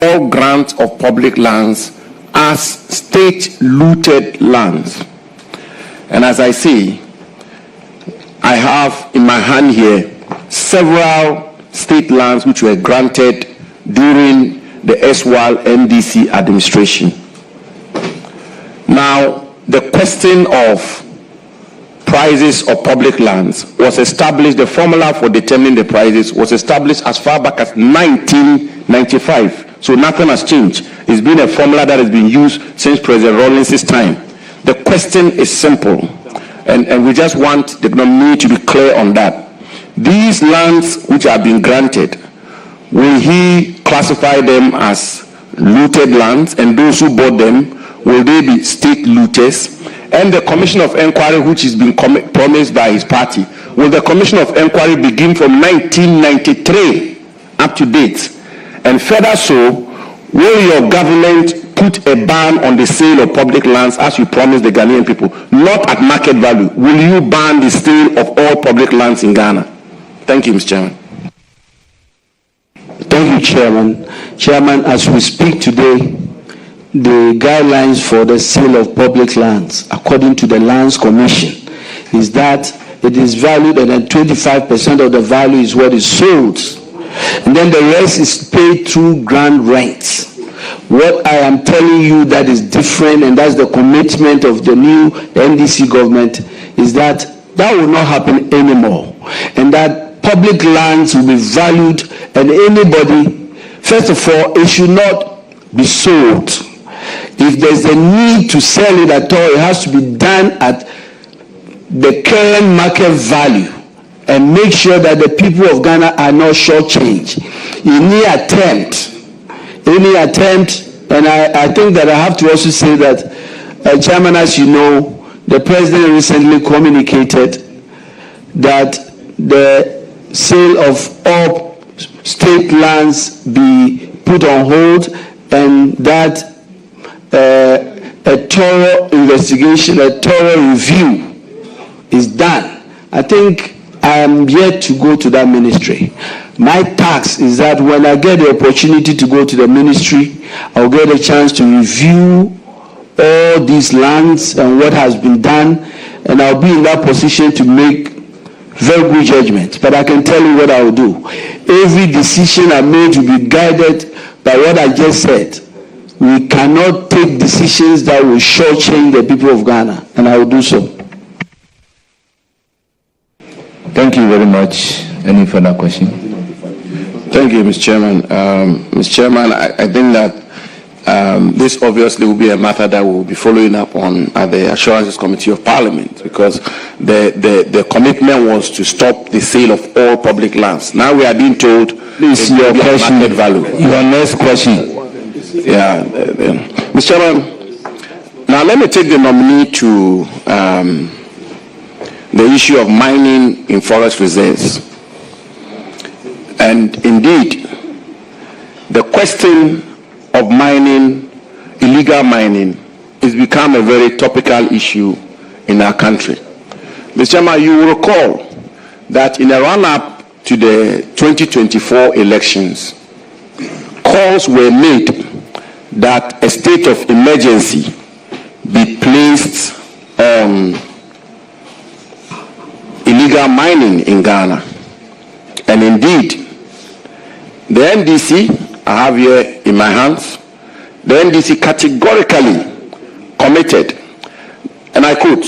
all grants of public lands as state-looted lands. And as I say, I have in my hand here several state lands which were granted during the erstwhile NDC administration. Now, the question of prices of public lands was established, the formula for determining the prices was established as far back as 1995. So nothing has changed. It's been a formula that has been used since President Rawlings' time. The question is simple, and we just want the nominee to be clear on that. These lands which have been granted, will he classify them as looted lands, and those who bought them, will they be state looters? And the Commission of Inquiry, which has been promised by his party, will the Commission of Inquiry begin from 1993 up to date? And further so, will your government put a ban on the sale of public lands as you promised the Ghanaian people, not at market value? Will you ban the sale of all public lands in Ghana? Thank you, Mr. Chairman. Thank you, Chairman. Chairman, as we speak today, the guidelines for the sale of public lands, according to the Lands Commission, is that it is valued and then 25% of the value is what is sold. And then the rest is paid through grant rents. What I am telling you that is different, and that's the commitment of the new NDC government, is that that will not happen anymore. And that public lands will be valued, and anybody, first of all, it should not be sold. If there's a need to sell it at all, it has to be done at the current market value, and make sure that the people of Ghana are not shortchanged. Any attempt, and I think that I have to also say that, Chairman, as you know, the President recently communicated that the sale of all state lands be put on hold, and that a thorough investigation, a thorough review is done. I think I am yet to go to that ministry. My task is that when I get the opportunity to go to the ministry, I'll get a chance to review all these lands and what has been done, and I'll be in that position to make very good judgment. But I can tell you what I will do. Every decision I made will be guided by what I just said. We cannot take decisions that will shortchange the people of Ghana, and I will do so. Thank you very much. Any further question? Thank you, Mr. Chairman. Mr. Chairman, I think that this obviously will be a matter that we will be following up on at the Assurances Committee of Parliament, because the commitment was to stop the sale of all public lands. Now we are being told, please, your question, value. Your next question. Yeah, Mr. Chairman, now let me take the nominee to the issue of mining in forest reserves. And indeed, the question of mining, illegal mining, has become a very topical issue in our country. Mr. Chairman, you will recall that in a run-up to the 2024 elections, calls were made that a state of emergency be placed on illegal mining in Ghana. And indeed, the NDC, I have here in my hands, the NDC categorically committed, and I quote,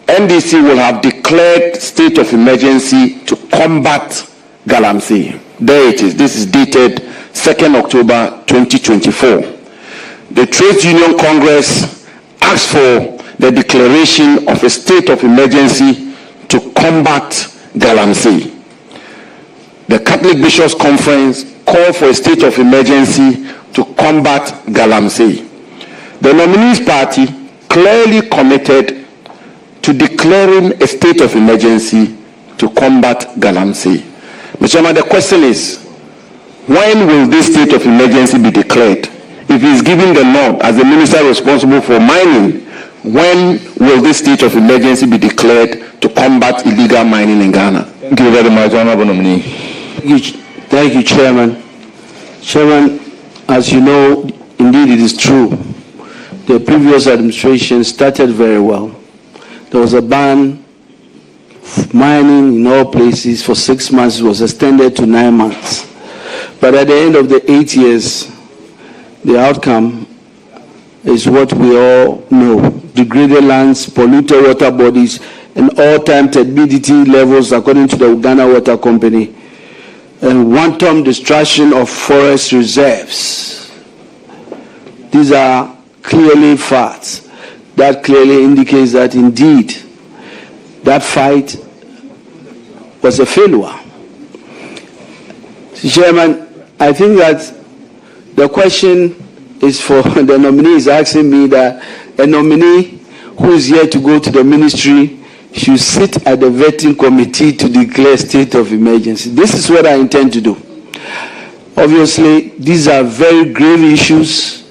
NDC will have declared state of emergency to combat galamsey. There it is. This is dated 2nd October 2024. The Trade Union Congress asked for the declaration of a state of emergency to combat galamsey. The Catholic Bishops' Conference called for a state of emergency to combat galamsey. The nominee's party clearly committed to declaring a state of emergency to combat galamsey. Mr. Chairman, the question is, when will this state of emergency be declared? If he is given the nod as the minister responsible for mining, when will this state of emergency be declared to combat illegal mining in Ghana? Thank you very much, Honorable Nominee. Thank you, Chairman. Chairman, as you know, indeed it is true. The previous administration started very well. There was a ban of mining in all places for 6 months. It was extended to 9 months. But at the end of the 8 years, the outcome is what we all know. Degraded lands, polluted water bodies, and all-time turbidity levels according to the Ghana Water Company, and wanton destruction of forest reserves. These are clearly facts. That clearly indicates that indeed that fight was a failure. Chairman, I think that the question is for the nominee is asking me that a nominee who is here to go to the ministry should sit at the vetting committee to declare state of emergency. This is what I intend to do. Obviously, these are very grave issues.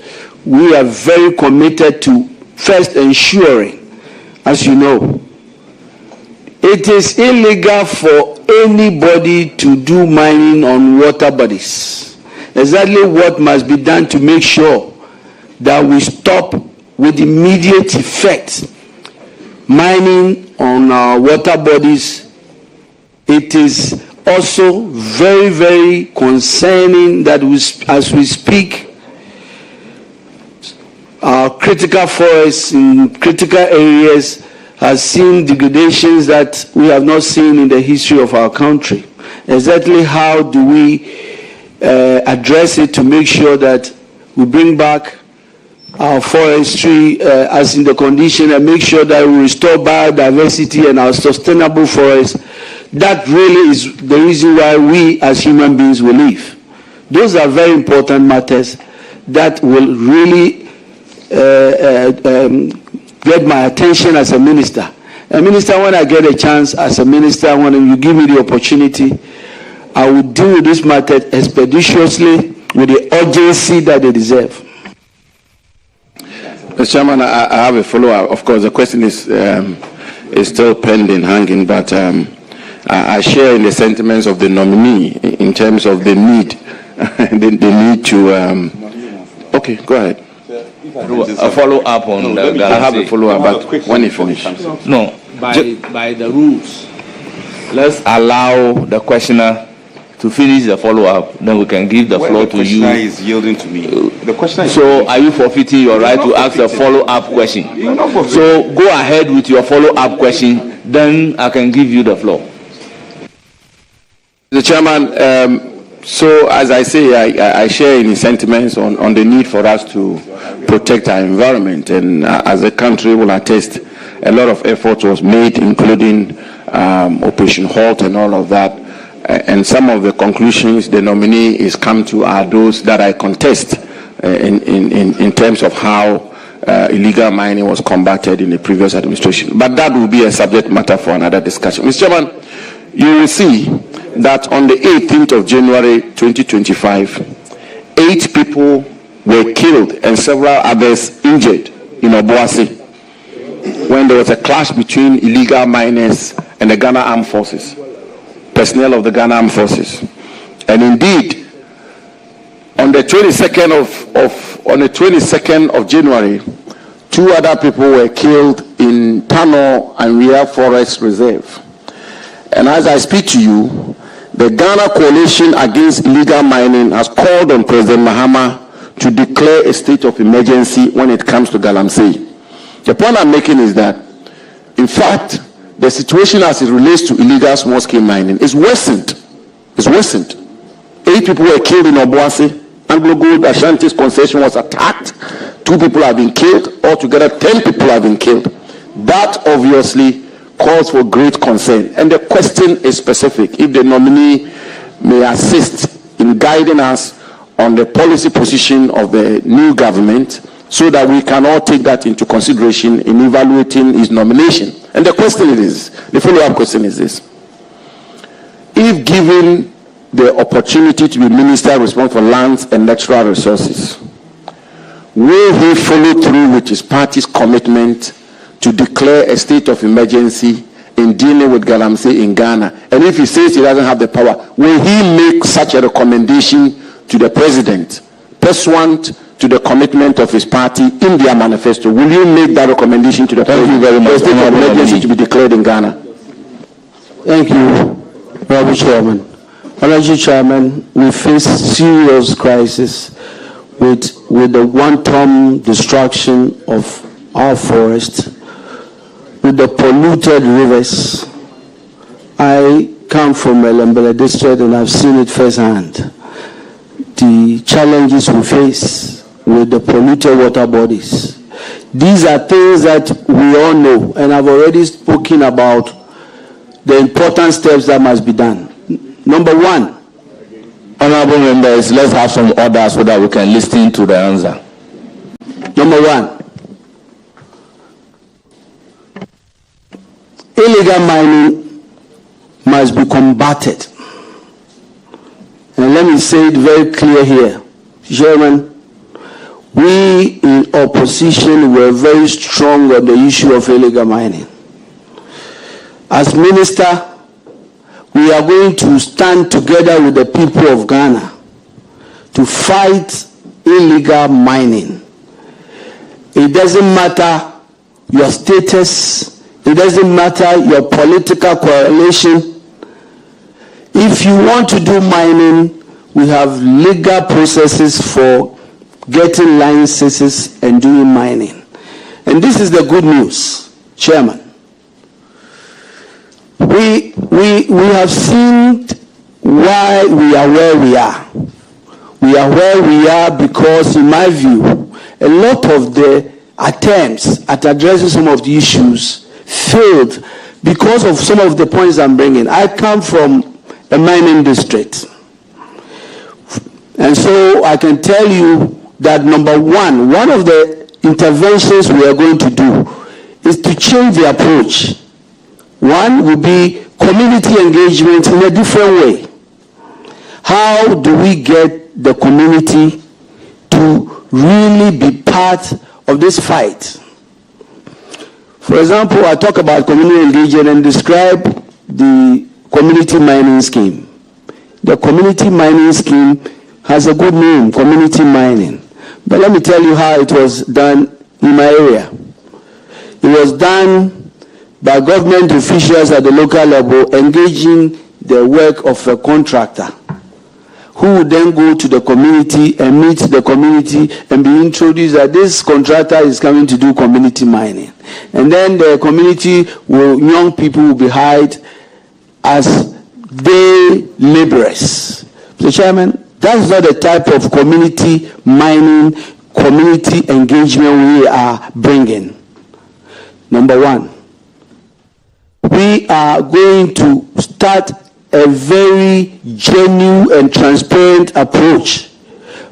We are very committed to first ensuring, as you know, it is illegal for anybody to do mining on water bodies. Exactly what must be done to make sure that we stop with immediate effect mining on our water bodies. It is also very, very concerning that as we speak, our critical forests in critical areas has seen degradations that we have not seen in the history of our country. Exactly how do we address it to make sure that we bring back our forestry as in the condition and make sure that we restore biodiversity and our sustainable forests? That really is the reason why we as human beings will live. Those are very important matters that will really get my attention as a minister. A minister, when I get a chance as a minister, when you give me the opportunity, I will deal with this matter expeditiously with the urgency that they deserve. Mr. Chairman, I have a follow-up. Of course, the question is still pending, hanging, but I share in the sentiments of the nominee in terms of the need, the need to. Okay, go ahead. A follow-up on I have a follow-up, but when you finish. No, by the rules, let's allow the questioner to finish the follow-up, then we can give the floor to you. The questioner is yielding to me. The questioner is so are you forfeiting your right to ask a follow-up question? So go ahead with your follow-up question, then I can give you the floor. The Chairman, so as I say, I share in his sentiments on the need for us to protect our environment, and as a country will attest, a lot of effort was made, including Operation Halt and all of that. And some of the conclusions the nominee is come to are those that I contest in terms of how illegal mining was combated in the previous administration. But that will be a subject matter for another discussion. Mr. Chairman, you will see that on the 18th of January 2025, 8 people were killed and several others injured in Obuasi when there was a clash between illegal miners and the Ghana Armed Forces. Personnel of the Ghana Armed Forces. And indeed, on the 22nd of January, 2 other people were killed in Tano and Ria Forest Reserve. And as I speak to you, the Ghana Coalition Against Illegal Mining has called on President Mahama to declare a state of emergency when it comes to Galamsey. The point I'm making is that, in fact, the situation as it relates to illegal small-scale mining is worsened. It's worsened. 8 people were killed in Obuasi. Anglo Gold Ashanti's concession was attacked. 2 people have been killed. Altogether, 10 people have been killed. That obviously calls for great concern. And the question is specific. If the nominee may assist in guiding us on the policy position of the new government, so that we can all take that into consideration in evaluating his nomination. And the question is, the follow-up question is this. If given the opportunity to be minister responsible for lands and natural resources, will he follow through with his party's commitment to declare a state of emergency in dealing with Galamsey in Ghana? And if he says he doesn't have the power, will he make such a recommendation to the president pursuant to the commitment of his party in their manifesto. Will you make that recommendation to the president? Thank you very much. For a state of emergency to be declared in Ghana. Thank you, Honorable Chairman. Honorable Chairman, we face serious crisis with the wanton destruction of our forest, with the polluted rivers. I come from Elembele district and I've seen it firsthand. The challenges we face with the polluted water bodies. These are things that we all know, and I've already spoken about the important steps that must be done. Number one, Honorable members, let's have some order so that we can listen to the answer. number one, illegal mining must be combated. And let me say it very clear here, Chairman, we in opposition were very strong on the issue of illegal mining. As minister, we are going to stand together with the people of Ghana to fight illegal mining. It doesn't matter your status, it doesn't matter your political coalition. If you want to do mining, we have legal processes for getting licenses and doing mining. And this is the good news, Chairman. We have seen why we are where we are. We are where we are because, in my view, a lot of the attempts at addressing some of the issues failed because of some of the points I'm bringing. I come from a mining district. And so I can tell you that number one of the interventions we are going to do is to change the approach. One will be community engagement in a different way. How do we get the community to really be part of this fight? For example, I talk about community engagement and describe the community mining scheme. The community mining scheme has a good name, community mining. But let me tell you how it was done in my area. It was done by government officials at the local level engaging the work of a contractor who would then go to the community and meet the community and be introduced that this contractor is coming to do community mining. And then the community, young people will be hired as day laborers. So, Chairman, that's not the type of community mining, community engagement we are bringing. Number one, we are going to start a very genuine and transparent approach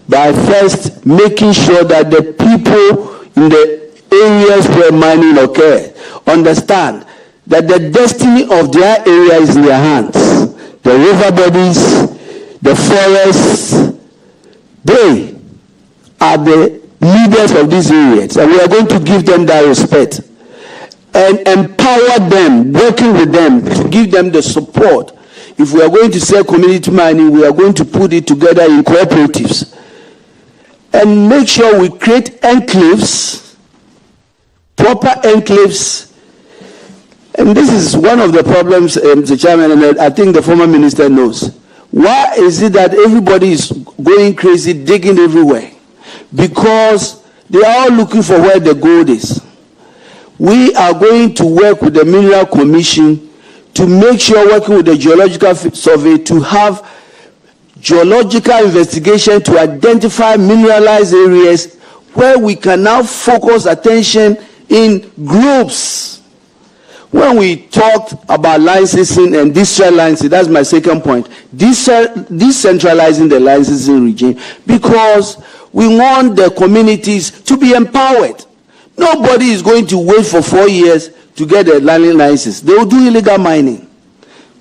by first making sure that the people in the areas where mining occurs understand that the destiny of their area is in their hands. The river bodies, the forests, they are the leaders of these areas, and we are going to give them that respect and empower them, working with them to give them the support. If we are going to sell community mining, we are going to put it together in cooperatives and make sure we create enclaves, proper enclaves. And this is one of the problems, Mr. Chairman, and I think the former minister knows. Why is it that everybody is going crazy, digging everywhere? Because they are all looking for where the gold is. We are going to work with the Mineral Commission to make sure, working with the Geological Survey, to have geological investigation to identify mineralized areas where we can now focus attention in groups. When we talked about licensing and decentralizing, that's my second point, decentralizing the licensing regime, because we want the communities to be empowered. Nobody is going to wait for 4 years to get a mining license. They will do illegal mining.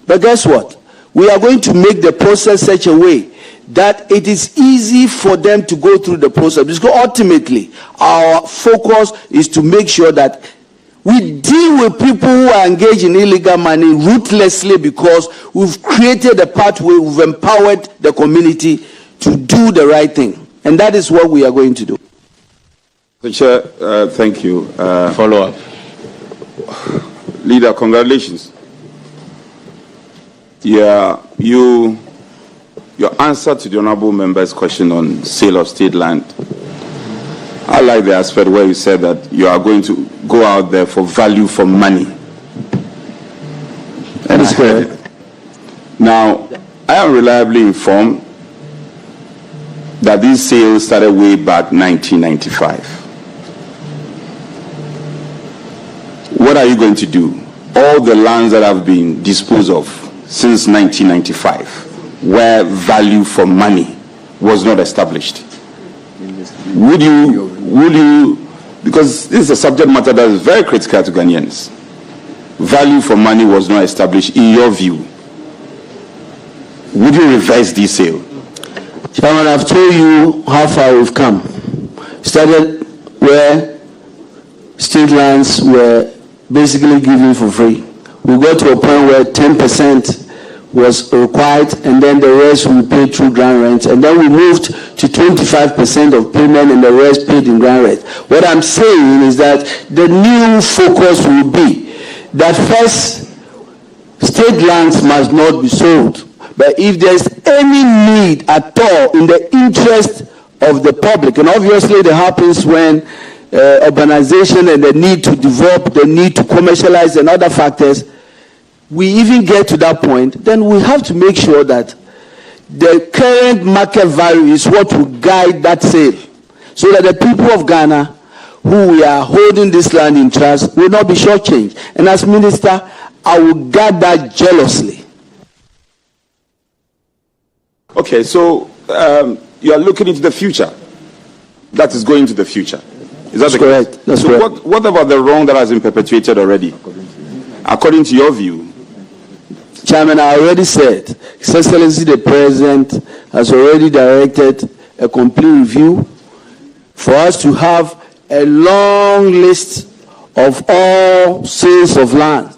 But guess what? We are going to make the process such a way that it is easy for them to go through the process. Because ultimately, our focus is to make sure that we deal with people who are engaged in illegal mining ruthlessly, because we've created a pathway, we've empowered the community to do the right thing. And that is what we are going to do. Mr. Chair, thank you. Follow up. Leader, congratulations. Yeah, your answer to the honorable member's question on sale of state land, I like the aspect where you said that you are going to go out there for value for money. That is correct. Now, I am reliably informed that these sales started way back 1995. What are you going to do? All the lands that have been disposed of since 1995, where value for money was not established. Would you, because this is a subject matter that is very critical to Ghanaians. Value for money was not established, in your view. Would you reverse this sale? Chairman, I've told you how far we've come. Started where state lands were basically given for free. We got to a point where 10% was required, and then the rest we paid through ground rent, and then we moved to 25% of payment and the rest paid in ground rent. What I'm saying is that the new focus will be that first, state lands must not be sold. But if there's any need at all in the interest of the public, and obviously that happens when urbanization and the need to develop, the need to commercialize and other factors, we even get to that point, then we have to make sure that the current market value is what will guide that sale, so that the people of Ghana who we are holding this land in trust will not be shortchanged. And as minister, I will guard that jealously. Okay, so you are looking into the future. That is going to the future. Is that correct? That's so correct. What about the wrong that has been perpetuated already? According to your view? Chairman, I already said, His Excellency the President has already directed a complete review for us to have a long list of all sales of land.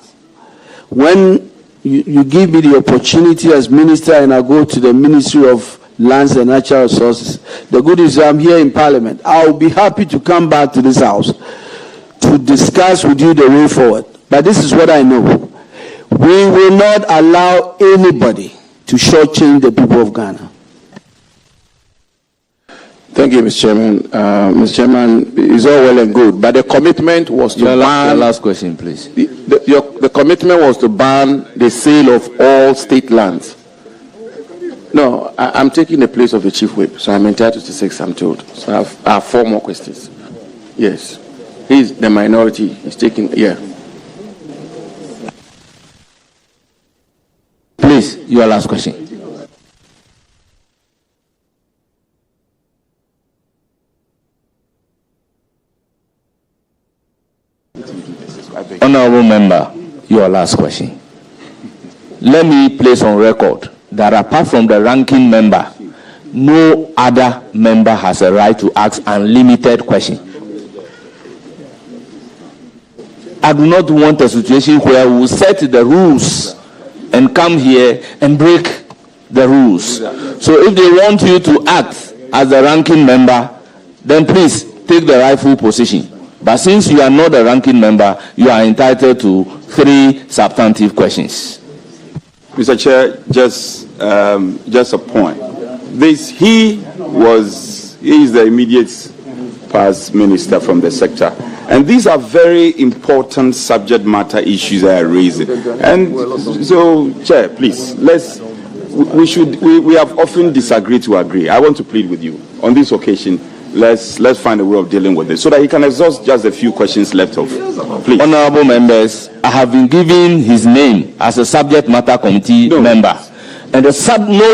When you give me the opportunity as minister and I go to the Ministry of Lands and Natural Resources, the good is I'm here in Parliament. I'll be happy to come back to this house to discuss with you the way forward. But this is what I know. We will not allow anybody to shortchange the people of Ghana. Thank you, Mr. Chairman. Mr. Chairman, it's all well and good, but the commitment was to ban... Your last question, please. The commitment was to ban the sale of all state lands. No, I'm taking the place of the chief whip, so I'm entitled to 6, I'm told. So I have 4 more questions. Yes. He's the minority. He's taking... Yeah. Please, your last question. Honorable member, your last question. Let me place on record that apart from the ranking member, no other member has a right to ask unlimited questions. I do not want a situation where we set the rules and come here and break the rules. So if they want you to act as the ranking member, then please take the rightful position. But since you are not the ranking member, you are entitled to 3 substantive questions. Mr. Chair, just a point. He is the immediate past minister from the sector. And these are very important subject matter issues that are raised. And so, Chair, please, we have often disagreed to agree. I want to plead with you on this occasion. Let's find a way of dealing with this so that he can exhaust just a few questions left of. Please. Honorable members, I have been given his name as a subject matter committee member. And no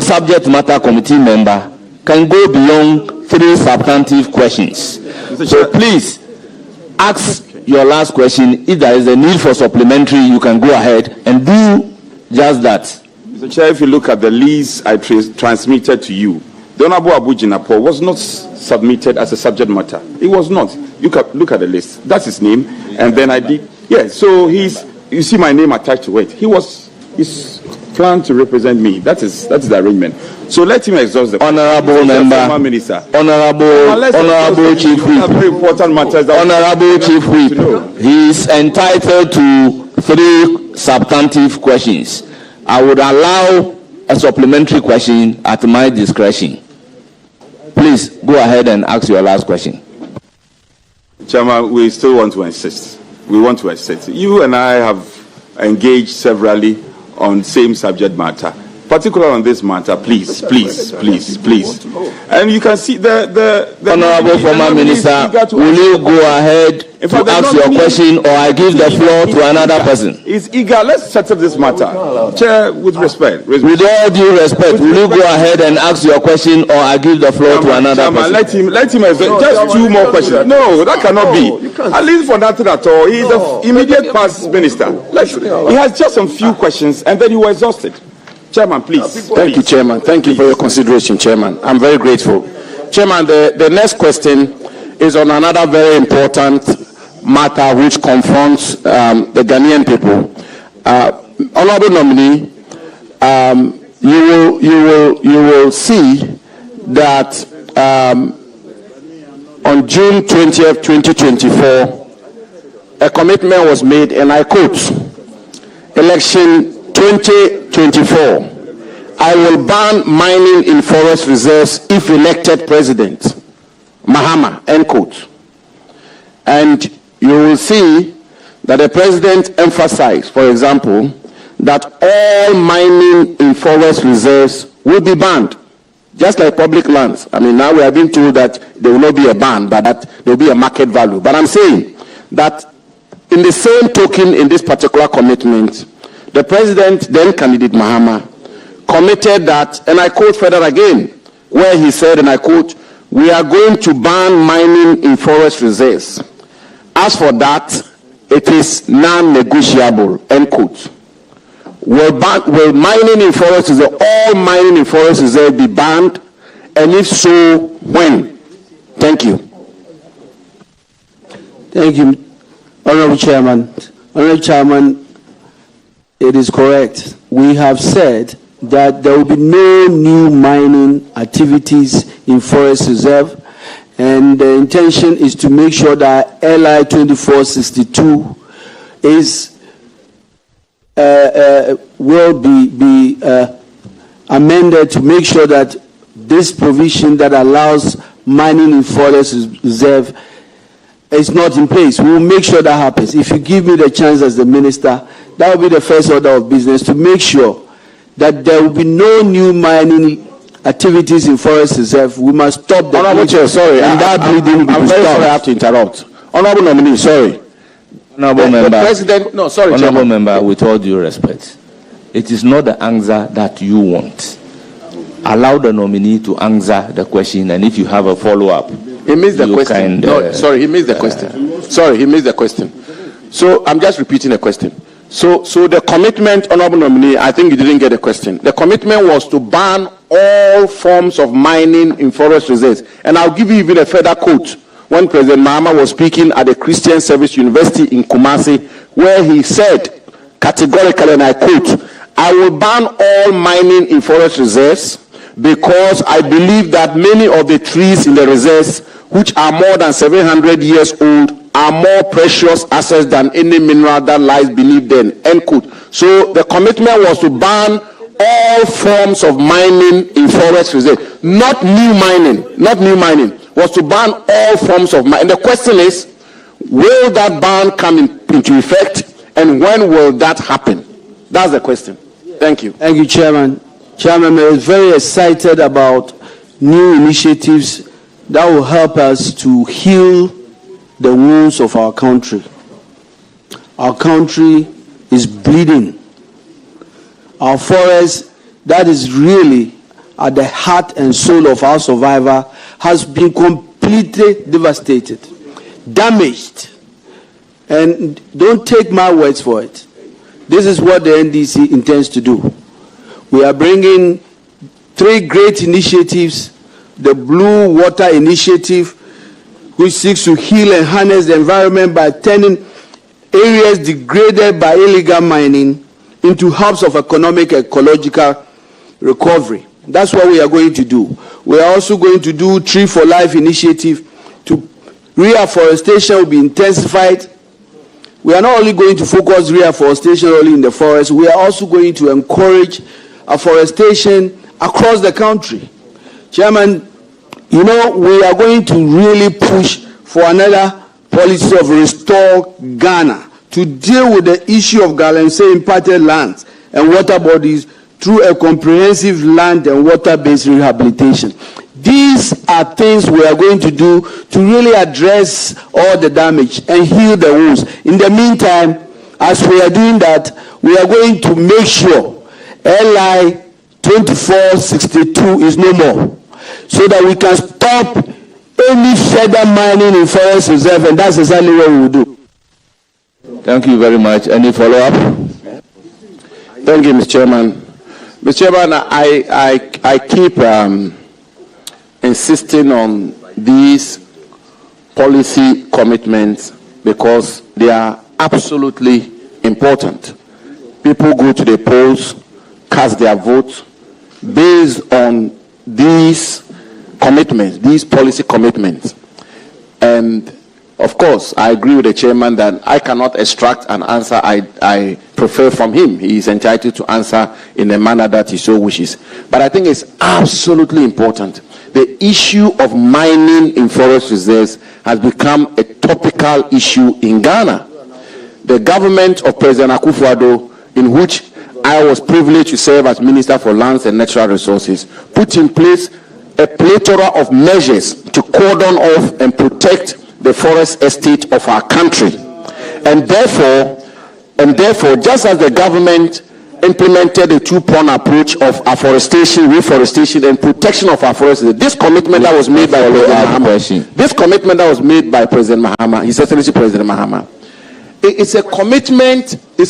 subject matter committee member can go beyond 3 substantive questions. So please, ask your last question. If there is a need for supplementary, you can go ahead and do just that. Mr. Chair, if you look at the list I transmitted to you, the Honorable Abu Jinapor was not submitted as a subject matter. It was not. You can look at the list. That's his name. And then I did. Yeah, so you see my name attached to it. He's plan to represent me. That is the arrangement. So let him exhaust the Honorable member, minister. Honorable Chief Whip, very important matters. Honorable Chief Whip, he is entitled to 3 substantive questions. I would allow a supplementary question at my discretion. Please go ahead and ask your last question. Chairman, we still want to insist. We want to insist. You and I have engaged severally on same subject matter, particularly on this matter. Please. And you can see the Honorable former minister, will you go ahead to ask your question, or I give the floor to another person? He's eager. Let's settle this matter. Chair, with respect. With all due respect, will you go ahead and ask your question, or I give the floor to another person? Let him just 2 more questions. No, that cannot be. At least for nothing at all. He is the immediate past minister. He has just a few questions, and then he was exhausted. Chairman, please. Thank you, Chairman. Thank you for your consideration, Chairman. I'm very grateful. Chairman, the next question is on another very important matter which confronts the Ghanaian people. Honorable nominee, you will see that on June 20th, 2024, a commitment was made, and I quote, election 2024, I will ban mining in forest reserves if elected president. Mahama, end quote. And you will see that the president emphasized, for example, that all mining in forest reserves will be banned, just like public lands. I mean, now we are being told that there will not be a ban, but that there will be a market value. But I'm saying that in the same token, in this particular commitment, the president, then candidate Mahama, committed that, and I quote further again, where he said, and I quote, we are going to ban mining in forest reserves. As for that, it is non-negotiable, end quote. Will mining in forest reserves, all mining in forest reserves be banned? And if so, when? Thank you. Thank you, Honorable Chairman. Honorable Chairman, it is correct. We have said that there will be no new mining activities in forest reserve, and the intention is to make sure that LI 2462 is will be amended to make sure that this provision that allows mining in forest reserve is not in place. We will make sure that happens. If you give me the chance as the minister, that will be the first order of business, to make sure that there will be no new mining activities in forest reserve. We must stop the Honorable Chair, sorry. And that bleeding I'm very sorry I have to interrupt. Honorable nominee, sorry. Honorable member. The president, no, sorry, Honorable Chairman. member, with all due respect, it is not the answer that you want. Allow the nominee to answer the question, and if you have a follow-up, he missed the question. No, sorry, he missed the question. Sorry, he missed the question. So I'm just repeating the question. So the commitment, honorable nominee, I think you didn't get the question. The commitment was to ban all forms of mining in forest reserves. And I'll give you even a further quote when President Mahama was speaking at the Christian Service University in Kumasi, where he said categorically, and I quote, I will ban all mining in forest reserves because I believe that many of the trees in the reserves, which are more than 700 years old, are more precious assets than any mineral that lies beneath them, end quote. So the commitment was to ban all forms of mining in forest reserve, not new mining, was to ban all forms of mining. And the question is, will that ban come into effect, and when will that happen? That's the question. Thank you. Thank you, Chairman. Chairman, I was very excited about new initiatives that will help us to heal the wounds of our country. Our country is bleeding. Our forest, that is really at the heart and soul of our survival, has been completely devastated, damaged. And don't take my words for it. This is what the NDC intends to do. We are bringing 3 great initiatives: the Blue Water Initiative, which seeks to heal and harness the environment by turning areas degraded by illegal mining into hubs of economic and ecological recovery. That's what we are going to do. We are also going to do Tree for Life initiative. To reforestation will be intensified. We are not only going to focus reforestation only in the forest, we are also going to encourage afforestation across the country. Chairman, you know, we are going to really push for another policy of Restore Ghana to deal with the issue of Galamsey impacted lands and water bodies through a comprehensive land and water-based rehabilitation. These are things we are going to do to really address all the damage and heal the wounds. In the meantime, as we are doing that, we are going to make sure LI 2462 is no more, so that we can stop any further mining in forest reserve, and that's exactly what we will do. Thank you very much. Any follow-up? Thank you, Mr. Chairman. Mr. Chairman, I keep insisting on these policy commitments because they are absolutely important. People go to the polls, cast their votes based on these commitments, these policy commitments. And of course, I agree with the chairman that I cannot extract an answer I prefer from him. He is entitled to answer in a manner that he so wishes. But I think it's absolutely important. The issue of mining in forest reserves has become a topical issue in Ghana. The government of President Akufo-Addo, in which I was privileged to serve as Minister for Lands and Natural Resources, put in place a plethora of measures to cordon off and protect the forest estate of our country. And therefore, just as the government implemented a two-pronged approach of afforestation, reforestation, and protection of our forests, this commitment that was made by President Mahama, His Excellency President Mahama, it's a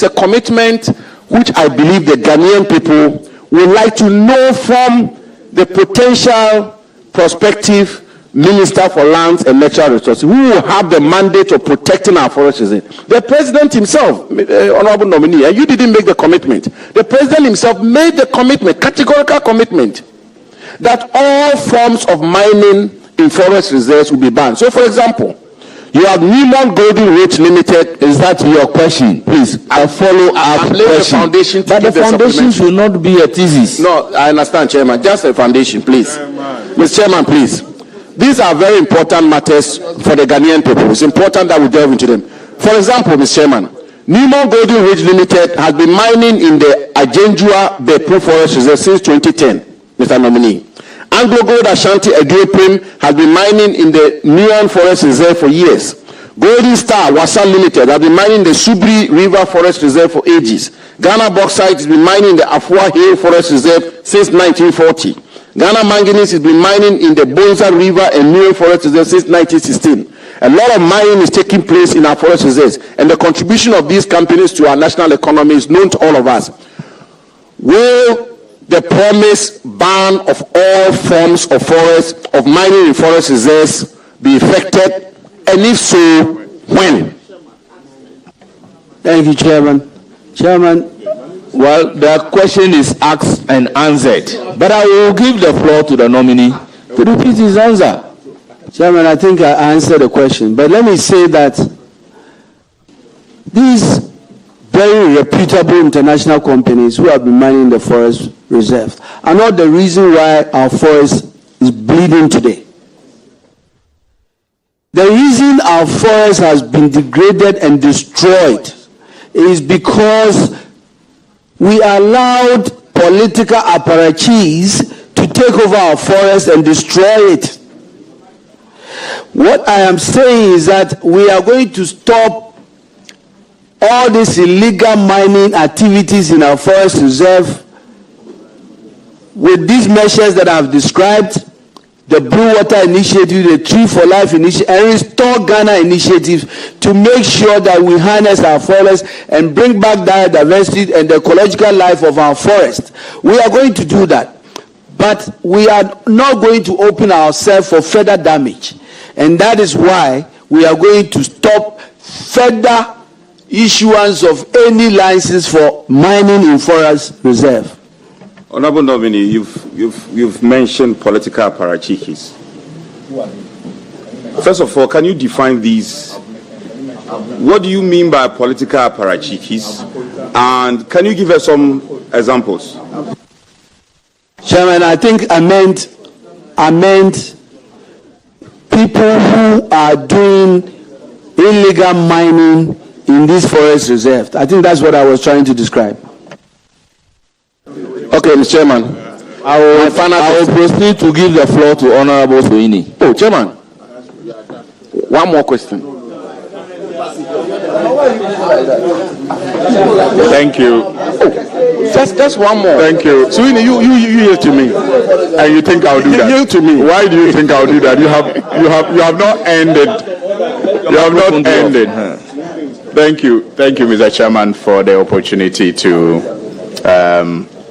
commitment which I believe the Ghanaian people would like to know from the potential prospective Minister for Lands and Natural Resources, who will have the mandate of protecting our forests. The President himself, Honorable Nominee, and you didn't make the commitment. The President himself made the commitment, categorical commitment, that all forms of mining in forest reserves will be banned. So, for example, you have GHOne Golden Rate Limited. Is that your question? Please, a follow-up question. Foundation but the foundation should not be a thesis. No, I understand, Chairman. Just a foundation, please. Mr. Chairman, please. These are very important matters for the Ghanaian people. It's important that we delve into them. For example, Mr. Chairman, GHOne Golden Ridge Limited has been mining in the Ajenjua Bepu Forest Reserve since 2010, Mr. Nominee. Anglo Gold Ashanti Eduoprim has been mining in the Nian Forest Reserve for years. Golden Star Wasan Limited has been mining in the Subri River Forest Reserve for ages. Ghana Bauxite has been mining in the Afua Hill Forest Reserve since 1940. Ghana Manganese has been mining in the Bonza River and Nian Forest Reserve since 1916. A lot of mining is taking place in our forest reserves, and the contribution of these companies to our national economy is known to all of us. Will the promised ban of all forms of forest, of mining in forest reserves, be effected? And if so, when? Thank you, Chairman. Chairman, well, the question is asked and answered, but I will give the floor to the nominee to repeat his answer. Chairman, I think I answered the question, but let me say that these very reputable international companies who have been mining the forest reserves are not the reason why our forest is bleeding today. The reason our forest has been degraded and destroyed is because we allowed political apparatchiks to take over our forest and destroy it. What I am saying is that we are going to stop all these illegal mining activities in our forest reserve with these measures that I have described, the Blue Water Initiative, the Tree for Life Initiative, and Restore Ghana initiatives to make sure that we harness our forests and bring back biodiversity and the ecological life of our forest. We are going to do that. But we are not going to open ourselves for further damage. And that is why we are going to stop further, issuance of any license for mining in Forest Reserve. Honorable nominee, you've mentioned political apparatchiks. First of all, can you define these? What do you mean by political apparatchiks? And can you give us some examples? Chairman, I think I meant people who are doing illegal mining in this forest reserve. I think that's what I was trying to describe. Okay, Mr. Chairman. I will proceed to give the floor to Honorable Soini. Oh, Chairman. One more question. Thank you. Oh, just one more. Thank you. Sweeney, you yield to me. And you think I'll do that? Yield to me. Why do you think I'll do that? You have not ended. You have not ended. Thank you, Mr. Chairman, for the opportunity to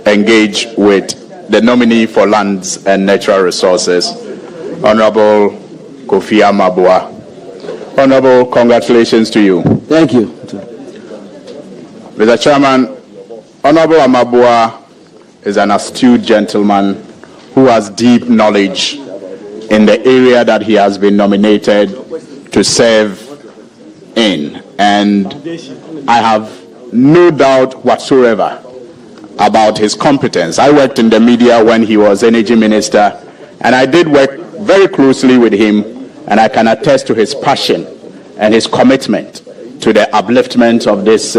engage with the nominee for Lands and Natural Resources, Honorable Kofi Amabua. Honorable, congratulations to you. Thank you. Mr. Chairman, Honorable Amabua is an astute gentleman who has deep knowledge in the area that he has been nominated to serve in. And I have no doubt whatsoever about his competence. I worked in the media when he was Energy Minister, and I did work very closely with him, and I can attest to his passion and his commitment to the upliftment of this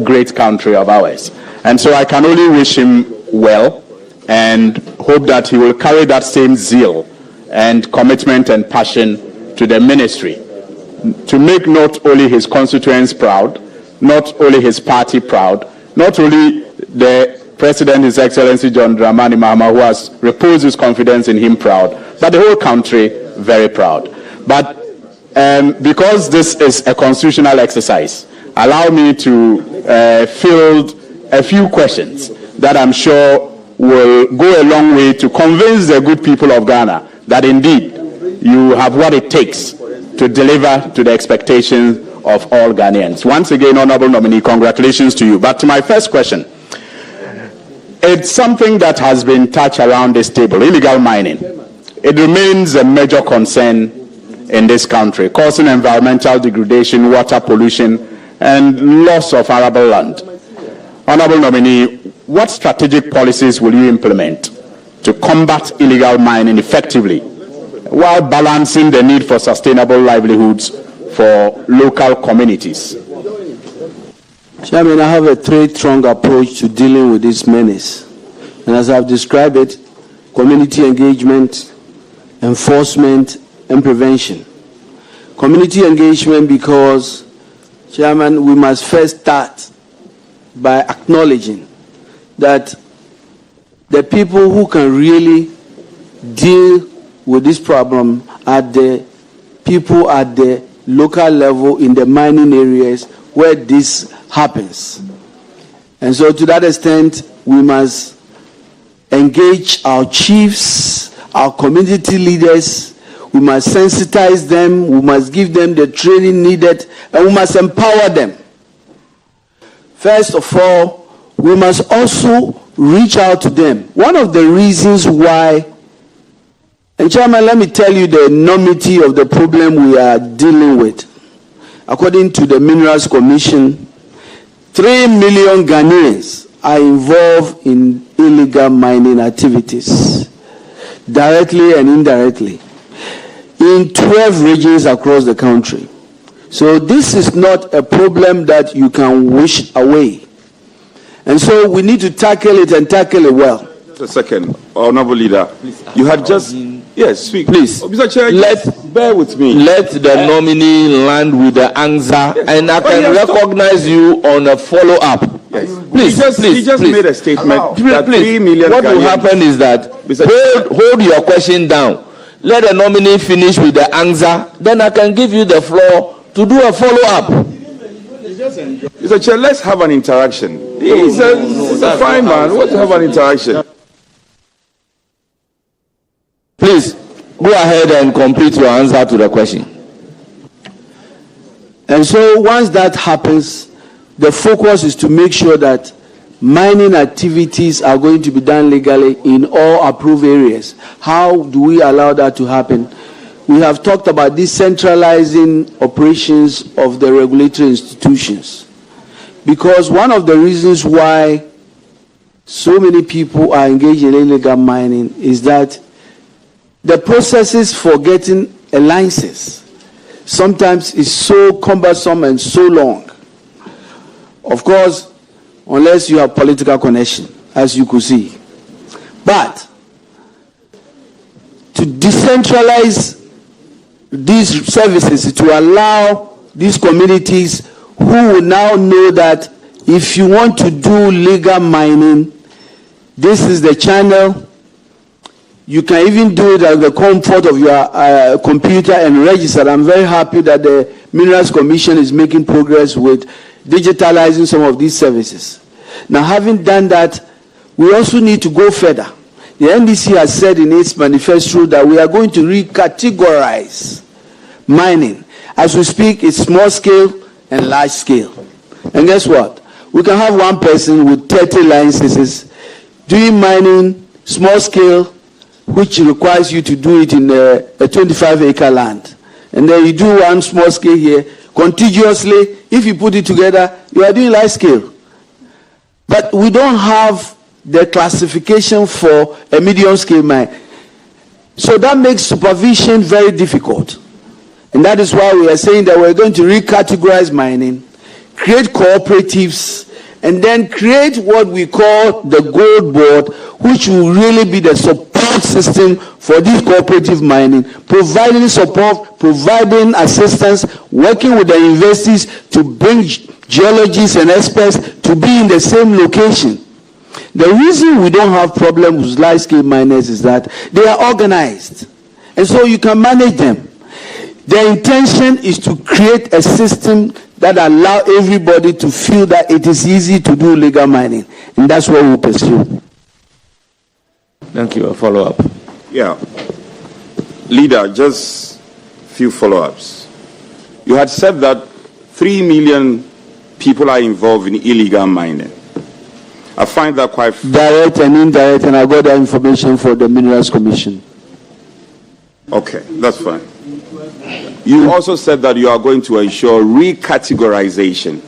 great country of ours. And so I can only wish him well and hope that he will carry that same zeal and commitment and passion to the ministry to make not only his constituents proud, not only his party proud, not only the President, His Excellency John Dramani Mahama, who has reposed his confidence in him, proud, but the whole country very proud. But because this is a constitutional exercise, allow me to field a few questions that I'm sure will go a long way to convince the good people of Ghana that indeed you have what it takes to deliver to the expectations of all Ghanaians. Once again, Honorable nominee, congratulations to you. But to my first question, it's something that has been touched around this table, illegal mining. It remains a major concern in this country, causing environmental degradation, water pollution, and loss of arable land. Honorable nominee, what strategic policies will you implement to combat illegal mining effectively while balancing the need for sustainable livelihoods for local communities? Chairman, I have a three-pronged approach to dealing with this menace. And as I've described it, community engagement, enforcement, and prevention. Community engagement because, Chairman, we must first start by acknowledging that the people who can really deal with this problem are the people at the local level in the mining areas where this happens. And so to that extent, we must engage our chiefs, our community leaders. We must sensitize them, we must give them the training needed, and we must empower them. First of all, we must also reach out to them. One of the reasons why, and Chairman, let me tell you the enormity of the problem we are dealing with. According to the Minerals Commission, 3 million Ghanaians are involved in illegal mining activities, directly and indirectly, in 12 regions across the country. So this is not a problem that you can wish away. And so we need to tackle it and tackle it well. Just a second, Honorable Leader. You had just... Yes, speak. Please. Mr. Chair, bear with me. Let the nominee land with the answer, and I can recognize you on a follow-up. Yes. Please, he just made a statement that 3 million What will Ghanaians- happen is that hold your question down. Let the nominee finish with the answer, then I can give you the floor to do a follow-up. Mr. Chair, let's have an interaction. He's a fine man. Let's have an interaction. Please, go ahead and complete your answer to the question. And so once that happens, the focus is to make sure that mining activities are going to be done legally in all approved areas. How do we allow that to happen? We have talked about decentralizing operations of the regulatory institutions. Because one of the reasons why so many people are engaged in illegal mining is that the processes for getting a license sometimes is so cumbersome and so long. Of course, unless you have political connection, as you could see. But to decentralize these services, to allow these communities who will now know that if you want to do legal mining, this is the channel. You can even do it at the comfort of your computer and register. I'm very happy that the Minerals Commission is making progress with digitalizing some of these services. Now, having done that, we also need to go further. The NDC has said in its manifesto that we are going to recategorize mining. As we speak, it's small scale and large scale. And guess what? We can have one person with 30 licenses doing mining small scale, which requires you to do it in a 25-acre land. And then you do one small scale here, contiguously. If you put it together, you are doing large scale. But we don't have the classification for a medium scale mine. So that makes supervision very difficult. And that is why we are saying that we're going to recategorize mining, create cooperatives, and then create what we call the Gold Board, which will really be the support system for this cooperative mining, providing support, providing assistance, working with the universities to bring geologists and experts to be in the same location. The reason we don't have problems with large-scale miners is that they are organized, and so you can manage them. The intention is to create a system that allows everybody to feel that it is easy to do legal mining, and that's what we'll pursue. Thank you. A follow-up. Yeah. Leader, just a few follow-ups. You had said that 3 million people are involved in illegal mining. I find that quite... Direct and indirect, and I got that information for the Minerals Commission. Okay, that's fine. You also said that you are going to ensure recategorization.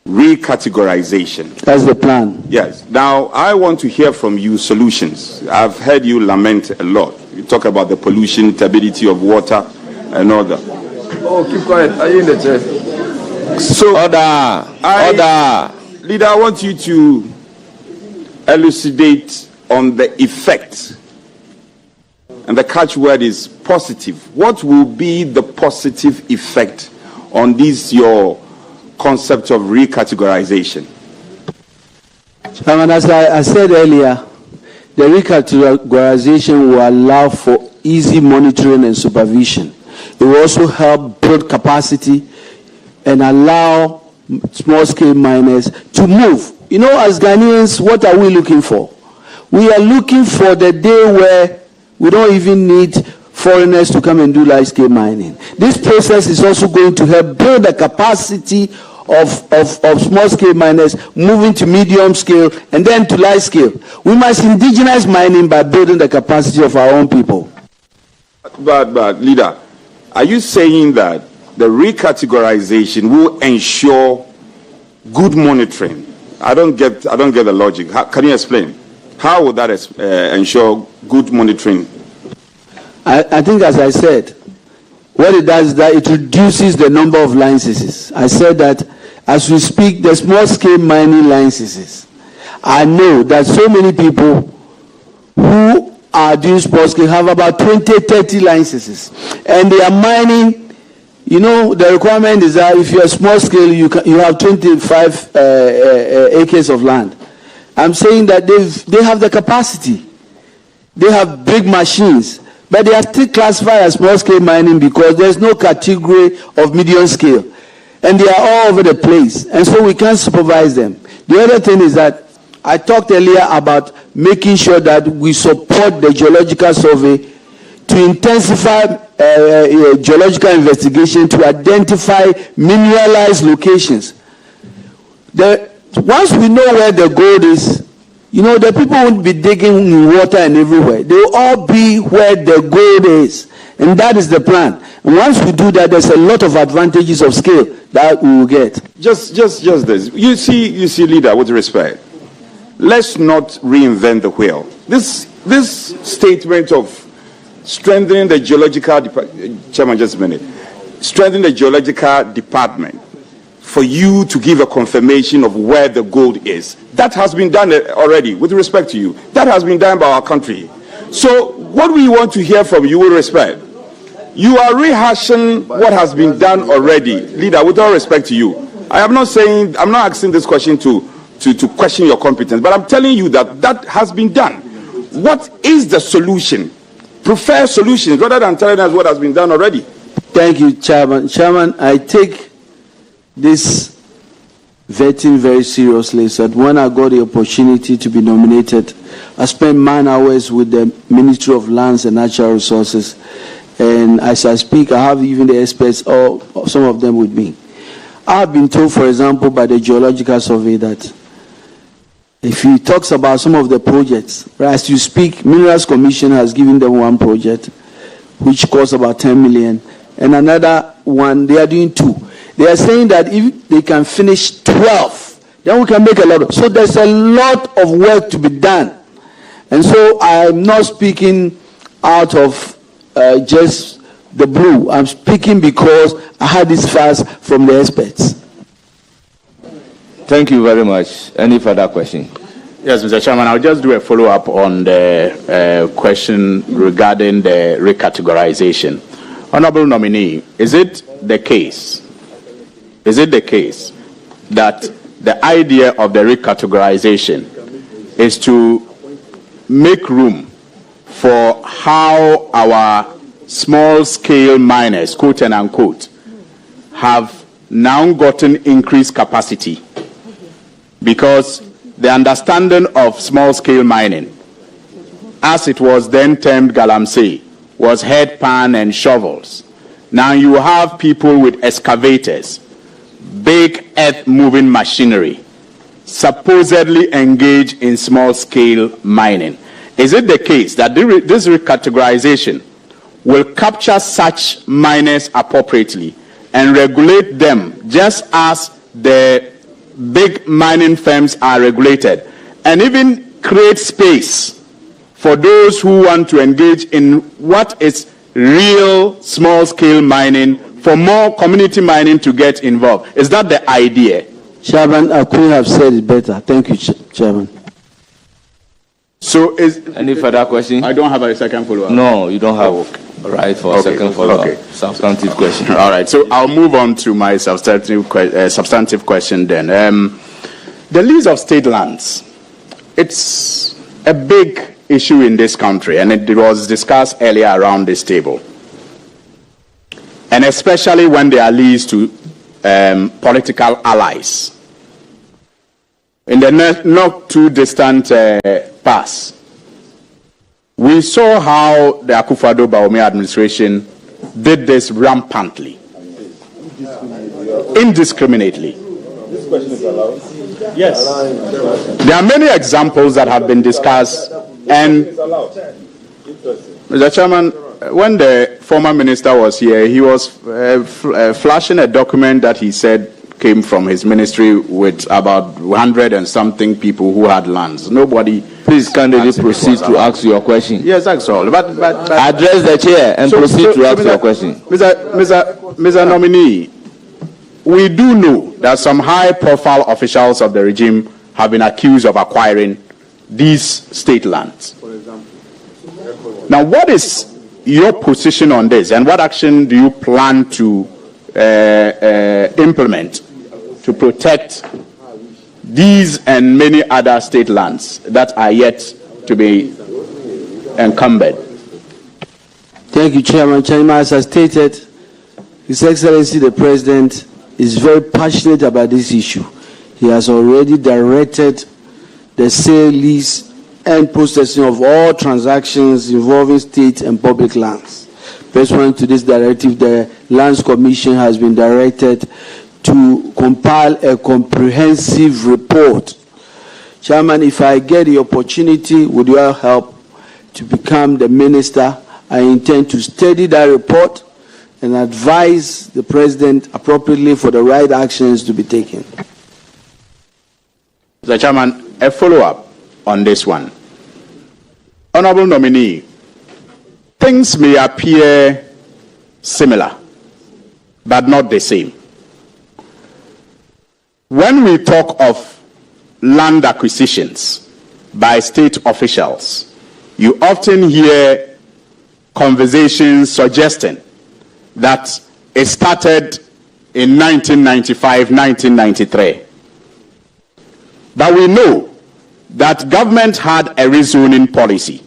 Recategorization. That's the plan. Yes. Now, I want to hear from you solutions. I've heard you lament a lot. You talk about the pollution, turbidity of water, and all that. Oh, keep quiet. Are you in the chair? So, Order. Leader, I want you to elucidate on the effect. And the catchword is positive. What will be the positive effect on this, your concept of recategorization? Chairman, as I said earlier, the recategorization will allow for easy monitoring and supervision. It will also help build capacity and allow small-scale miners to move. You know, as Ghanaians, what are we looking for? We are looking for the day where we don't even need foreigners to come and do large-scale mining. This process is also going to help build the capacity of small-scale miners moving to medium-scale and then to large-scale. We must indigenize mining by building the capacity of our own people. But Leader, are you saying that the recategorization will ensure good monitoring? I don't get the logic. Can you explain? How would that ensure good monitoring? I think, as I said, what it does is that it reduces the number of licenses. I said that as we speak, the small-scale mining licenses. I know that so many people who are doing small-scale have about 20, 30 licenses. And they are mining. You know, the requirement is that if you're small-scale, you have 25 acres of land. I'm saying that they have the capacity. They have big machines. But they are still classified as small-scale mining because there's no category of medium scale. And they are all over the place. And so we can't supervise them. The other thing is that I talked earlier about making sure that we support the geological survey to intensify geological investigation to identify mineralized locations. once we know where the gold is, you know, the people won't be digging in water and everywhere. They will all be where the gold is. And that is the plan. And once we do that, there's a lot of advantages of scale that we will get. Just this. You see, leader, with respect, let's not reinvent the wheel. This statement of strengthening the geological department, Chairman, just a minute, strengthening the geological department for you to give a confirmation of where the gold is. That has been done already, with respect to you. That has been done by our country. So what we want to hear from you with respect, you are rehashing what has been done already. Leader, with all respect to you, I'm not asking this question to question your competence, but I'm telling you that has been done. What is the solution? Prefer solutions rather than telling us what has been done already. Thank you, Chairman. Chairman, I take this vetting very seriously. So that when I got the opportunity to be nominated, I spent 9 hours with the Ministry of Lands and Natural Resources. And as I speak, I have even the experts, or some of them with me. I have been told, for example, by the Geological Survey that if he talks about some of the projects, right, as you speak, Minerals Commission has given them one project, which costs about 10 million, and another one, they are doing 2. They are saying that if they can finish 12, then we can make a lot. So there's a lot of work to be done. And so I'm not speaking out of just the blue. I'm speaking because I had this fast from the experts. Thank you very much. Any further question? Yes, Mr. Chairman, I'll just do a follow-up on the question regarding the recategorization. Honorable nominee, is it the case that the idea of the recategorization is to make room for how our small-scale miners, quote and unquote, have now gotten increased capacity? Because the understanding of small-scale mining, as it was then termed galamsey, was head pan and shovels. Now you have people with excavators, big earth-moving machinery, supposedly engaged in small-scale mining. Is it the case that this recategorization will capture such miners appropriately and regulate them just as the big mining firms are regulated, and even create space for those who want to engage in what is real small-scale mining, for more community mining to get involved? Is that the idea? Chairman, I couldn't have said it better. Thank you, Chairman. So is any further question? I don't have a second follow-up. No, you don't have right for a second follow-up. Okay. Substantive question. All right, so I'll move on to my substantive question then. The lease of state lands, it's a big issue in this country, and it was discussed earlier around this table. And especially when they are leased to political allies. In the not too distant past, we saw how the Akufo-Addo administration did this rampantly, indiscriminately. This question is allowed? Yes. There are many examples that have been discussed, and Mr. Chairman, when the former minister was here, he was flashing a document that he said came from his ministry with about 100 and something people who had lands. Nobody. Please kindly proceed to ask your question. Yes, that's all. But address the chair and proceed to ask your question. Mr. Nominee, we do know that some high-profile officials of the regime have been accused of acquiring these state lands. For example. Now, what is your position on this, and what action do you plan to implement to protect these and many other state lands that are yet to be encumbered? Thank you, Chairman. Chairman, as I stated, His Excellency the President is very passionate about this issue. He has already directed the sale, lease, and possession of all transactions involving state and public lands. Pursuant to this directive, the Lands Commission has been directed to compile a comprehensive report. Chairman, if I get the opportunity, would you help to become the minister? I intend to study that report and advise the president appropriately for the right actions to be taken. Mr. Chairman, a follow-up on this one. Honorable nominee, things may appear similar, but not the same. When we talk of land acquisitions by state officials, you often hear conversations suggesting that it started in 1995, 1993. But we know that government had a rezoning policy,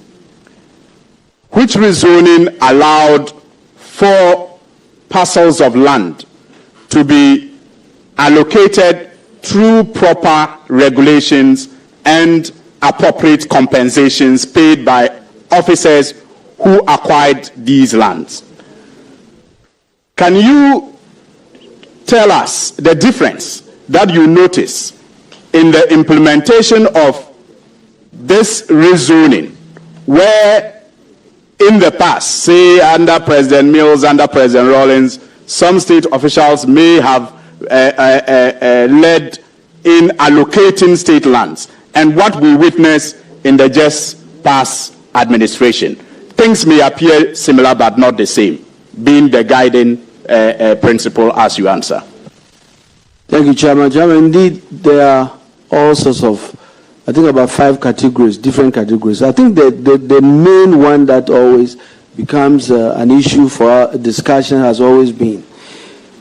which rezoning allowed 4 parcels of land to be allocated through proper regulations and appropriate compensations paid by officers who acquired these lands. Can you tell us the difference that you notice in the implementation of this rezoning, where in the past, say under President Mills, under President Rawlings, some state officials may have led in allocating state lands, and what we witness in the just past administration? Things may appear similar but not the same, being the guiding principle as you answer. Thank you, Chairman. Chairman, indeed, there are all sorts of, I think about 5 categories, different categories. I think the main one that always becomes an issue for our discussion has always been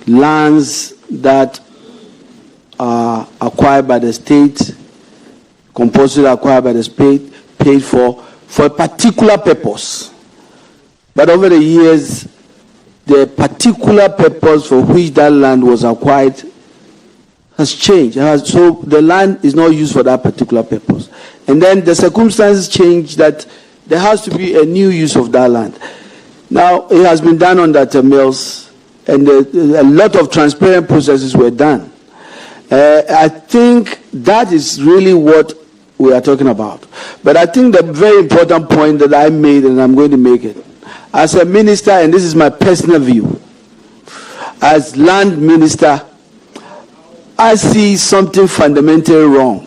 lands that are acquired by the state, compulsory acquired by the state, paid for a particular purpose. But over the years, the particular purpose for which that land was acquired has changed. So the land is not used for that particular purpose. And then the circumstances change that there has to be a new use of that land. Now, it has been done under the Mills, and a lot of transparent processes were done. I think that is really what we are talking about. But I think the very important point that I made, and I'm going to make it, as a minister, and this is my personal view, as land minister, I see something fundamentally wrong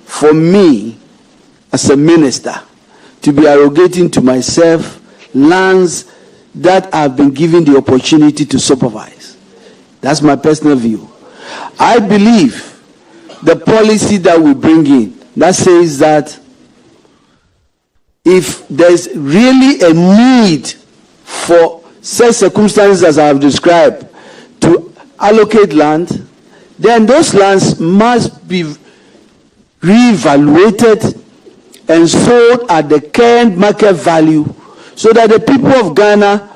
for me as a minister to be arrogating to myself lands that I've been given the opportunity to supervise. That's my personal view. I believe the policy that we bring in that says that if there's really a need for such circumstances as I have described to allocate land, then those lands must be reevaluated and sold at the current market value so that the people of Ghana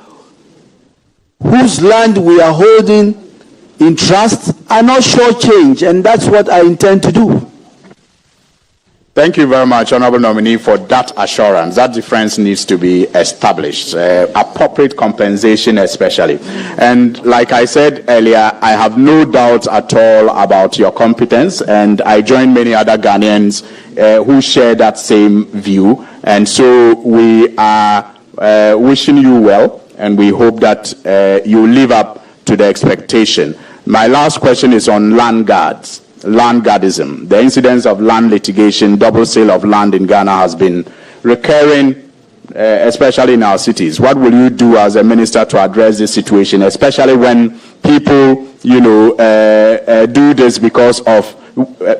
whose land we are holding in trust are not shortchanged, and that's what I intend to do. Thank you very much, Honorable Nominee, for that assurance. That difference needs to be established, appropriate compensation especially. And like I said earlier, I have no doubt at all about your competence, and I join many other Ghanaians who share that same view. And so we are wishing you well, and we hope that you live up to the expectation. My last question is on land guards. Land guardism. The incidence of land litigation, double sale of land in Ghana has been recurring, especially in our cities. What will you do as a minister to address this situation, especially when people, do this because of,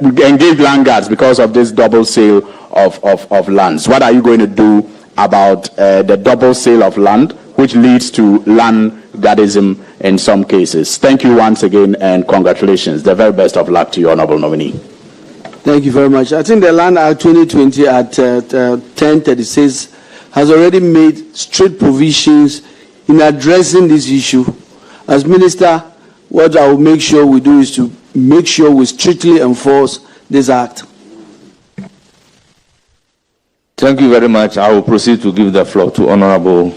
engage land guards because of this double sale of lands? What are you going to do about the double sale of land, which leads to land guardism in some cases? Thank you once again, and congratulations. The very best of luck to you, Honorable Nominee. Thank you very much. I think the Land Act 2020 at 1036 has already made strict provisions in addressing this issue. As Minister, what I will make sure we do is to make sure we strictly enforce this act. Thank you very much. I will proceed to give the floor to Honorable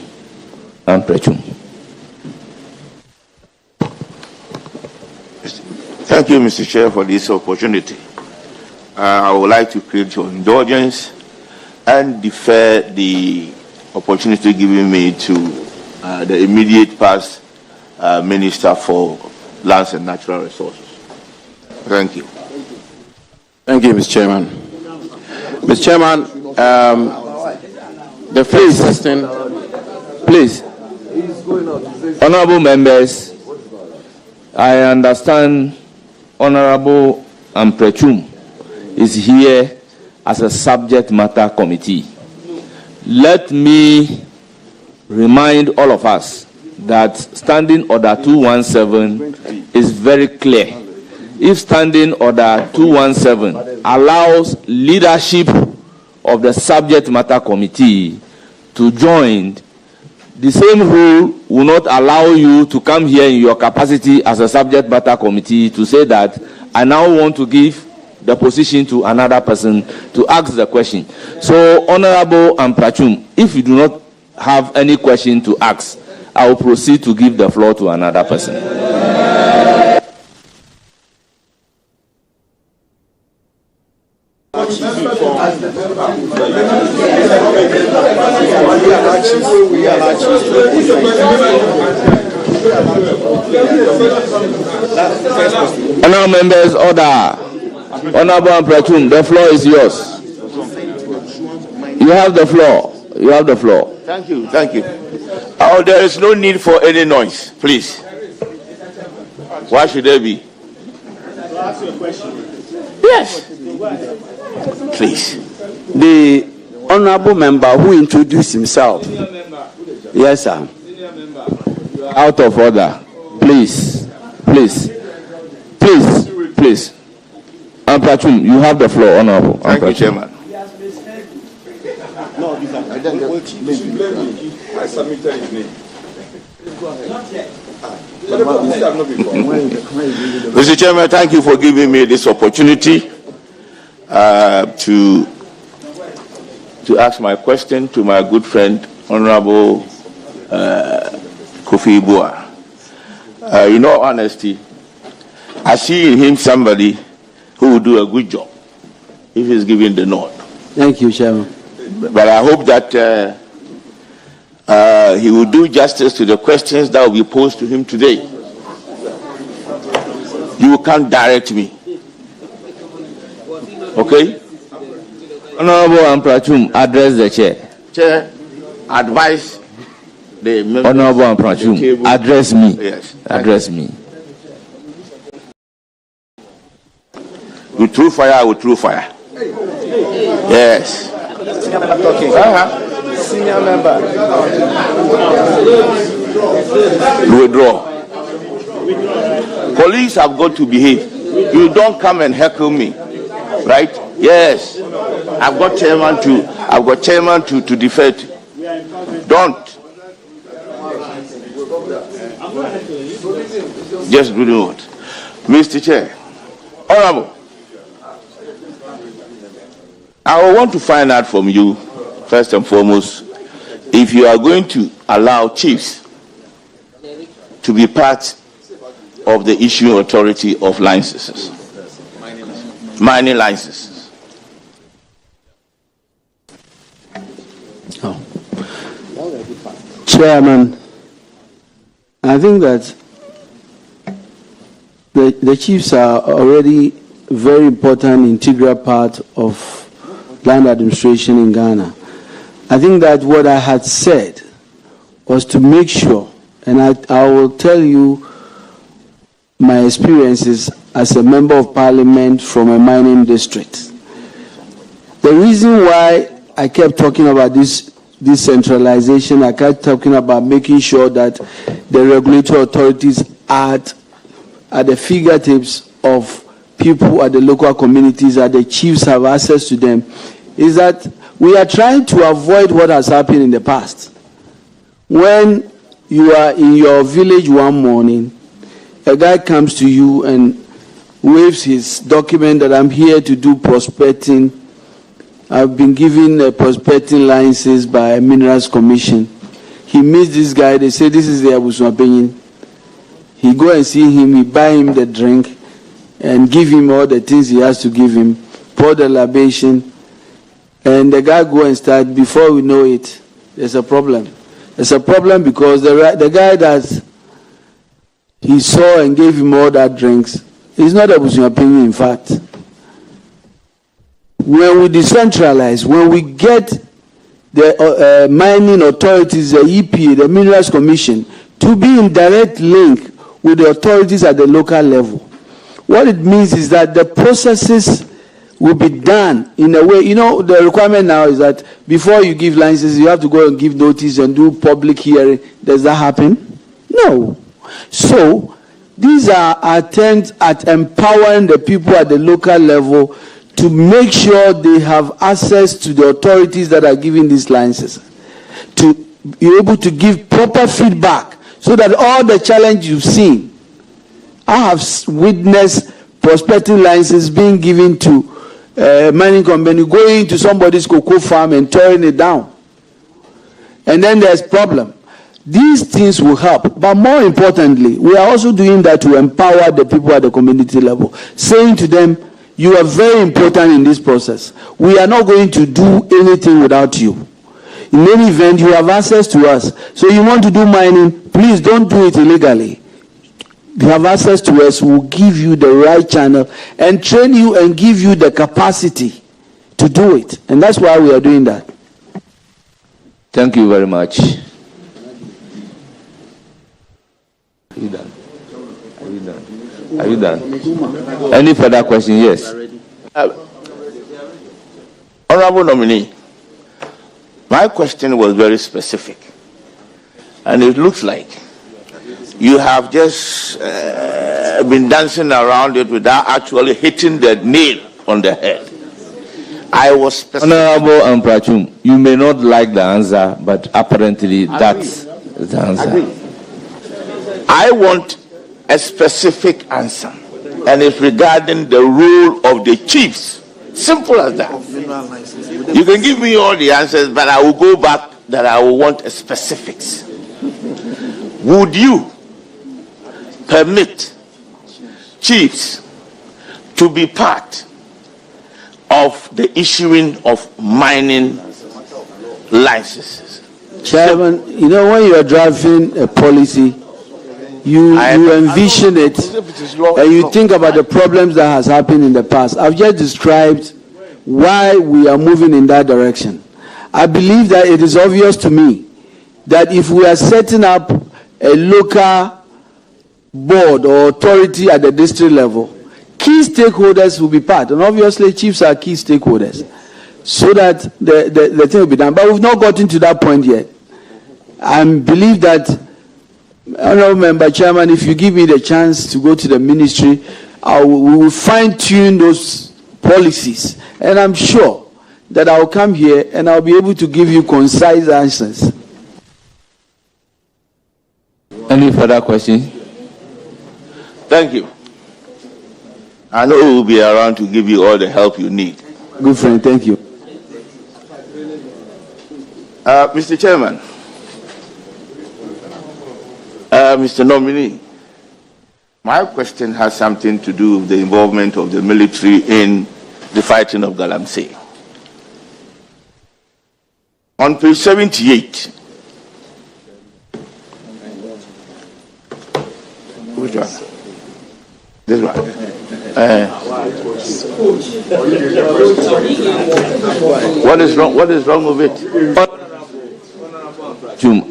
Amprechum. Thank you, Mr. Chair, for this opportunity. I would like to create your indulgence and defer the opportunity given me to the immediate past Minister for Lands and Natural Resources. Thank you. Thank you, Mr. Chairman. Mr. Chairman, the first question, Please, honorable members, I understand Honorable Amprechum is here as a subject matter committee. Let me remind all of us that Standing Order 217 is very clear. If Standing Order 217 allows leadership of the subject matter committee to join, the same rule will not allow you to come here in your capacity as a subject matter committee to say that I now want to give the position to another person to ask the question. So, Honorable Amprachum, if you do not have any question to ask, I will proceed to give the floor to another person. Honorable members, order. Honorable Amprachum, the floor is yours. You have the floor. You have the floor. Thank you. Thank you. Oh, there is no need for any noise, please. Why should there be? Yes. Please. The honorable member who introduced himself. Yes, sir. Out of order. Please. Please. Please. Please. Amprachum, you have the floor, Honorable. Thank you, Chairman. I submitted his name. Mr. Chairman, thank you for giving me this opportunity to ask my question to my good friend, Honorable Kofi Bua. In all honesty, I see in him somebody who will do a good job if he's given the nod. Thank you, Chairman. But I hope that he will do justice to the questions that will be posed to him today. You can't direct me. Okay? Honorable Amprachum, address the chair. Chair, advise the members. Honorable Amprachum, address me. Yes. Address me. With true fire, I will throw fire. Yes. Senior member. Withdraw. Police have got to behave. You don't come and heckle me, right? Yes. I've got chairman to defend. Don't. Just do what? Mr. Chair, Honorable, I want to find out from you, first and foremost, if you are going to allow chiefs to be part of the issuing authority of licenses, mining licenses. Oh. Chairman, I think that the chiefs are already very important, integral part of land administration in Ghana. I think that what I had said was to make sure, and I will tell you my experiences as a member of parliament from a mining district. The reason why I kept talking about this decentralization, I kept talking about making sure that the regulatory authorities are at the fingertips of people at the local communities, that the chiefs have access to them, is that we are trying to avoid what has happened in the past. When you are in your village one morning, a guy comes to you and waves his document that I'm here to do prospecting. I've been given a prospecting license by a Minerals Commission. He meets this guy, they say this is the Abusuapenyin. He go and see him, he buy him the drink, and give him all the things he has to give him, pour the libation, and the guy go and start. Before we know it, there's a problem. There's a problem because the guy that he saw and gave him all that drinks is not a Busuapini, in fact. When we decentralize, when we get the mining authorities, the EPA, the Minerals Commission, to be in direct link with the authorities at the local level, what it means is that the processes will be done in a way. You know, the requirement now is that before you give licenses, you have to go and give notice and do public hearing. Does that happen? No. So these are attempts at empowering the people at the local level to make sure they have access to the authorities that are giving these licenses, to be able to give proper feedback so that all the challenge you've seen. I have witnessed prospective licenses being given to mining company going to somebody's cocoa farm and tearing it down. And then there's problem. These things will help. But more importantly, we are also doing that to empower the people at the community level, saying to them, you are very important in this process. We are not going to do anything without you. In any event, you have access to us. So you want to do mining, please don't do it illegally. You have access to us, we'll give you the right channel and train you and give you the capacity to do it. And that's why we are doing that. Thank you very much. Are you done? Are you done? Are you done? Any further question? Yes. Honorable nominee, my question was very specific. And it looks like you have just been dancing around it without actually hitting the nail on the head. I was specific. Honorable Amprachum, you may not like the answer, but apparently that's the answer. I want a specific answer, and it's regarding the role of the chiefs. Simple as that. You can give me all the answers, but I will go back that I will want specifics. Would you permit chiefs to be part of the issuing of mining licenses? Chairman, you know, when you are drafting a policy, you envision it and you think about the problems that has happened in the past. I've just described why we are moving in that direction. I believe that it is obvious to me that if we are setting up a local board or authority at the district level, key stakeholders will be part, and obviously chiefs are key stakeholders, so that the thing will be done. But we've not gotten to that point yet. I believe that, Honourable Member Chairman, if you give me the chance to go to the ministry, we will fine-tune those policies, and I'm sure that I will come here and I'll be able to give you concise answers. Any further questions? Thank you. I know we will be around to give you all the help you need. Good friend, thank you. Mr. Chairman, Mr. Nominee, my question has something to do with the involvement of the military in the fighting of Galamsey. On page 78, which one? This one. What is wrong? What is wrong with it?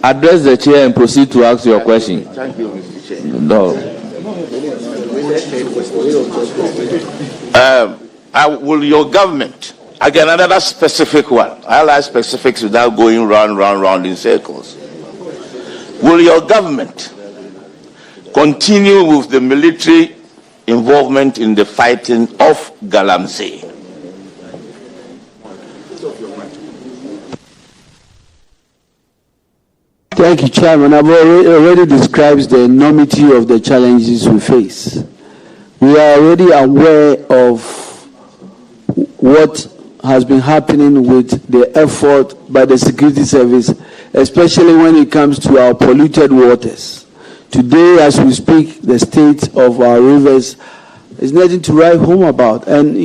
Address the chair and proceed to ask your question. Thank you, Mr. Chair. No. Will your government, again, another specific one, I like specifics without going round in circles. Will your government continue with the military involvement in the fighting of Galamsey? Thank you, Chairman. I've already described the enormity of the challenges we face. We are already aware of what has been happening with the effort by the security service, especially when it comes to our polluted waters. Today, as we speak, the state of our rivers It's nothing to write home about. And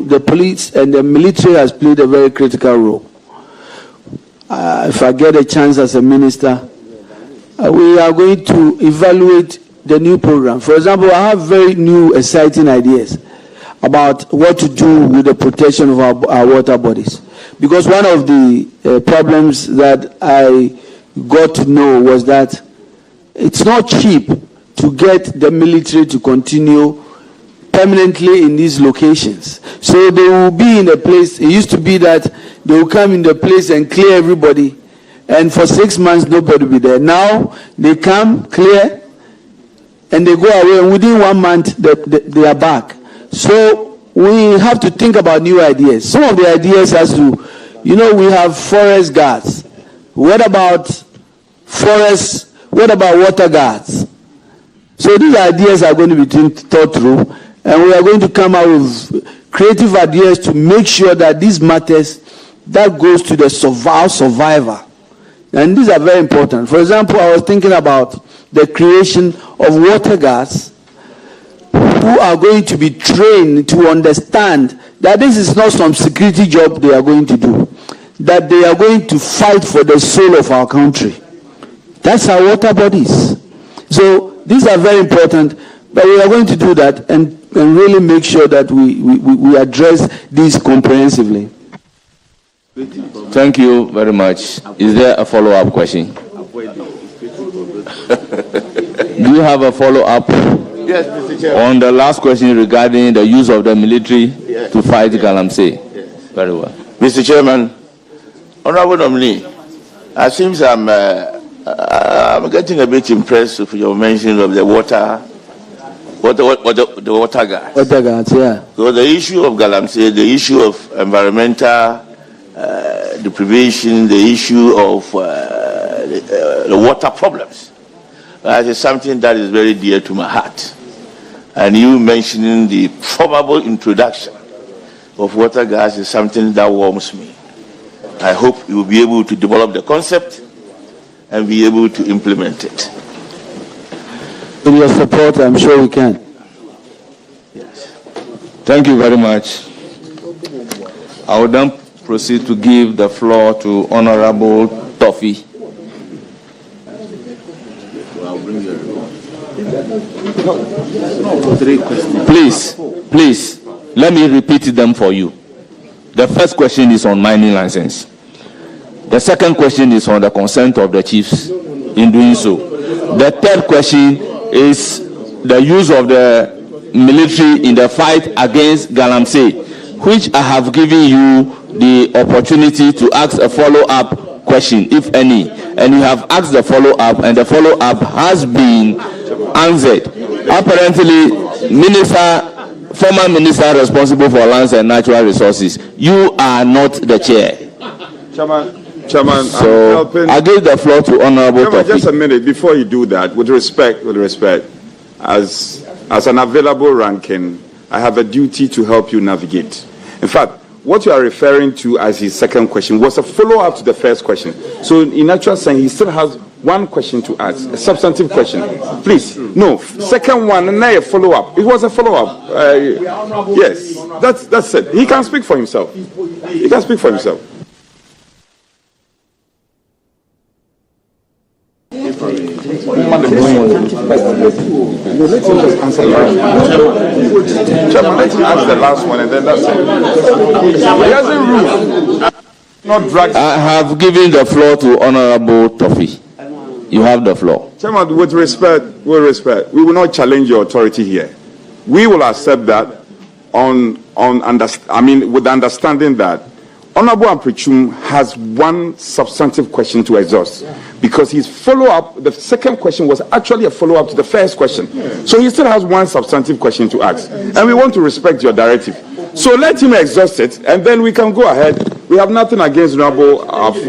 the police and the military has played a very critical role. If I get a chance as a minister, we are going to evaluate the new program. For example, I have very new, exciting ideas about what to do with the protection of our water bodies. Because one of the problems that I got to know was that it's not cheap to get the military to continue permanently in these locations. So they will be in a place. It used to be that they will come in the place and clear everybody, and for 6 months nobody will be there. Now they come, clear, and they go away, and within 1 month they are back. So we have to think about new ideas. Some of the ideas has to, we have forest guards. What about forests? What about water guards? So these ideas are going to be thought through, and we are going to come out with creative ideas to make sure that these matters, that goes to the survivor. And these are very important. For example, I was thinking about the creation of water guards who are going to be trained to understand that this is not some security job they are going to do, that they are going to fight for the soul of our country. That's our water bodies. So these are very important, but we are going to do that and really make sure that we address these comprehensively. Thank you very much. Is there a follow-up question? Do you have a follow-up? Yes, Mr. Chair. On the last question regarding the use of the military to fight Galamsey? Yes. Very well. Mr. Chairman, Honorable Nominee, it seems I'm getting a bit impressed with your mention of the water guard. Water guards, yeah. So the issue of Galamsey, the issue of environmental deprivation, the issue of the water problems, that is something that is very dear to my heart. And you mentioning the probable introduction of water gas is something that warms me. I hope you will be able to develop the concept and be able to implement it. With your support, I'm sure we can. Yes. Thank you very much. I will then proceed to give the floor to Honorable Toffee. Please, let me repeat them for you. The first question is on mining license. The second question is on the consent of the chiefs in doing so. The third question is the use of the military in the fight against Galamsey, which I have given you the opportunity to ask a follow-up question, if any. And you have asked the follow-up, and the follow-up has been answered. Apparently, former minister responsible for lands and natural resources, you are not the chair. Chairman, so I give the floor to Honorable Toffee. Just a minute before you do that. With respect, as an available ranking, I have a duty to help you navigate. In fact, what you are referring to as his second question was a follow-up to the first question. So in actual sense, he still has one question to ask, a substantive question. Please, no, second one, and now a follow-up. It was a follow-up. Yes, that's it. He can speak for himself. He can speak for himself. Chairman, let him ask the last one and then that's it. He hasn't ruled. Not dragged. I have given the floor to Honorable Toffee. You have the floor. Chairman, with respect, we will not challenge your authority here. We will accept that with the understanding that Honorable Amprichum has one substantive question to exhaust, because his follow-up, the second question was actually a follow-up to the first question. So he still has one substantive question to ask, and we want to respect your directive. So let him exhaust it, and then we can go ahead. We have nothing against Honorable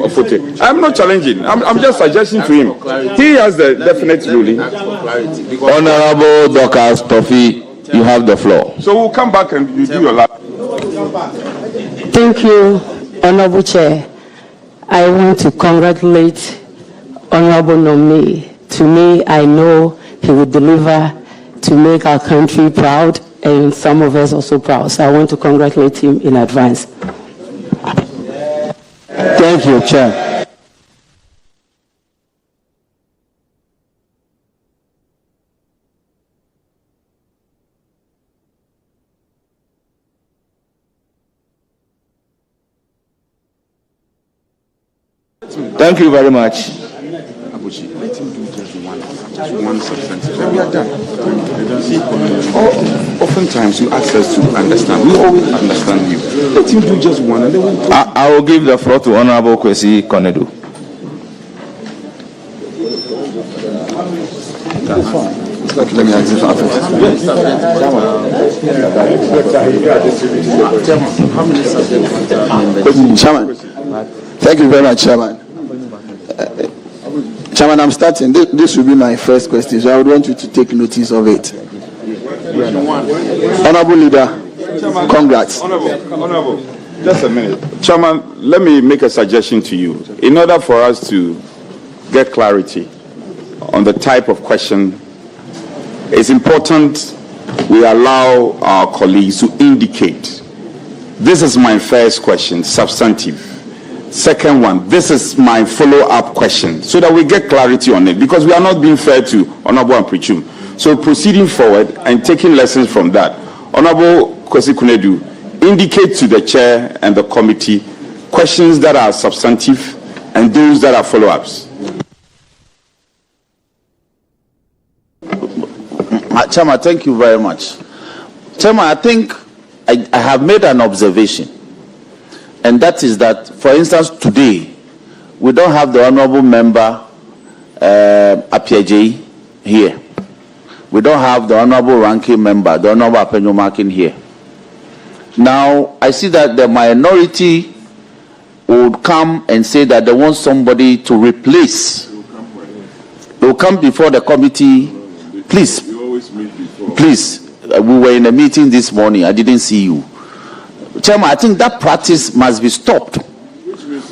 Fote. I'm not challenging. I'm just suggesting to him. He has the definite ruling. Honorable Dorcas Toffee, you have the floor. So we'll come back and you do your last. Thank you, Honorable Chair. I want to congratulate Honorable Nominee. To me, I know he will deliver to make our country proud and some of us are so proud. So I want to congratulate him in advance. Thank you, Chair. Thank you very much. Let him do just one substantive. We are done. Oftentimes you ask us to understand. We always understand you. Let him do just one, and then we'll I will give the floor to Honorable Kwesi Konedu. let me ask you Chairman, thank you very much, Chairman. Chairman, I'm starting. This will be my first question, so I would want you to take notice of it. Honorable Leader, congrats. Honorable, just a minute. Chairman, let me make a suggestion to you. In order for us to get clarity on the type of question, it's important we allow our colleagues to indicate. This is my first question, substantive. Second one, this is my follow-up question, so that we get clarity on it, because we are not being fair to Honorable Amprichum. So proceeding forward and taking lessons from that, Honorable Kwesi Konedu, indicate to the chair and the committee questions that are substantive and those that are follow-ups. Chairman, thank you very much. Chairman, I think I have made an observation, and that is that, for instance, today, we don't have the Honorable Member Apiaje here. We don't have the Honorable Ranking Member, the Honorable Apenyomakin here. Now, I see that the minority would come and say that they want somebody to replace. They will come before the committee. Please, we were in a meeting this morning. I didn't see you. Chairman, I think that practice must be stopped.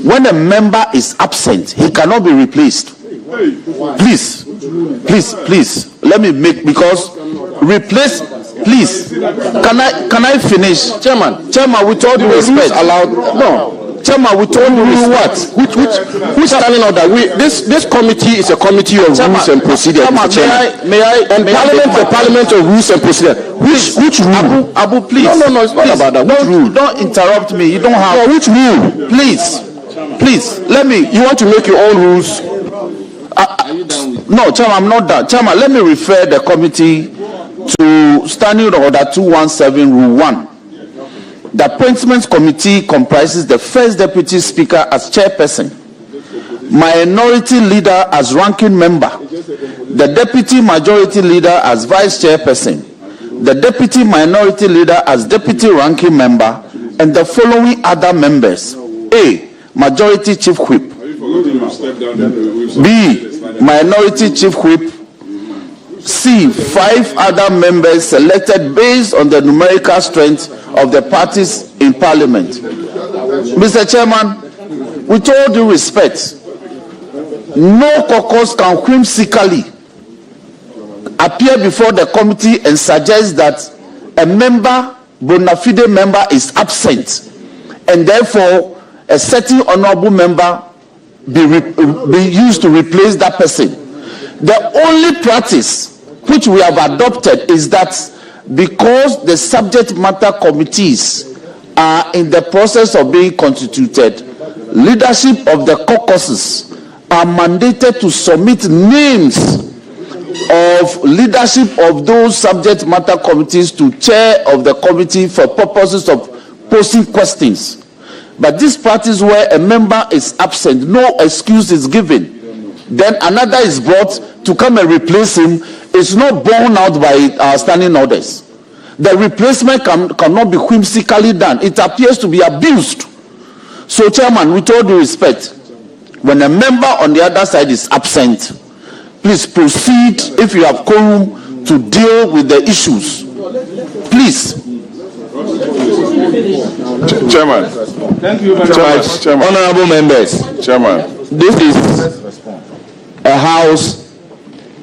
When a member is absent, he cannot be replaced. Please, let me make, because replace, please. Can I finish? Chairman, with all due respect, Chairman, with all due respect, Which standing order? This committee is a committee of rules and procedures. May I? And Parliament of rules and procedures. Which rule? Abu, please. No, it's not about that. Which rule? Don't interrupt me. You don't have. No, which rule? Please. Let me. You want to make your own rules? No, Chairman, I'm not that. Chairman, let me refer the committee to Standing Order 217, Rule 1. The Appointments Committee comprises the First Deputy Speaker as chairperson, Minority Leader as ranking member, the Deputy Majority Leader as vice chairperson, the Deputy Minority Leader as deputy ranking member, and the following other members: A. Majority Chief Whip, B. Minority Chief Whip, C. 5 other members selected based on the numerical strength of the parties in Parliament. Mr. Chairman, with all due respect, no caucus can whimsically appear before the committee and suggest that a member, bona fide member, is absent, and therefore a certain honorable member be used to replace that person. The only practice which we have adopted is that because the subject matter committees are in the process of being constituted, leadership of the caucuses are mandated to submit names of leadership of those subject matter committees to chair of the committee for purposes of posing questions. But this practice where a member is absent, no excuse is given, then another is brought to come and replace him, is not borne out by our standing orders. The replacement cannot be whimsically done. It appears to be abused. So, Chairman, with all due respect, when a member on the other side is absent, please proceed, if you have quorum, to deal with the issues. Please. Chairman. Thank you very much. Chairman. Honorable members. Chairman. This is a house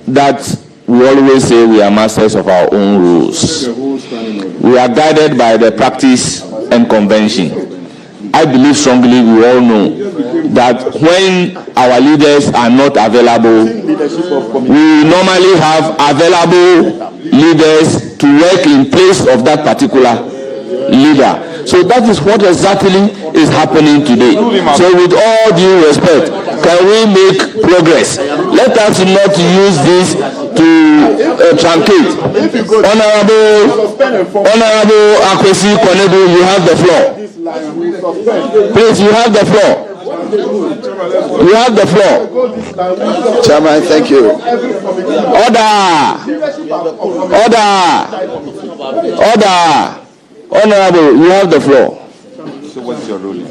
that we always say we are masters of our own rules. We are guided by the practice and convention. I believe strongly, we all know, that when our leaders are not available, we normally have available leaders to work in place of that particular leader. So that is what exactly is happening today. So with all due respect, can we make progress? Let us not use this to truncate. Honorable Akwesi Konebu, you have the floor. Please, you have the floor. You have the floor. Chairman, thank you. Order. Honorable, you have the floor. So what's your ruling?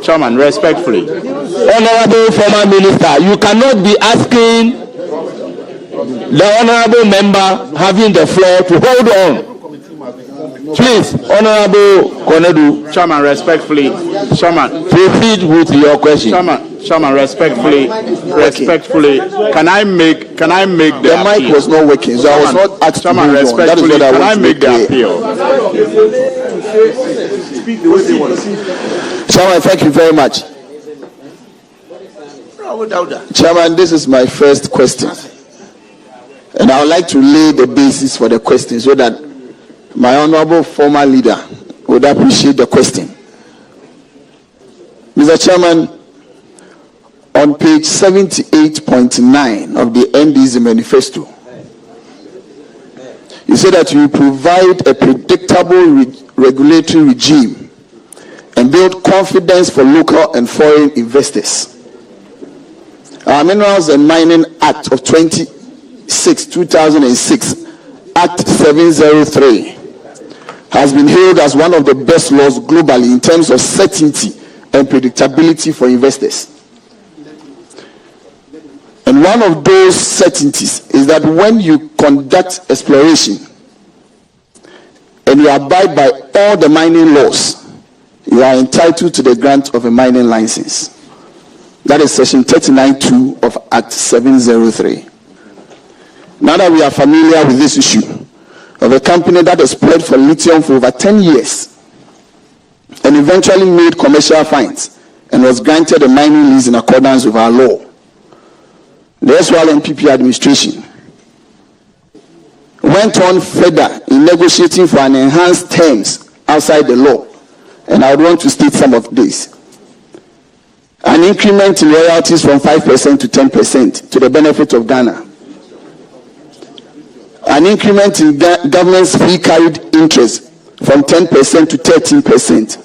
Chairman, respectfully. Honorable former minister, you cannot be asking the honorable member having the floor to hold on. Please, Honorable Konedu. Chairman, respectfully. Chairman, proceed with your question. Chairman, respectfully, can I make the appeal? The mic was not working, so I was not asked to move on. That is what I want to make the appeal? Chairman, thank you very much. Chairman, this is my first question, and I would like to lay the basis for the question so that my honorable former leader would appreciate the question. Mr. Chairman, on page 78.9 of the NDC manifesto, you say that you provide a predictable regulatory regime and build confidence for local and foreign investors. Our Minerals and Mining Act of 2006, Act 703, has been hailed as one of the best laws globally in terms of certainty and predictability for investors. And one of those certainties is that when you conduct exploration and you abide by all the mining laws, you are entitled to the grant of a mining license. That is section 39(2) of Act 703. Now that we are familiar with this issue of a company that explored for lithium for over 10 years and eventually made commercial finds and was granted a mining lease in accordance with our law, the SWAL NPP administration went on further in negotiating for an enhanced terms outside the law, and I would want to state some of this. An increment in royalties from 5% to 10% to the benefit of Ghana. An increment in government's free carried interest from 10% to 13%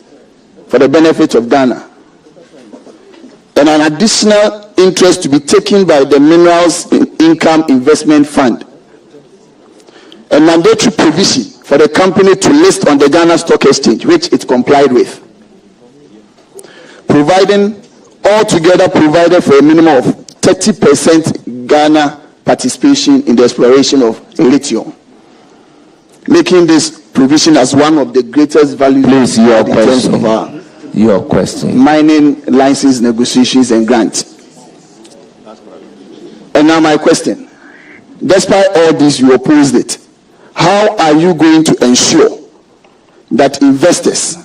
for the benefit of Ghana. And an additional interest to be taken by the Minerals Income Investment Fund. A mandatory provision for the company to list on the Ghana Stock Exchange, which it complied with. Altogether provided for a minimum of 30% Ghana participation in the exploration of lithium, making this provision as one of the greatest values in terms of our mining license negotiations and grants. And now my question: despite all this, you opposed it. How are you going to ensure that investors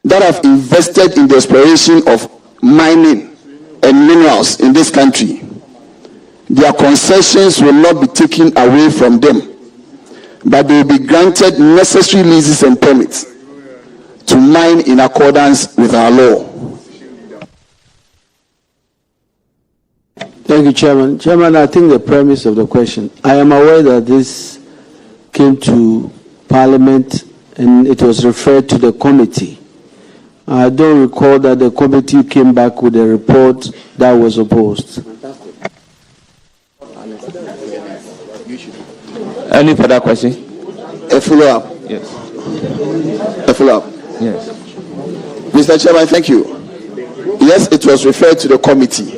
that have invested in the exploration of mining and minerals in this country, their concessions will not be taken away from them, but they will be granted necessary leases and permits to mine in accordance with our law? Thank you, Chairman. Chairman, I think the premise of the question, I am aware that this came to Parliament and it was referred to the committee. I don't recall that the committee came back with a report that was opposed. Any further question? A follow-up. Yes. A follow-up. Yes. Mr. Chairman, thank you. Yes, it was referred to the committee.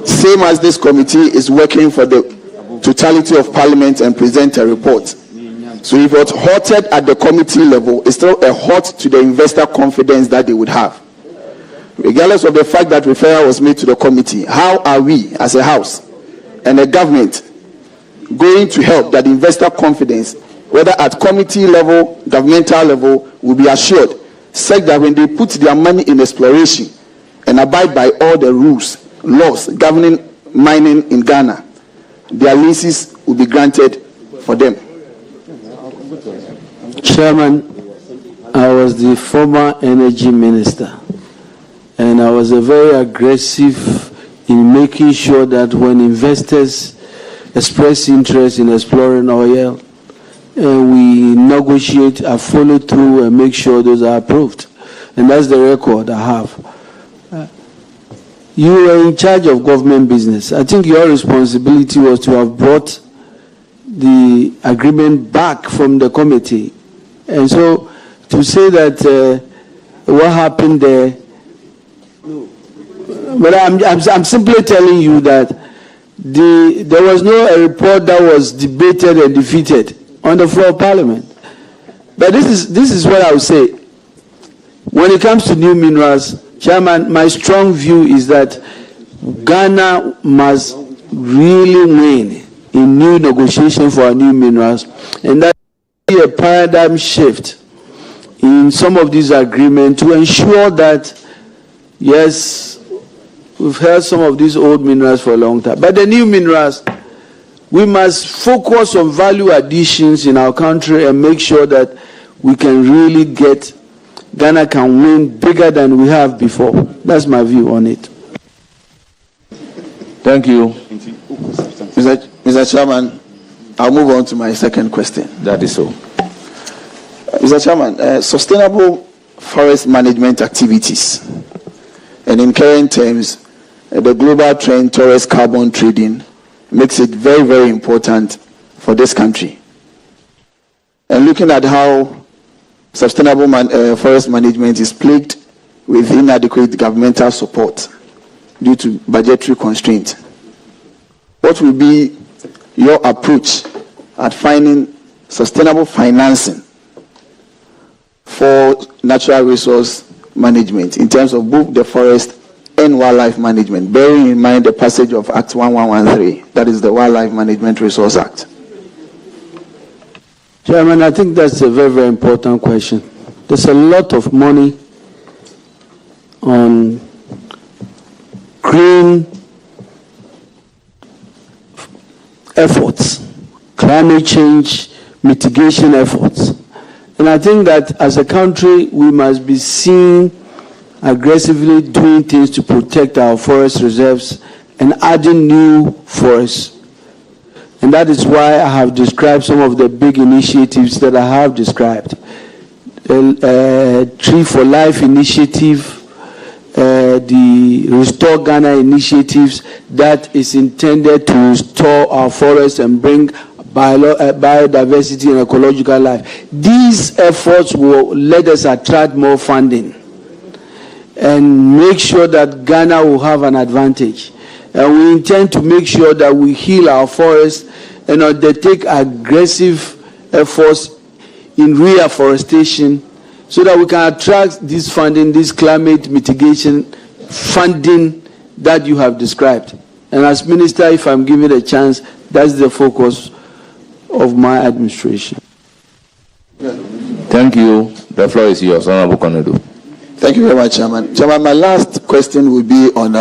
Same as this committee is working for the totality of Parliament and present a report. So if it was halted at the committee level, it's still a halt to the investor confidence that they would have. regardless of the fact that referral was made to the committee, how are we as a house and the government going to help that investor confidence, whether at committee level, governmental level, will be assured, such that when they put their money in exploration and abide by all the rules, laws governing mining in Ghana, their leases will be granted for them? Chairman, I was the former energy minister, and I was very aggressive in making sure that when investors express interest in exploring oil, we negotiate, follow through, and make sure those are approved. And that's the record I have. You were in charge of government business. I think your responsibility was to have brought the agreement back from the committee. And so to say that what happened there, but I'm simply telling you that there was no report that was debated and defeated on the floor of Parliament. But this is what I would say. When it comes to new minerals, Chairman, my strong view is that Ghana must really win in new negotiation for our new minerals, and that will be a paradigm shift in some of these agreements to ensure that, yes, we've held some of these old minerals for a long time, but the new minerals, we must focus on value additions in our country and make sure that we can really get, Ghana can win bigger than we have before. That's my view on it. Thank you. Mr. Chairman, I'll move on to my second question. That is so. Mr. Chairman, sustainable forest management activities, and in current terms, the global trend towards carbon trading makes it very, very important for this country. And looking at how sustainable forest management is plagued with inadequate governmental support due to budgetary constraints, what will be your approach at finding sustainable financing for natural resource management in terms of both the forest and wildlife management, bearing in mind the passage of Act 1113, that is the Wildlife Management Resource Act? Chairman, I think that's a very, very important question. There's a lot of money on green efforts, climate change mitigation efforts. And I think that as a country, we must be seen aggressively doing things to protect our forest reserves and adding new forests. And that is why I have described some of the big initiatives that I have described. Tree for Life initiative, the Restore Ghana initiatives that is intended to restore our forests and bring biodiversity and ecological life. These efforts will let us attract more funding and make sure that Ghana will have an advantage. And we intend to make sure that we heal our forests and undertake aggressive efforts in reforestation so that we can attract this funding, this climate mitigation funding that you have described. And as Minister, if I'm given a chance, that's the focus of my administration. Thank you. The floor is yours, Honorable Konedu. Thank you very much, Chairman. Chairman, my last question will be on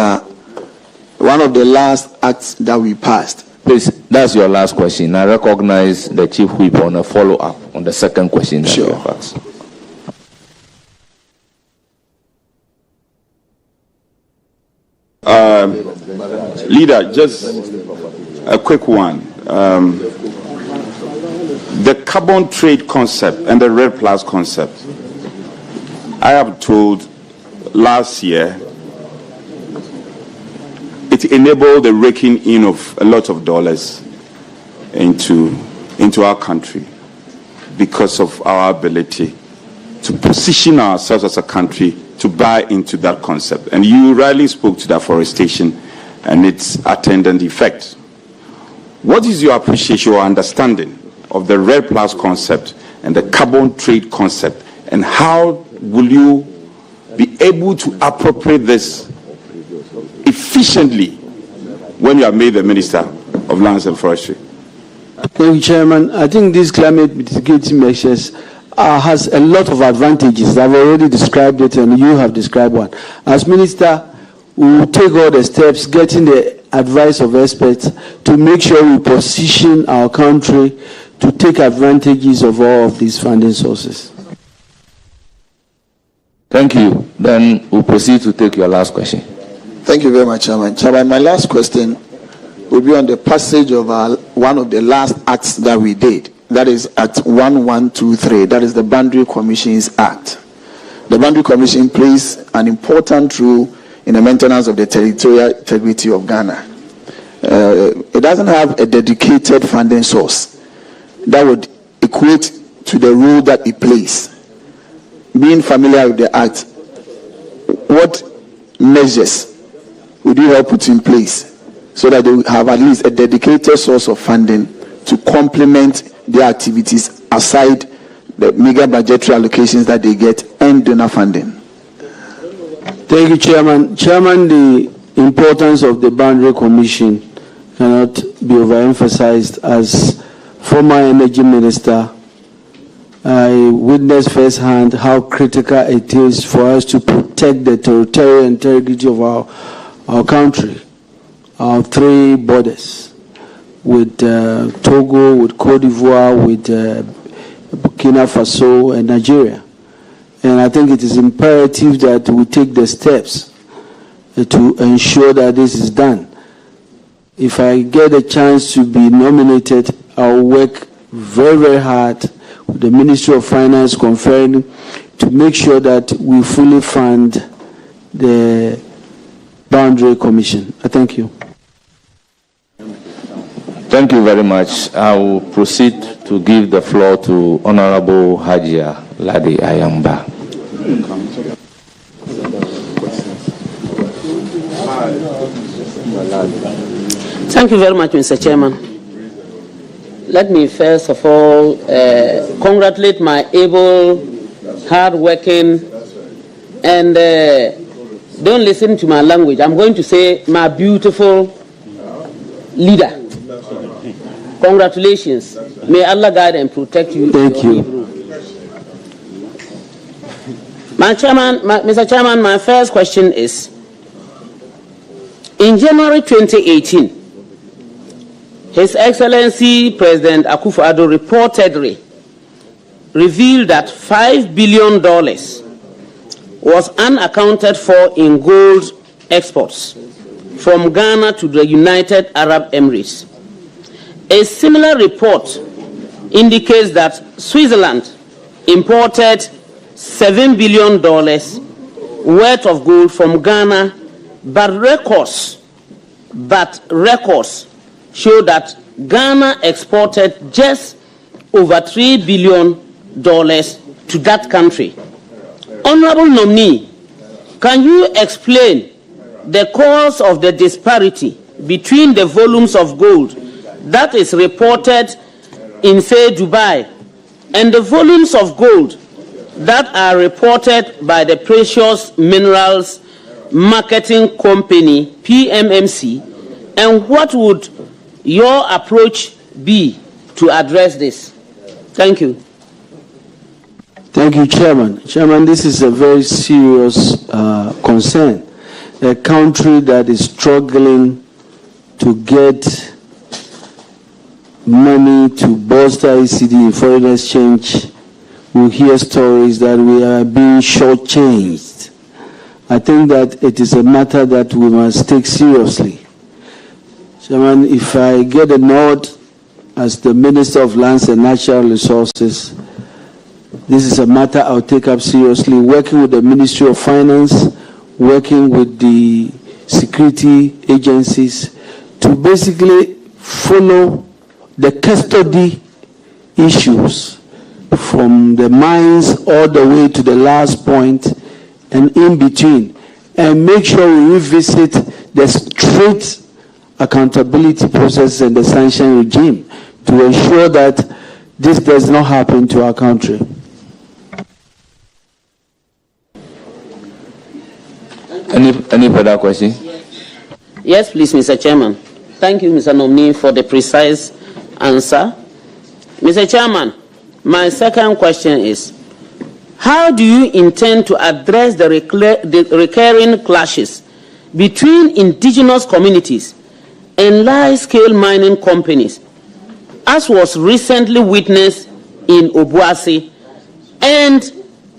one of the last acts that we passed. Please, that's your last question. I recognize the Chief Whip on a follow-up on the second question that you have asked. Leader, just a quick one. The carbon trade concept and the Red Plus concept, I have told last year, it enabled the raking in of a lot of dollars into our country because of our ability to position ourselves as a country to buy into that concept. And you rightly spoke to deforestation and its attendant effect. What is your appreciation or understanding of the Red Plus concept and the carbon trade concept, and how will you be be able to appropriate this efficiently when you are made the Minister of Lands and Forestry? Thank you, Chairman. I think these climate mitigating measures has a lot of advantages. I've already described it, and you have described one. As Minister, we will take all the steps, getting the advice of experts to make sure we position our country to take advantages of all of these funding sources. Thank you. Then we'll proceed to take your last question. Thank you very much, Chairman. Chairman, my last question will be on the passage of one of the last acts that we did. That is Act 1123. That is the Boundary Commissions Act. The Boundary Commission plays an important role in the maintenance of the territorial integrity of Ghana. It doesn't have a dedicated funding source that would equate to the role that it plays. Being familiar with the Act, what measures would you help put in place so that they have at least a dedicated source of funding to complement their activities aside the mega budgetary allocations that they get and donor funding? Thank you, Chairman. Chairman, the importance of the Boundary Commission cannot be overemphasized. As former energy minister, I witnessed firsthand how critical it is for us to protect the territorial integrity of our country, our three borders, with Togo, with Cote d'Ivoire, with Burkina Faso, and Nigeria. And I think it is imperative that we take the steps to ensure that this is done. If I get a chance to be nominated, I'll work very, very hard with the Ministry of Finance conferring to make sure that we fully fund the Boundary Commission. I thank you. Thank you very much. I will proceed to give the floor to Honorable Hajia Ladi Ayamba. Thank you very much, Mr. Chairman. Let me first of all congratulate my able, hard-working, and don't listen to my language. I'm going to say my beautiful leader. Congratulations. May Allah guide and protect you. Thank you. Mr. Chairman, my first question is, in January 2018, His Excellency President Akufo-Addo reportedly revealed that $5 billion was unaccounted for in gold exports from Ghana to the United Arab Emirates. A similar report indicates that Switzerland imported $7 billion worth of gold from Ghana, but records show that Ghana exported just over $3 billion to that country. Honorable nominee, can you explain the cause of the disparity between the volumes of gold that is reported in, say, Dubai, and the volumes of gold that are reported by the Precious Minerals Marketing Company, PMMC, and what would your approach be to address this? Thank you. Thank you, Chairman. Chairman, this is a very serious concern. A country that is struggling to get money to bolster ECD in foreign exchange, we hear stories that we are being shortchanged. I think that it is a matter that we must take seriously. Chairman, if I get a nod as the Minister of Lands and Natural Resources, this is a matter I'll take up seriously, working with the Ministry of Finance, working with the security agencies to basically follow the custody issues from the mines all the way to the last point and in between, and make sure we revisit the strict accountability process and the sanction regime to ensure that this does not happen to our country. Any further question? Yes, please, Mr. Chairman. Thank you, Mr. Nominee, for the precise answer. Mr. Chairman, my second question is, how do you intend to address the recurring clashes between indigenous communities and large-scale mining companies, as was recently witnessed in Obuasi, and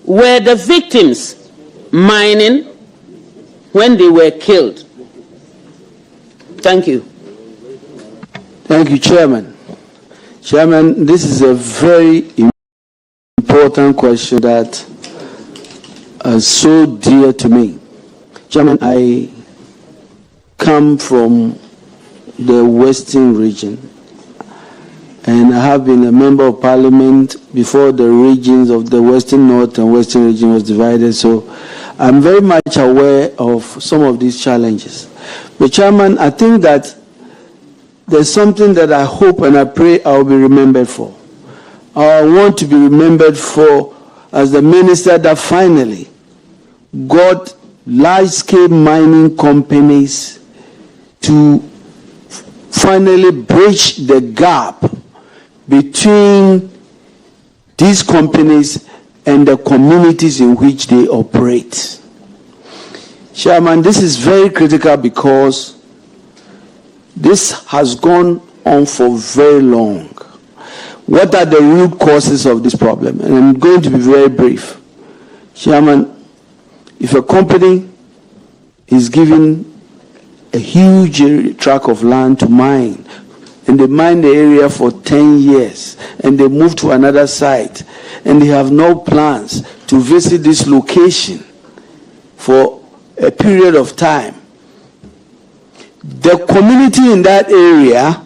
were the victims mining when they were killed? Thank you. Thank you, Chairman. Chairman, this is a very important question that is so dear to me. Chairman, I come from the Western region, and I have been a member of Parliament before the regions of the Western North and Western region was divided, so I'm very much aware of some of these challenges. But Chairman, I think that there's something that I hope and I pray I'll be remembered for. I want to be remembered for as the minister that finally got large-scale mining companies to finally bridge the gap between these companies and the communities in which they operate. Chairman, this is very critical because this has gone on for very long. What are the root causes of this problem? And I'm going to be very brief. Chairman, if a company is given a huge tract of land to mine, and they mine the area for 10 years, and they move to another site, and they have no plans to visit this location for a period of time, the community in that area,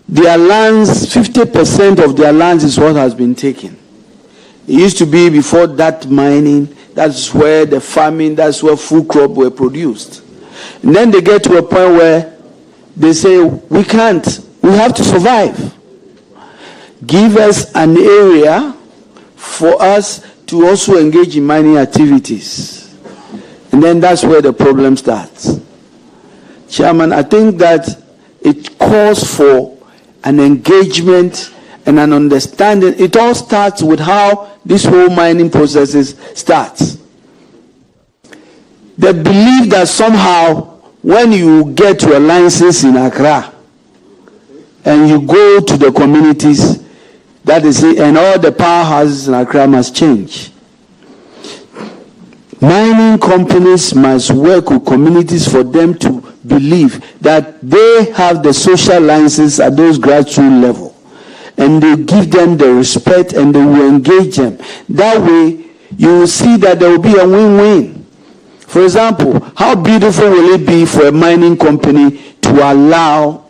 their lands, 50% of their lands is what has been taken. It used to be before that mining, that's where the farming, that's where food crops were produced. And then they get to a point where they say, we can't, we have to survive. Give us an area for us to also engage in mining activities. And then that's where the problem starts. Chairman, I think that it calls for an engagement and an understanding. It all starts with how this whole mining process starts. The belief that somehow when you get to a license in Accra and you go to the communities, that is it, and all the powerhouses in Accra must change. Mining companies must work with communities for them to believe that they have the social license at those grassroots level, and they give them the respect and they will engage them. That way, you will see that there will be a win-win. For example, how beautiful will it be for a mining company to allow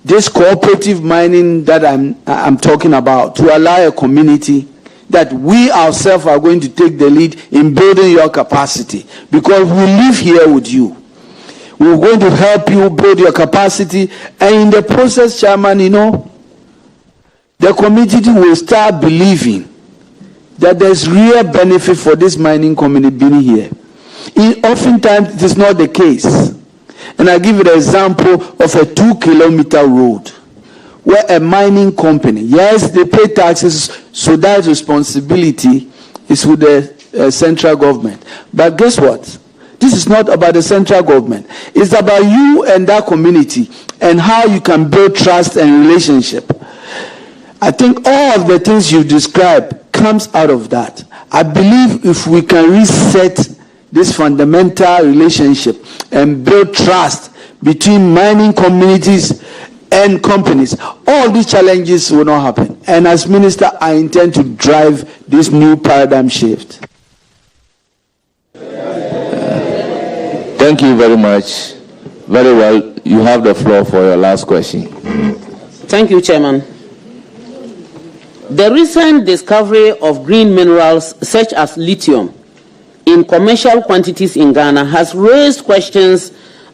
this cooperative mining that I'm talking about, to allow a community that we ourselves are going to take the lead in building your capacity, because we live here with you. We're going to help you build your capacity, and in the process, Chairman, you know, the community will start believing that there's real benefit for this mining community being here. Oftentimes, it is not the case. And I give you the example of a 2-kilometer road where a mining company, yes, they pay taxes, so that responsibility is with the central government. But guess what? This is not about the central government. It's about you and that community and how you can build trust and relationship. I think all of the things you described comes out of that. I believe if we can reset this fundamental relationship and build trust between mining communities and companies, all these challenges will not happen. And as minister, I intend to drive this new paradigm shift. Thank you very much. Very well. You have the floor for your last question. Thank you, Chairman. The recent discovery of green minerals such as lithium in commercial quantities in Ghana has raised questions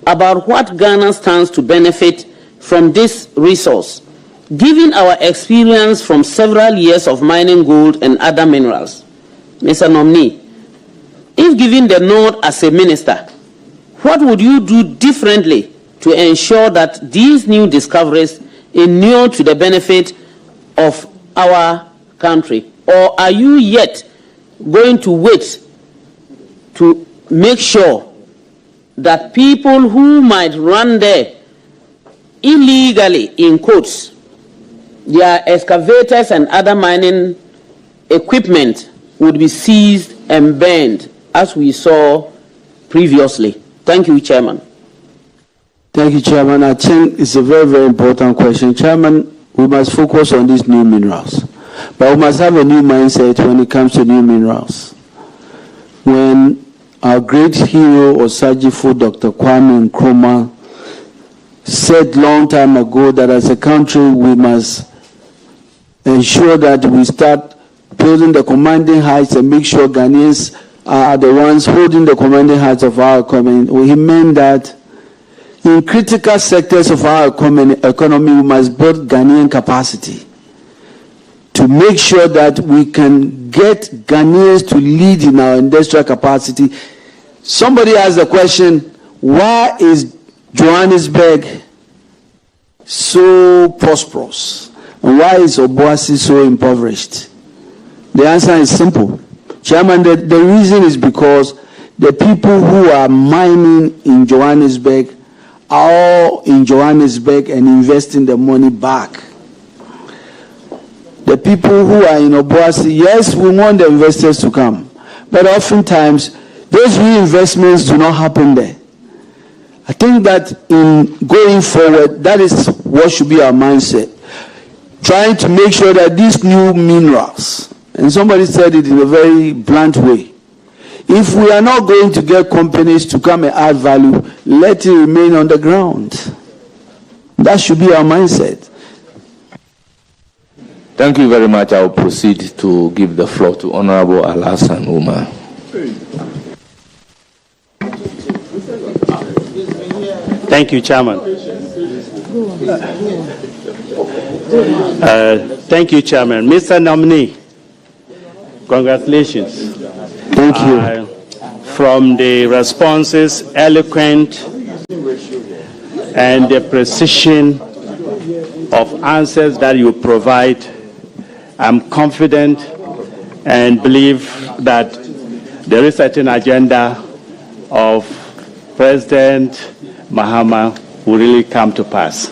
about what Ghana stands to benefit from this resource, given our experience from several years of mining gold and other minerals. Mr. Nominee, if given the nod as a minister, what would you do differently to ensure that these new discoveries inure to the benefit of our country? Or are you yet going to wait to make sure that people who might run there illegally, in quotes, their excavators and other mining equipment would be seized and burned, as we saw previously? Thank you, Chairman. Thank you, Chairman. I think it's a very, very important question. Chairman, we must focus on these new minerals. But we must have a new mindset when it comes to new minerals. When our great hero, Osajifo, Dr. Kwame Nkrumah, said long time ago that as a country we must ensure that we start building the commanding heights and make sure Ghanaians are the ones holding the commanding heights of our economy. He meant that in critical sectors of our economy, we must build Ghanaian capacity to make sure that we can get Ghanaians to lead in our industrial capacity. Somebody asked the question, why is Johannesburg so prosperous? And why is Obuasi so impoverished? The answer is simple. Chairman, the reason is because the people who are mining in Johannesburg are all in Johannesburg and investing the money back. The people who are in Obuasi, yes, we want the investors to come, but oftentimes those reinvestments do not happen there. I think that in going forward, that is what should be our mindset. Trying to make sure that these new minerals, and somebody said it in a very blunt way, if we are not going to get companies to come and add value, let it remain on the ground. That should be our mindset. Thank you very much. I will proceed to give the floor to Honorable Alhassan Umar. Thank you, Chairman. Thank you, Chairman. Mr. Nominee, congratulations. Thank you. From the responses, eloquent, and the precision of answers that you provide, I'm confident and believe that there is certain agenda of President Mahama will really come to pass.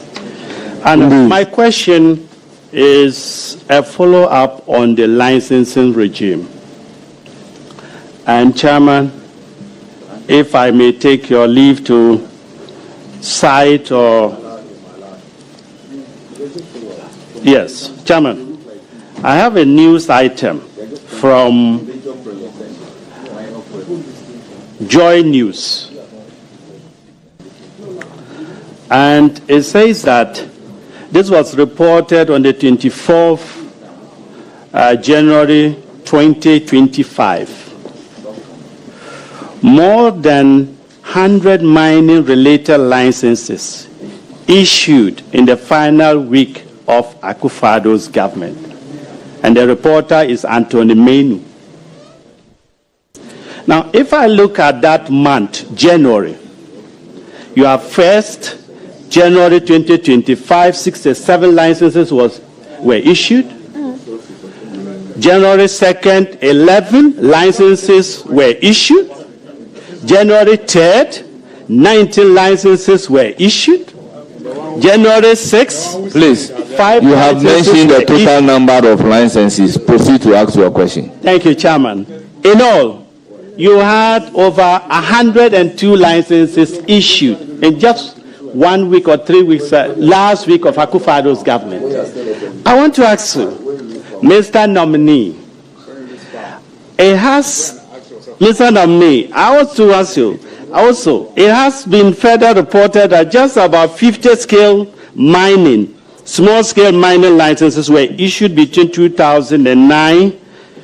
And my question is a follow-up on the licensing regime. And Chairman, if I may take your leave to cite or... Yes, Chairman, I have a news item from GHOne News. And it says that this was reported on the 24th January 2025. More than 100 mining-related licenses issued in the final week of Akufo-Addo's government. And the reporter is Anthony Menu. Now, if I look at that month, January, you have first, January 2025, 67 licenses were issued. January 2nd, 11 licenses were issued. January 3rd, 19 licenses were issued. January 6th, please, 5 you have mentioned the total number of licenses. Proceed to ask your question. Thank you, Chairman. In all, you had over 102 licenses issued in just 1 week or 3 weeks, last week of Akufo-Addo's government. I want to ask you, Mr. Nominee, Mr. Nominee, I want to ask you, also, it has been further reported that just about 50 small-scale mining licenses were issued between 2009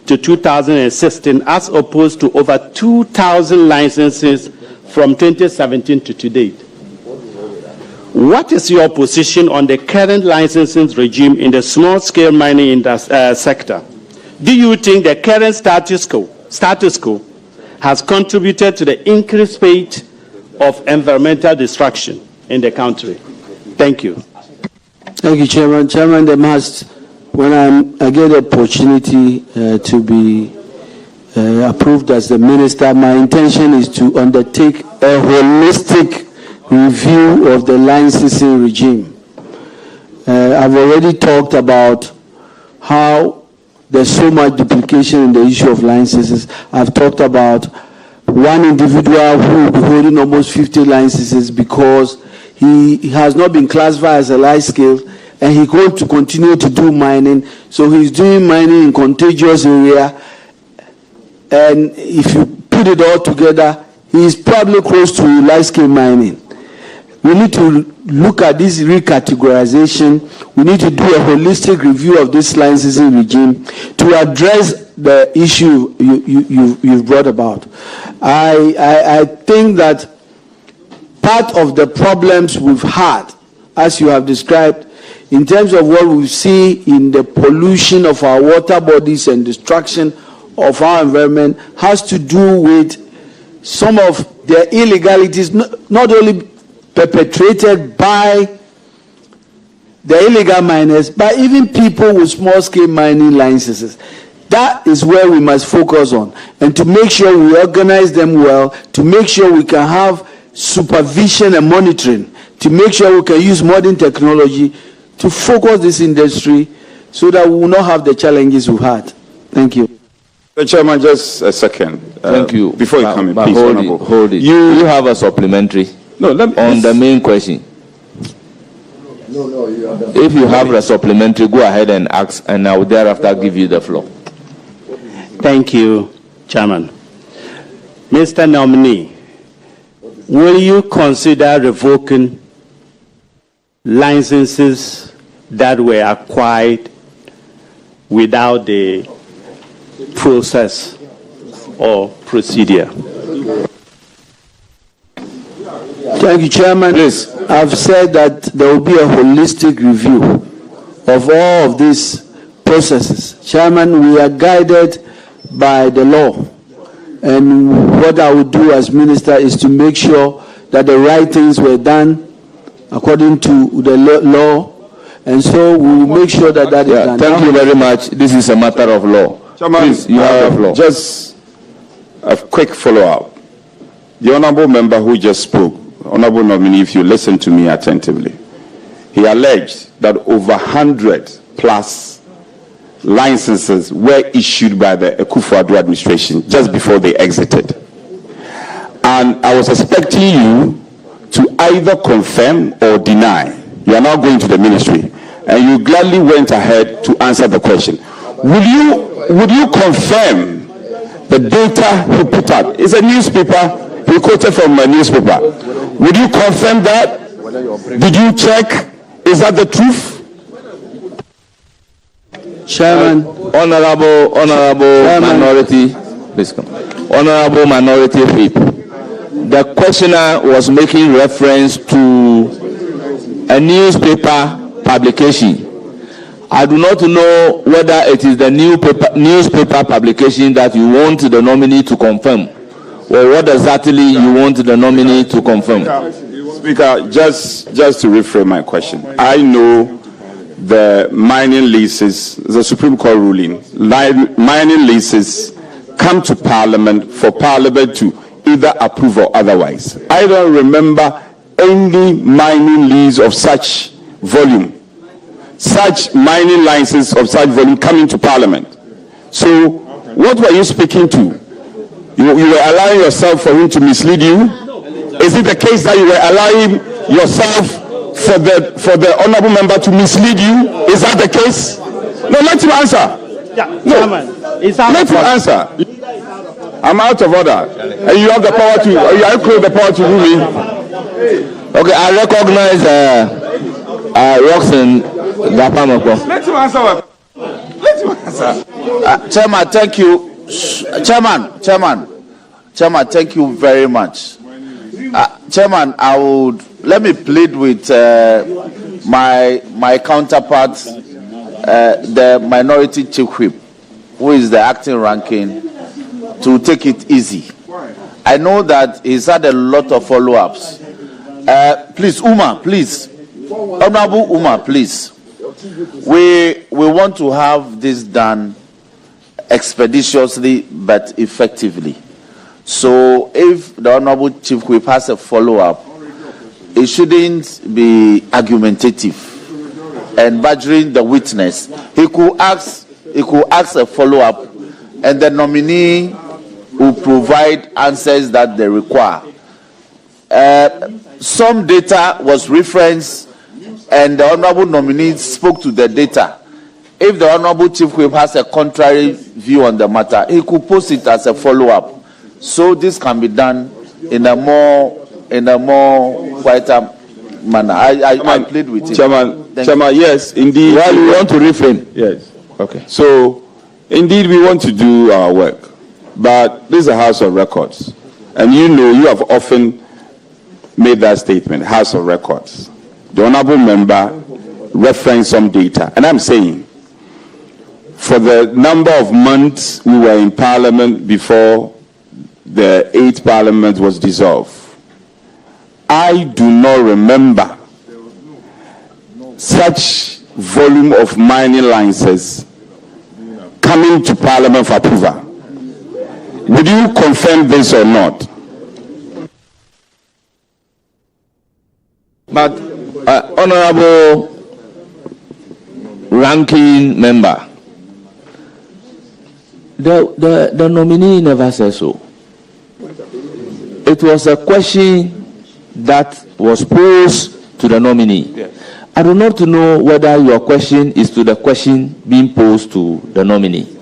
to 2016, as opposed to over 2,000 licenses from 2017 to today. What is your position on the current licensing regime in the small-scale mining sector? Do you think the current status quo has contributed to the increased rate of environmental destruction in the country? Thank you. Thank you, Chairman. Chairman, when I get the opportunity to be approved as the minister, my intention is to undertake a holistic review of the licensing regime. I've already talked about how there's so much duplication in the issue of licenses. I've talked about one individual who will be holding almost 50 licenses because he has not been classified as a light scale and he going to continue to do mining. So he's doing mining in contiguous area, and if you put it all together, he's probably close to light scale mining. We need to look at this recategorization. We need to do a holistic review of this licensing regime to address the issue you've brought about. I think that part of the problems we've had, as you have described, in terms of what we see in the pollution of our water bodies and destruction of our environment, has to do with some of the illegalities, not only perpetrated by the illegal miners, but even people with small-scale mining licenses. That is where we must focus on, and to make sure we organize them well, to make sure we can have supervision and monitoring, to make sure we can use modern technology to focus this industry so that we will not have the challenges we've had. Thank you. Chairman, just a second. Thank you. Before you come in, please, hold it. You have a supplementary. No, on the main question. If you have a supplementary, go ahead and ask, and I will thereafter give you the floor. Thank you, Chairman. Mr. Nominee, will you consider revoking licenses that were acquired without the process or procedure? Thank you, Chairman. Please. I've said that there will be a holistic review of all of these processes. Chairman, we are guided by the law. And what I would do as minister is to make sure that the right things were done according to the law. And so we will make sure that that is done. Thank you very much. This is a matter of law. Chairman, please, you have the floor. Just a quick follow-up. The honorable member who just spoke, honorable nominee, if you listen to me attentively, he alleged that over 100 plus licenses were issued by the Akufo-Addo administration just before they exited. And I was expecting you to either confirm or deny. You are now going to the ministry, and you gladly went ahead to answer the question. Would you confirm the data he put out? It's a newspaper. He quoted from a newspaper. Would you confirm that? Did you check? Is that the truth? Chairman. Honorable minority, please come. Honorable minority whip. The questioner was making reference to a newspaper publication. I do not know whether it is the newspaper publication that you want the nominee to confirm, or what exactly you want the nominee to confirm. Speaker, just to reframe my question. I know the mining leases, the Supreme Court ruling, mining leases come to Parliament for Parliament to either approve or otherwise. I don't remember any mining lease of such volume, such mining license of such volume coming to Parliament. So what were you speaking to? You were allowing yourself for him to mislead you? Is it the case that you were allowing yourself for the honorable member to mislead you? Is that the case? No, let him answer. No, let him answer. I'm out of order. And you have the power to, you have the power to rule me. Okay, I recognize Roxanne Gapamoko. Let him answer. Let him answer. Chairman, thank you. Chairman, thank you very much. Chairman, let me plead with my counterpart, the minority chief whip. who is the acting ranking, to take it easy. I know that he's had a lot of follow-ups. Please, Uma, please. Honorable Uma, please. We want to have this done expeditiously but effectively. So if the Honorable Chief Whip has a follow-up, it shouldn't be argumentative and badgering the witness. He could ask a follow-up, and the nominee will provide answers that they require. Some data was referenced, and the Honorable nominee spoke to the data. If the Honorable Chief Whip has a contrary view on the matter, he could post it as a follow-up. So this can be done in a more quieter manner. I plead with you. Chairman, yes, indeed. Well, we want to refrain. Yes. Okay. So, indeed, we want to do our work. But this is a House of Records. And you know, you have often made that statement, House of Records. The Honorable Member referenced some data. And I'm saying, for the number of months we were in Parliament before the 8th Parliament was dissolved, I do not remember such volume of mining licenses coming to Parliament for approval. Would you confirm this or not? But Honorable Ranking Member, the nominee never said so. It was a question that was posed to the nominee. Yes. I do not know whether your question is to the question being posed to the nominee.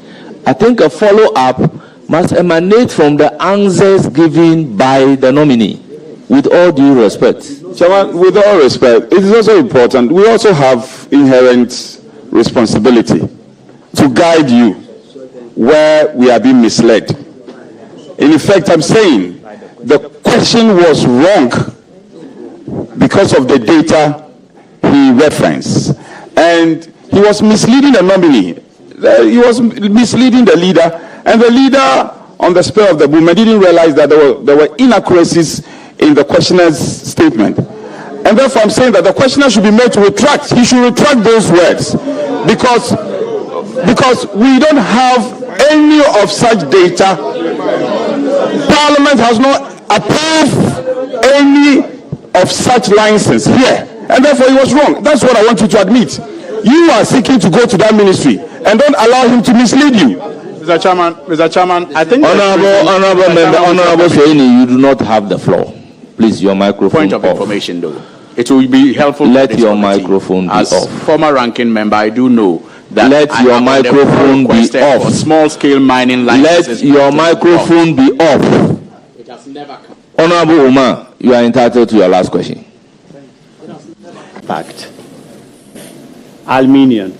I think a follow-up must emanate from the answers given by the nominee, with all due respect. Chairman, with all respect, it is also important. We also have inherent responsibility to guide you where we are being misled. In effect, I'm saying the question was wrong because of the data he referenced. And he was misleading the nominee. He was misleading the leader. And the leader, on the spur of the moment, didn't realize that there were inaccuracies in the questioner's statement. And therefore, I'm saying that the questioner should be made to retract. He should retract those words. Because we don't have any of such data. Parliament has not approved any of such license here. And therefore, he was wrong. That's what I want you to admit. You are seeking to go to that ministry, and don't allow him to mislead you. Mr. Chairman, I think... Honorable Member, Honorable Soini, you do not have the floor. Please, your microphone Point of information, though. It will be helpful. Let your microphone be off. As former ranking member, I do know that let your microphone be off. Small-scale mining licenses. Let your microphone be off. It has never come. Honorable Umar, you are entitled to your last question. Fact. Aluminium.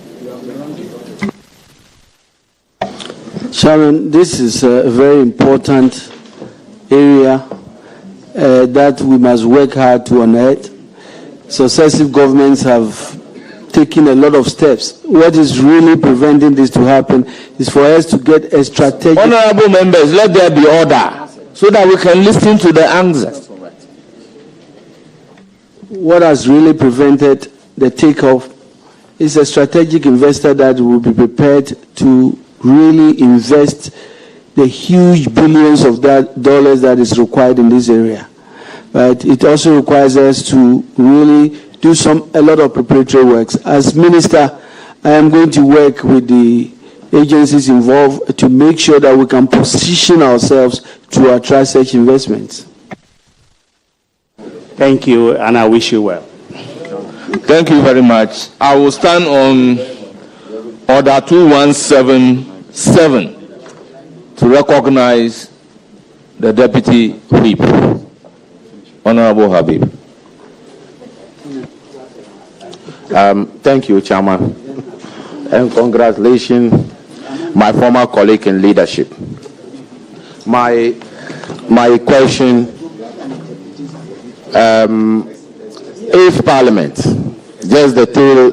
Sharon, this is a very important area that we must work hard to unearth. Successive governments have taken a lot of steps. What is really preventing this to happen is for us to get a strategic... Honorable members, let there be order so that we can listen to the answers. What has really prevented the takeoff is a strategic investor that will be prepared to really invest the huge billions of dollars that is required in this area. But it also requires us to really do a lot of preparatory works. As minister, I am going to work with the agencies involved to make sure that we can position ourselves to attract such investments. Thank you, and I wish you well. Thank you very much. I will stand on Order 2177 to recognize the Deputy Whip, Honorable Habib. Thank you, Chairman. And congratulations, my former colleague in leadership. My question, if Parliament, just the tail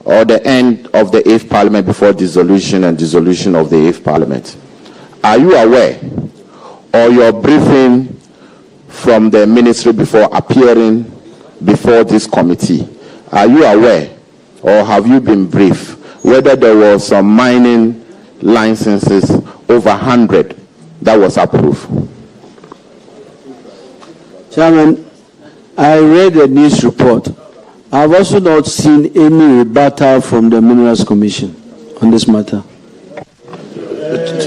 or the end of the 8th Parliament before dissolution and dissolution of the 8th Parliament. Are you aware, or your briefing from the ministry before appearing before this committee, are you aware, or have you been briefed, whether there was some mining licenses over 100 that was approved? Chairman, I read the news report. I've also not seen any rebuttal from the Minerals Commission on this matter.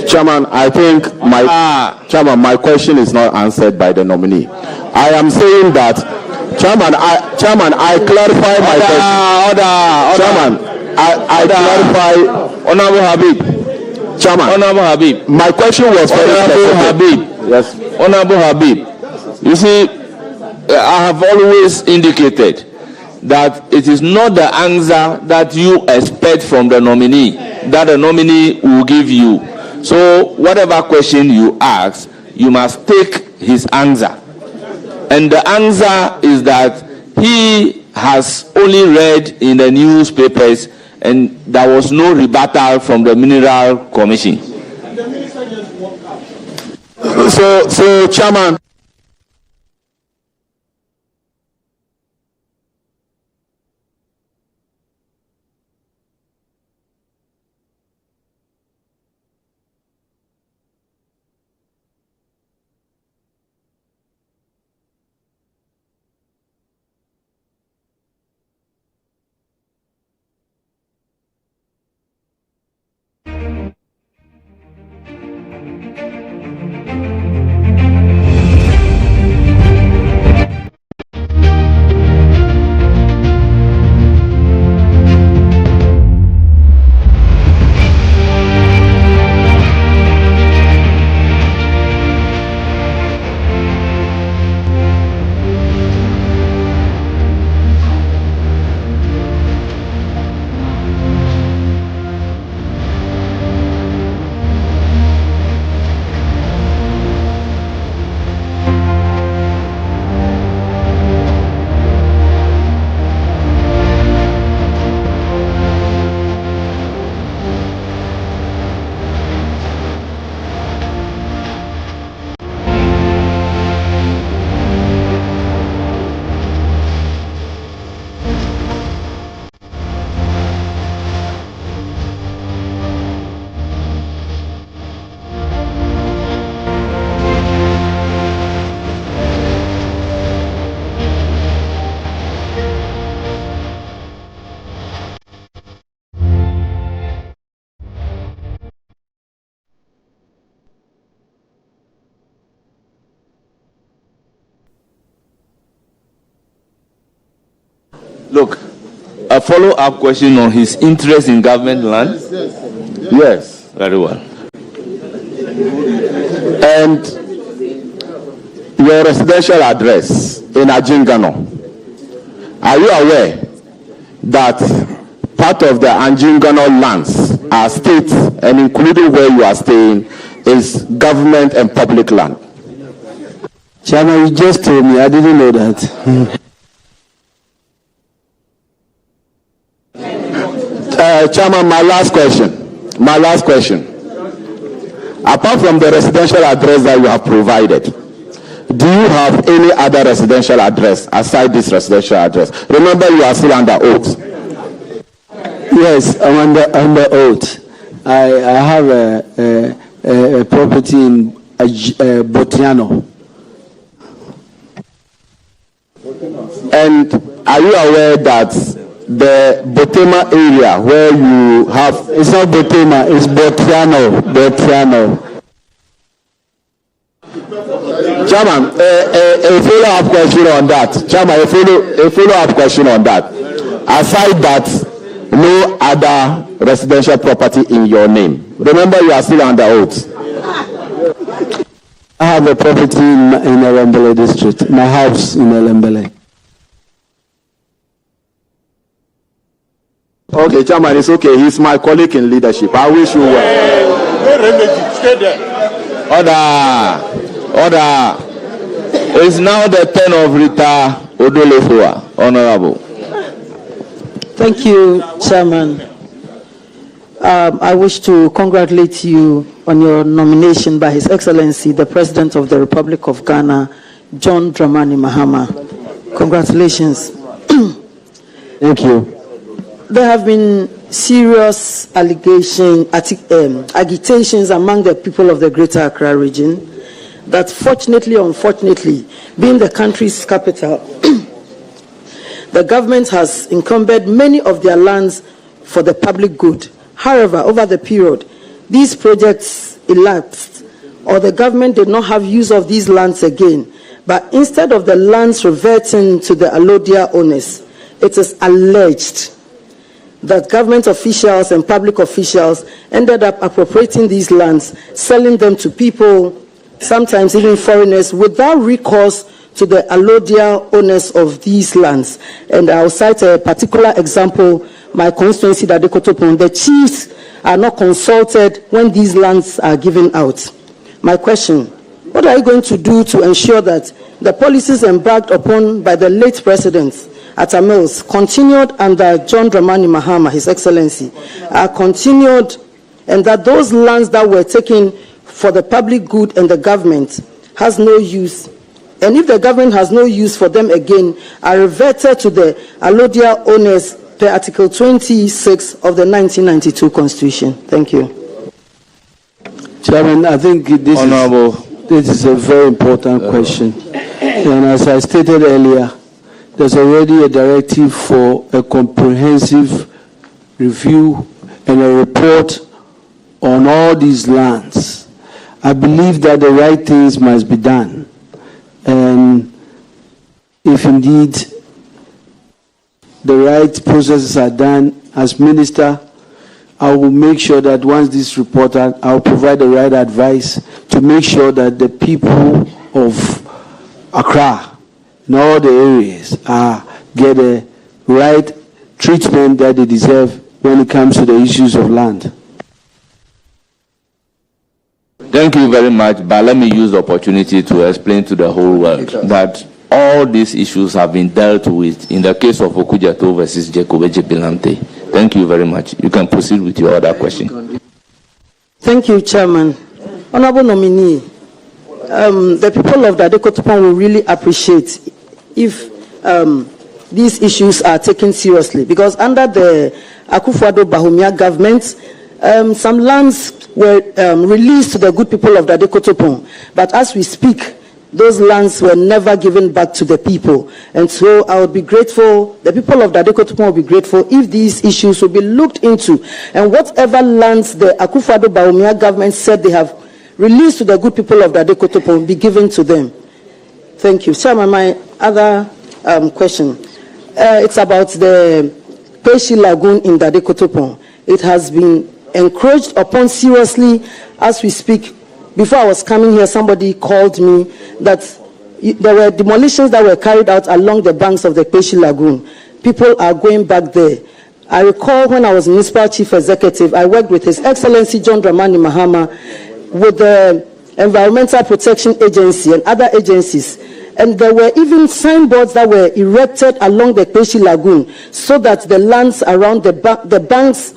Chairman, I think my question is not answered by the nominee. I am saying that, Chairman, I clarify my question. Chairman, I clarify. Honorable Habib. Chairman, Honorable Habib. My question was for Honorable Habib. Yes. Honorable Habib. You see, I have always indicated that it is not the answer that you expect from the nominee that the nominee will give you. So whatever question you ask, you must take his answer. And the answer is that he has only read in the newspapers and there was no rebuttal from the Mineral Commission. So Chairman, Look, a follow-up question on his interest in government land? yes. Very well. And your residential address in Ajingano, are you aware that part of the Ajingano lands are state, and including where you are staying, is government and public land? Chairman, you just told me. I didn't know that. Chairman, my last question. Apart from the residential address that you have provided, do you have any other residential address aside this residential address? Remember, you are still under oath. Yes, I'm under oath. I have a property in Botiano. And are you aware that the Botema area where you have... It's not Botema, it's Botiano. Chairman, a follow-up question on that. Chairman, a follow-up question on that. Aside that, no other residential property in your name. Remember, you are still under oath. I have a property in Elembele district, my house in Elembele. Okay, Chairman, it's okay. He's my colleague in leadership. I wish you well. Stay there. Order. It's now the turn of Rita Odolefua, Honorable. Thank you, Chairman. I wish to congratulate you on your nomination by His Excellency, the President of the Republic of Ghana, John Dramani Mahama. Congratulations. Thank you. There have been serious agitations among the people of the Greater Accra region that fortunately or unfortunately, being the country's capital, the government has encumbered many of their lands for the public good. However, over the period, these projects elapsed, or the government did not have use of these lands again. But instead of the lands reverting to the allodial owners, it is alleged that government officials and public officials ended up appropriating these lands, selling them to people, sometimes even foreigners, without recourse to the allodial owners of these lands. And I'll cite a particular example, my constituency, the Adekotopon. The chiefs are not consulted when these lands are given out. My question, what are you going to do to ensure that the policies embarked upon by the late president at Mills, continued under John Dramani Mahama, His Excellency, are continued, and that those lands that were taken for the public good and the government has no use, and if the government has no use for them again, are reverted to the allodial owners per Article 26 of the 1992 Constitution? Thank you. Chairman, I think this is a very important question. And as I stated earlier, there's already a directive for a comprehensive review and a report on all these lands. I believe that the right things must be done. And if indeed the right processes are done, as Minister, I will make sure that once this report, I will provide the right advice to make sure that the people of Accra in all the areas get a right treatment that they deserve when it comes to the issues of land. Thank you very much, but let me use the opportunity to explain to the whole world that all these issues have been dealt with in the case of Okujato versus Jekobeje Bilante. Thank you very much. You can proceed with your other question. Thank you, Chairman. Honorable nominee, the people of the Adekotopon will really appreciate if these issues are taken seriously, because under the Akufo-Addo Bawumia government, some lands were released to the good people of the Adekotopon, but as we speak, those lands were never given back to the people. And so I would be grateful, the people of the Adekotopon will be grateful if these issues will be looked into, and whatever lands the Akufo-Addo Bawumia government said they have released to the good people of the Adekotopon be given to them. Thank you. Chairman, my other question, it's about the Peshi Lagoon in the Adekotopon. It has been encroached upon seriously as we speak. Before I was coming here, somebody called me that there were demolitions that were carried out along the banks of the Peshi Lagoon. People are going back there. I recall when I was Municipal Chief Executive, I worked with His Excellency John Dramani Mahama, with the Environmental Protection Agency and other agencies. And there were even signboards that were erected along the Peshi Lagoon so that the lands around the banks,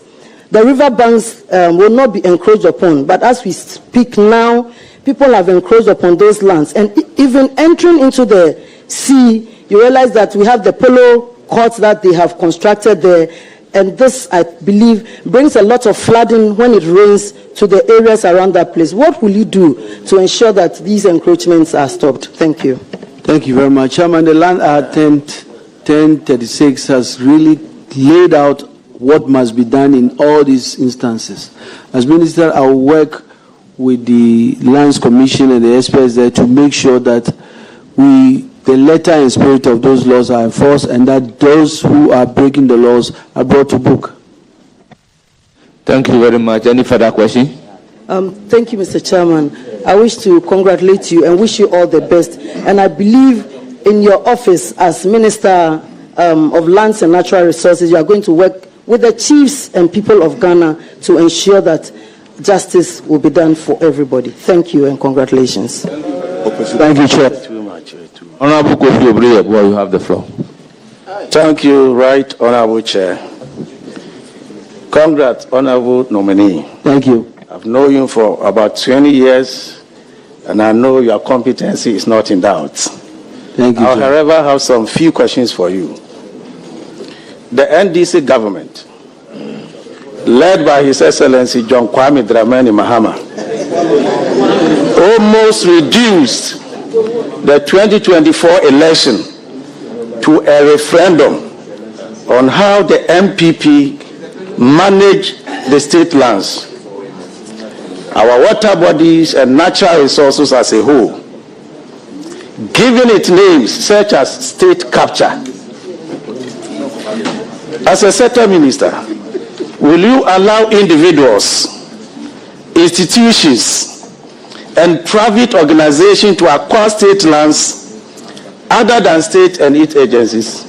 the river banks will not be encroached upon. But as we speak now, people have encroached upon those lands. And even entering into the sea, you realize that we have the polo courts that they have constructed there. And this, I believe, brings a lot of flooding when it rains to the areas around that place. What will you do to ensure that these encroachments are stopped? Thank you. Thank you very much. Chairman, the Land Act 1036 has really laid out what must be done in all these instances. As Minister, I will work with the Lands Commission and the experts there to make sure that the letter and spirit of those laws are enforced, and that those who are breaking the laws are brought to book. Thank you very much. Any further question? Thank you, Mr. Chairman. I wish to congratulate you and wish you all the best. And I believe in your office as Minister of Lands and Natural Resources, you are going to work with the chiefs and people of Ghana to ensure that justice will be done for everybody. Thank you and congratulations. Thank you, Chair. Honorable Kofi Obreye, you have the floor. Thank you, Right Honorable Chair. Congrats, honorable nominee. Thank you. I've known you for about 20 years, and I know your competency is not in doubt. Thank you. I, however, have some few questions for you. The NDC government, led by His Excellency GHOne Dramani Mahama, almost reduced the 2024 election to a referendum on how the MPP manage the state lands, our water bodies and natural resources as a whole, giving it names such as state capture. As a sector minister, will you allow individuals, institutions, and private organizations to acquire state lands other than state and its agencies?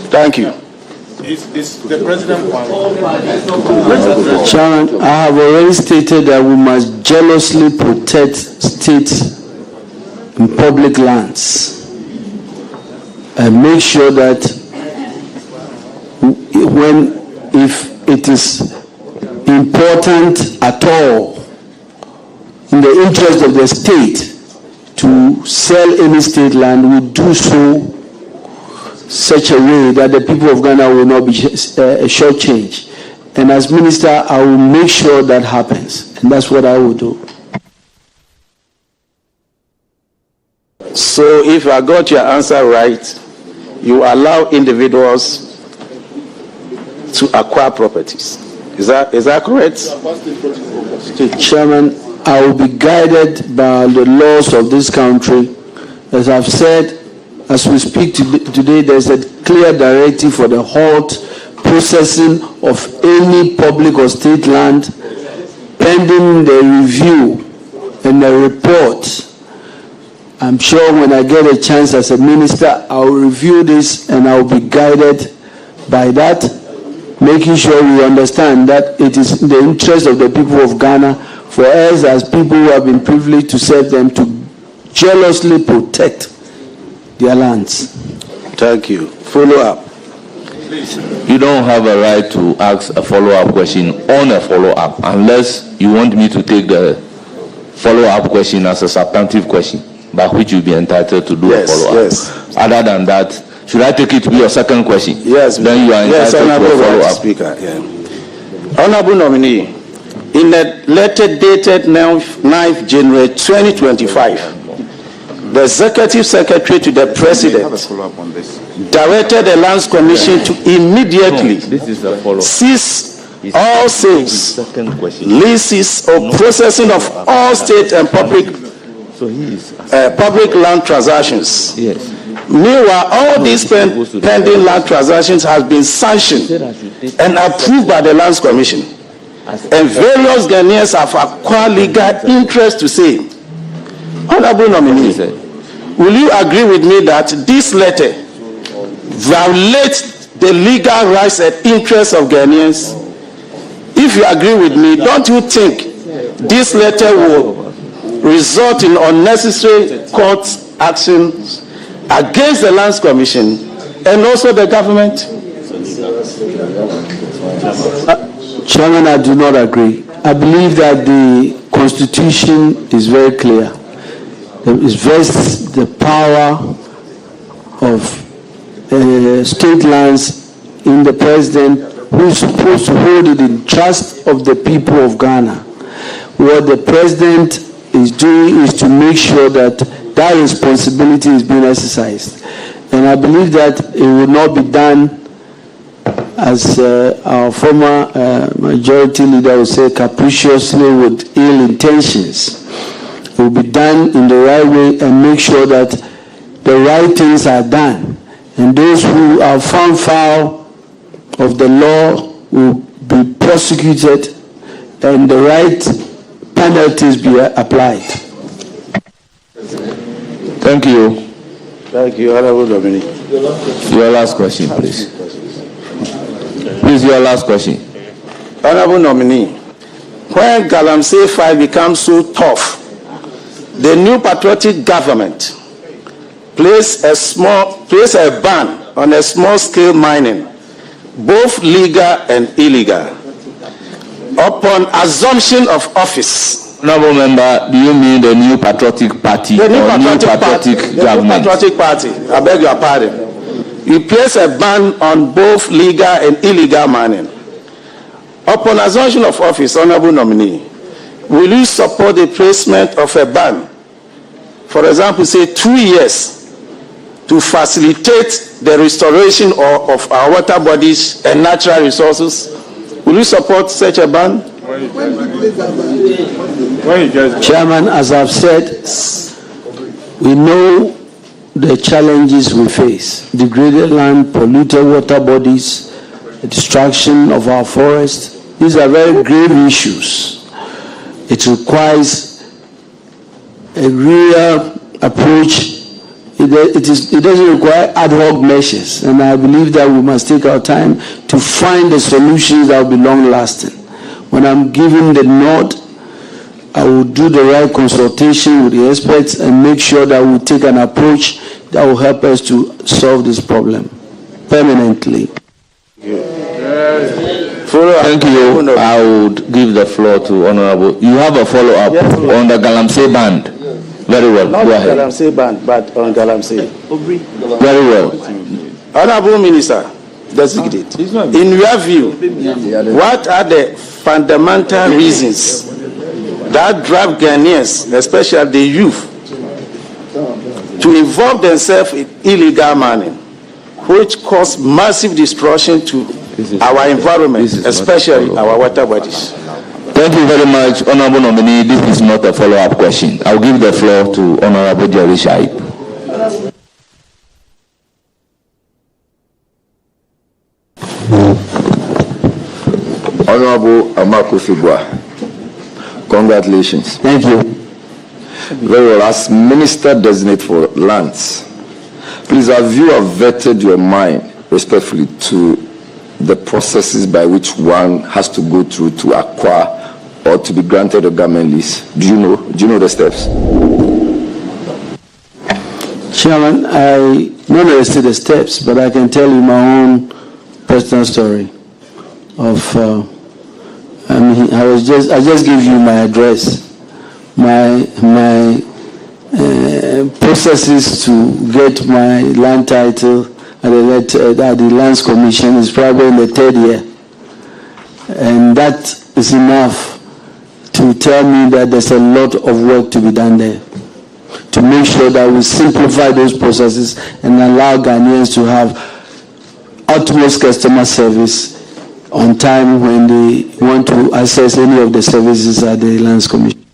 Thank you. Is the president Chairman, I have already stated that we must jealously protect state and public lands and make sure that if it is important at all in the interest of the state to sell any state land, we do so such a way that the people of Ghana will not be shortchanged. And as minister, I will make sure that happens. And that's what I will do. So if I got your answer right, you allow individuals to acquire properties. Is that correct? Chairman, I will be guided by the laws of this country. As I've said, as we speak today, there's a clear directive for the halt processing of any public or state land pending the review and the report. I'm sure when I get a chance as a minister, I will review this and I will be guided by that, making sure we understand that it is in the interest of the people of Ghana for us as people who have been privileged to serve them to jealously protect their lands. Thank you. Follow up. You don't have a right to ask a follow-up question on a follow-up unless you want me to take the follow-up question as a substantive question, by which you'll be entitled to do a follow-up. Yes. Other than that, should I take it to be your second question? Yes. Then you are entitled to a follow-up. Speaker. Yeah. Honorable nominee, in a letter dated 9th January 2025, the Executive Secretary to the President directed the Lands Commission to immediately cease all sales, leases, or processing of all state and public land transactions. Meanwhile, all these pending land transactions have been sanctioned and approved by the Lands Commission, and various Ghanaians have acquired legal interest to same. Honorable nominee, will you agree with me that this letter violates the legal rights and interests of Ghanaians? If you agree with me, don't you think this letter will result in unnecessary court actions against the Lands Commission and also the government? Chairman, I do not agree. I believe that the Constitution is very clear. It vests the power of state lands in the president, who is supposed to hold it in trust of the people of Ghana. What the president is doing is to make sure that that responsibility is being exercised. And I believe that it will not be done, as our former majority leader would say, capriciously with ill intentions. It will be done in the right way and make sure that the right things are done. And those who are found foul of the law will be prosecuted and the right penalties be applied. Thank you. Thank you, Honorable Dominic. Your last question, please. Please, your last question. Honorable nominee, when Galamsey 5 becomes so tough, the new patriotic government placed a ban on a small-scale mining both legal and illegal, upon assumption of office. Honorable member, do you mean the new patriotic party The new or patriotic new patriotic party, the government? new patriotic party, I beg your pardon. You place a ban on both legal and illegal mining. Upon assumption of office, honorable nominee, will you support the placement of a ban, for example, say 2 years, to facilitate the restoration of our water bodies and natural resources? Will you support such a ban? Chairman, as I've said, we know the challenges we face: degraded land, polluted water bodies, the destruction of our forests. These are very grave issues. It requires a real approach. It doesn't require ad hoc measures, and I believe that we must take our time to find the solutions that will be long-lasting. When I'm given the nod, I will do the right consultation with the experts and make sure that we take an approach that will help us to solve this problem permanently. Thank you. I would give the floor to Honorable. You have a follow-up on the Galamsey band. Very well. Not Go on ahead. Galamsey band, but on Galamsey. Very well. Honorable Minister, designate. In your view, what are the fundamental reasons that drive Ghanaians, especially the youth, to involve themselves in illegal mining, which cause massive destruction to our environment, especially our water bodies? Thank you very much, Honorable Nominee. This is not a follow-up question. I'll give the floor to Honorable Jerry Shaib. Honorable Amako Fibwa, congratulations. Thank you. Very well. As Minister Designate for Lands, please, have you vetted your mind respectfully to the processes by which one has to go through to acquire or to be granted a government lease? Do you know the steps? Chairman, I not necessarily the steps, but I can tell you my own personal story of I just gave you my address, my processes to get my land title at the Lands Commission is probably in the 3rd year, and that is enough to tell me that there's a lot of work to be done there to make sure that we simplify those processes and allow Ghanaians to have utmost customer service on time when they want to access any of the services at the Lands Commission.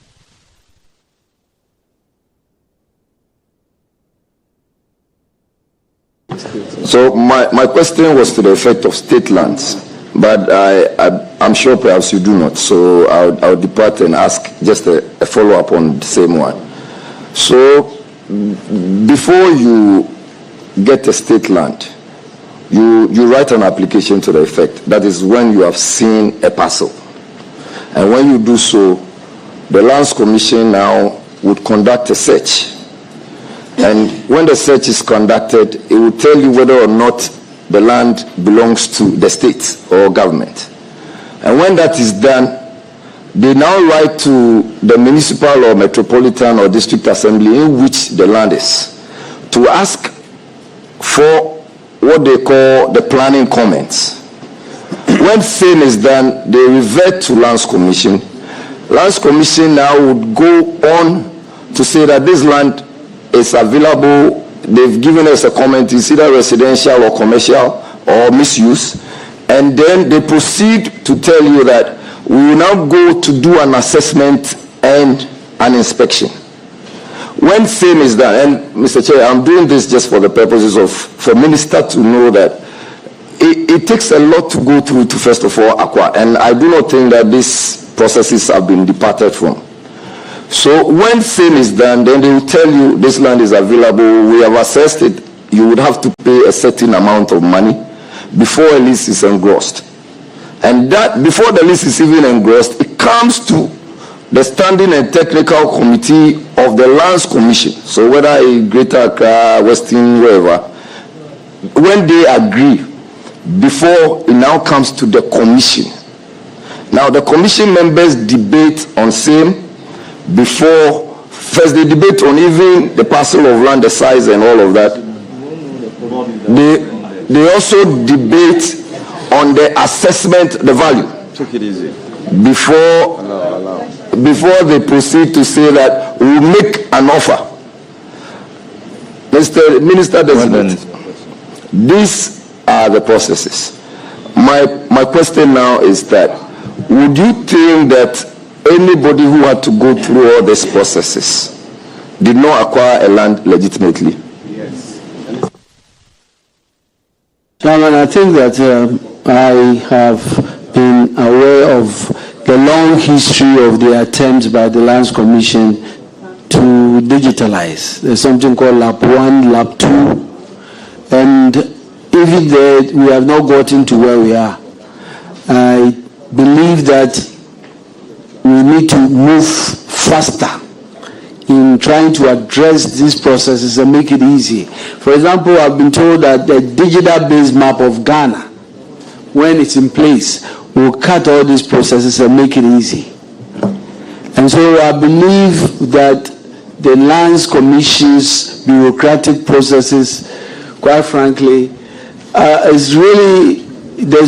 So my question was to the effect of state lands, but I'm sure perhaps you do not. So I'll depart and ask just a follow-up on the same one. So before you get a state land, you write an application to the effect. That is when you have seen a parcel. And when you do so, the Lands Commission now would conduct a search. And when the search is conducted, it will tell you whether or not the land belongs to the state or government. And when that is done, they now write to the municipal or metropolitan or district assembly in which the land is to ask for what they call the planning comments. When same is done, they revert to Lands Commission. Lands Commission now would go on to say that this land is available. They've given us a comment, it's either residential or commercial or misuse, and then they proceed to tell you that we will now go to do an assessment and an inspection. When same is done, and Mr. Chair, I'm doing this just for the purposes of for minister to know that it takes a lot to go through to first of all acquire, and I do not think that these processes have been departed from. So when same is done, then they will tell you this land is available, we have assessed it, you would have to pay a certain amount of money before a lease is engrossed. And that, before the lease is even engrossed, it comes to the Standing and Technical Committee of the Lands Commission. So whether a Greater Accra, Western, wherever, when they agree, before it now comes to the commission. Now the commission members debate on same before, first they debate on even the parcel of land, the size and all of that. They also debate on the assessment, the value. Take it easy. Before they proceed to say that we will make an offer. Mr. Minister Designate, these are the processes. My question now is that, would you think that anybody who had to go through all these processes did not acquire a land legitimately? Yes. Chairman, I think that I have been aware of the long history of the attempts by the Lands Commission to digitalize. There's something called Lab 1, Lab 2, and even there we have not gotten to where we are. I believe that we need to move faster in trying to address these processes and make it easy. For example, I've been told that the digital-based map of Ghana, when it's in place, will cut all these processes and make it easy. And so I believe that the Lands Commission's bureaucratic processes, quite frankly, does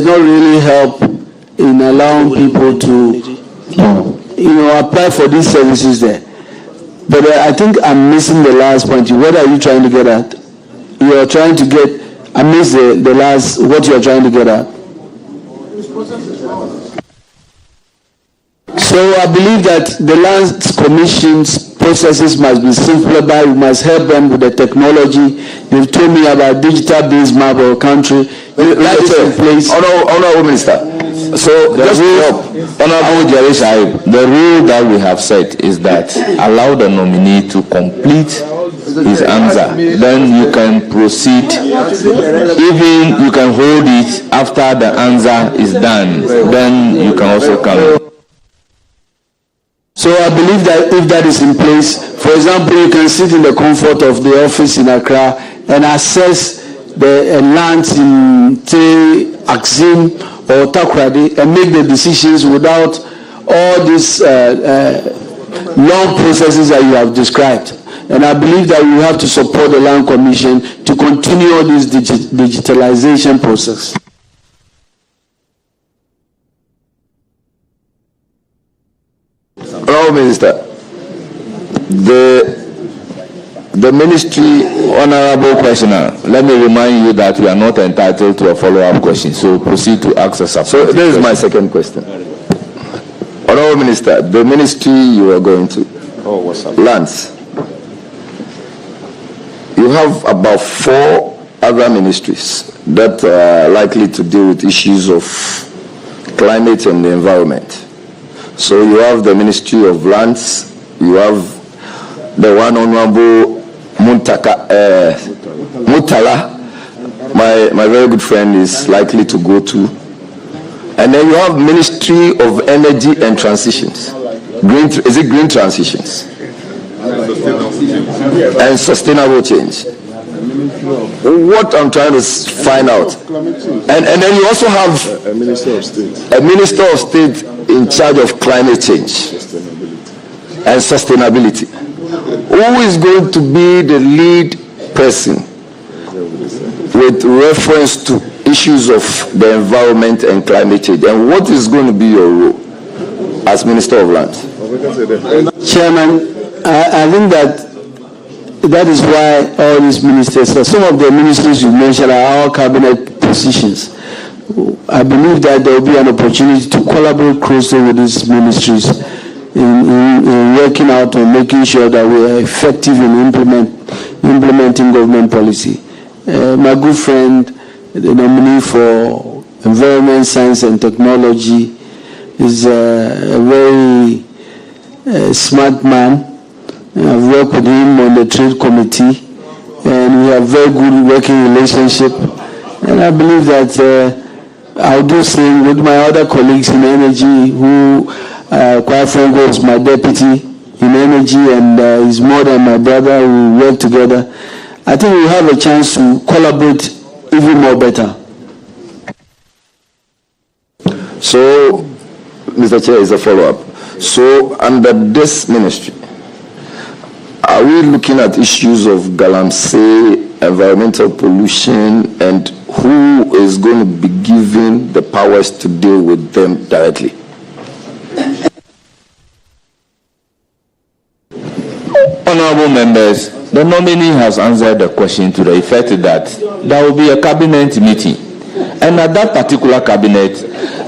not really help in allowing people to, apply for these services there. But I think I'm missing the last point. What are you trying to get at? You are trying to get, I missed the last, what you are trying to get at. So I believe that the Lands Commission's processes must be simplified. We must help them with the technology. You've told me about digital-based map of a country. That is in place. Honorable Minister. So the rule that we have set is that allow the nominee to complete his answer. Then you can proceed. Even you can hold it after the answer is done. Then you can also come. So I believe that if that is in place, for example, you can sit in the comfort of the office in Accra and assess the lands in, say, Axim or Takoradi and make the decisions without all these long processes that you have described. And I believe that we have to support the Land Commission to continue all this digitalization process. Honorable Minister, the ministry, honorable questioner, let me remind you that we are not entitled to a follow-up question, so proceed to ask us. So this is my second question. Honorable Minister, the ministry you are going to, lands, you have about 4 other ministries that are likely to deal with issues of climate and the environment. So you have the Ministry of Lands, you have the one Honorable Mutala, my very good friend, is likely to go to. And then you have Ministry of Energy and Transitions. Is it Green Transitions? And Sustainable Change. What I'm trying to find out. And then you also have a Minister of State in charge of climate change and sustainability. Who is going to be the lead person with reference to issues of the environment and climate change? And what is going to be your role as Minister of Lands? Chairman, I think that is why all these ministers, some of the ministries you mentioned are all cabinet positions. I believe that there will be an opportunity to collaborate closely with these ministries in working out and making sure that we are effective in implementing government policy. My good friend, the nominee for Environment, Science and Technology, is a very smart man. I've worked with him on the trade committee, and we have very good working relationship. And I believe that I'll do the same with my other colleagues in energy, who quite frankly is my deputy in energy and is more than my brother. We work together. I think we have a chance to collaborate even more better. So, Mr. Chair, is a follow-up. So, under this ministry, are we looking at issues of galamsey, environmental pollution, and who is going to be given the powers to deal with them directly? Honorable members, the nominee has answered the question to the effect that there will be a cabinet meeting. And at that particular cabinet,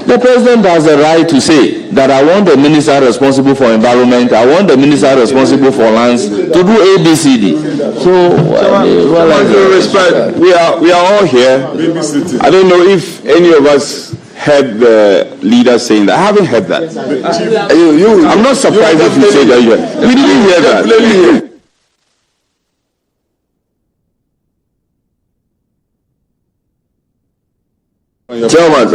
the president has a right to say that I want the minister responsible for environment, I want the minister responsible for lands to do ABCD. So, respect, we are all here. I don't know if any of us heard the leader saying that. I haven't heard that. I'm not surprised if you say that. We didn't hear that. Chairman,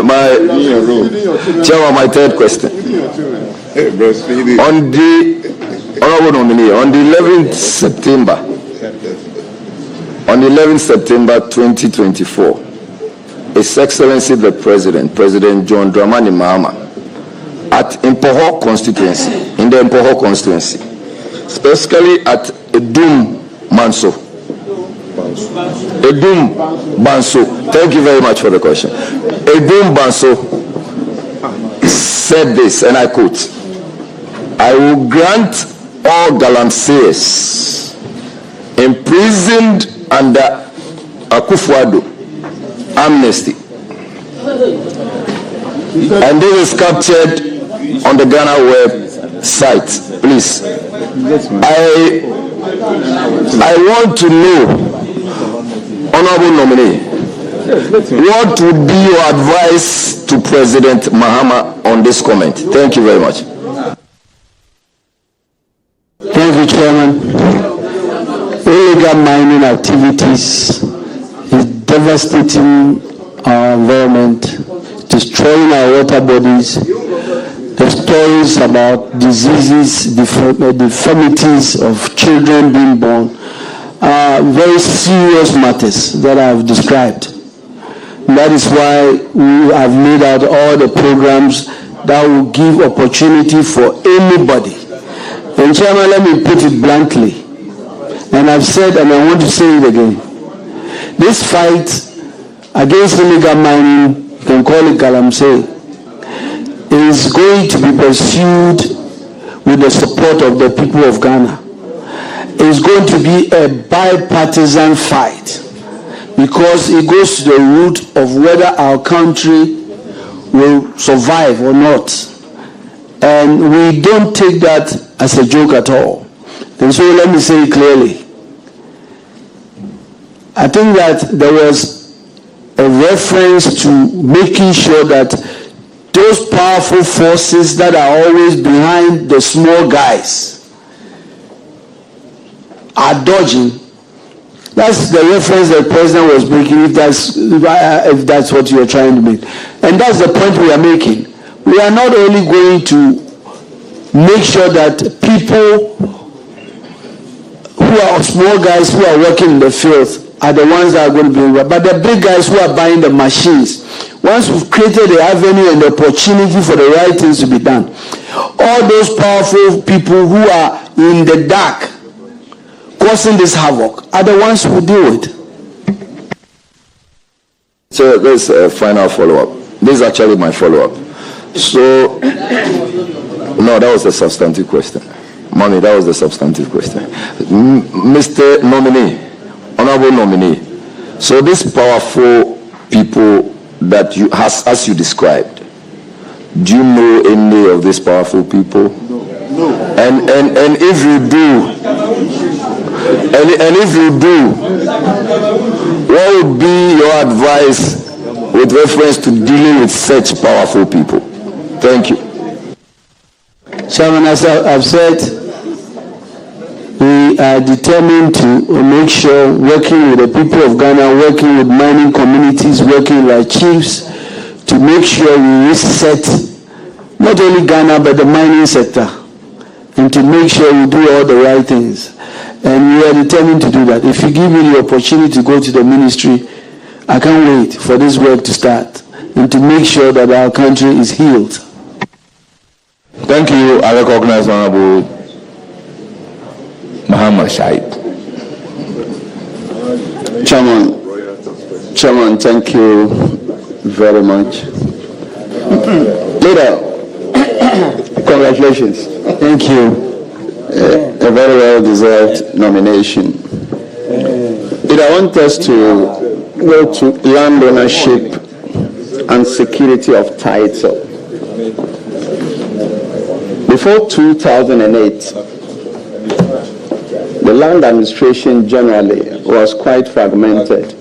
my third question. On the honorable nominee, on the 11th September 2024, His Excellency the President, President John Dramani Mahama, at Impoho constituency, in the Impoho constituency, specifically at Edum Manso. Edum Banso. Thank you very much for the question. Edum Banso said this, and I quote, I will grant all galamsees imprisoned under Akufo-Addo amnesty. And this is captured on the Ghana website. Please. I want to know, honorable nominee, what would be your advice to President Mahama on this comment? Thank you very much. Thank you, Chairman. Illegal mining activities is devastating our environment, destroying our water bodies. The stories about diseases, deformities of children being born are very serious matters that I have described. That is why we have laid out all the programs that will give opportunity for anybody. And Chairman, let me put it bluntly, and I've said and I want to say it again. This fight against illegal mining, you can call it galamsey, is going to be pursued with the support of the people of Ghana. It's going to be a bipartisan fight because it goes to the root of whether our country will survive or not. And we don't take that as a joke at all. And so let me say it clearly. I think that there was a reference to making sure that those powerful forces that are always behind the small guys are dodging. That's the reference the president was making, if that's what you're trying to make. And that's the point we are making. We are not only going to make sure that people who are small guys who are working in the field are the ones that are going to be involved, but the big guys who are buying the machines. Once we've created the avenue and the opportunity for the right things to be done, all those powerful people who are in the dark causing this havoc are the ones who do it. So there's a final follow-up. This is actually my follow-up. So, no, that was the substantive question. Mommy, that was the substantive question. Mr. Nominee, honorable nominee, so these powerful people that you, as you described, do you know any of these powerful people? No. And if you do, and if you do, what would be your advice with reference to dealing with such powerful people? Thank you. Chairman, as I've said, we are determined to make sure, working with the people of Ghana, working with mining communities, working with our chiefs, to make sure we reset not only Ghana but the mining sector, and to make sure we do all the right things. And we are determined to do that. If you give me the opportunity to go to the ministry, I can't wait for this work to start. and to make sure that our country is healed. Thank you. I recognize Honorable Muhammad Shahid. Chairman, thank you very much. Leader, congratulations. Thank you. A very well-deserved nomination. Leader, I want us to go to land ownership and security of title. Before 2008, the land administration generally was quite fragmented.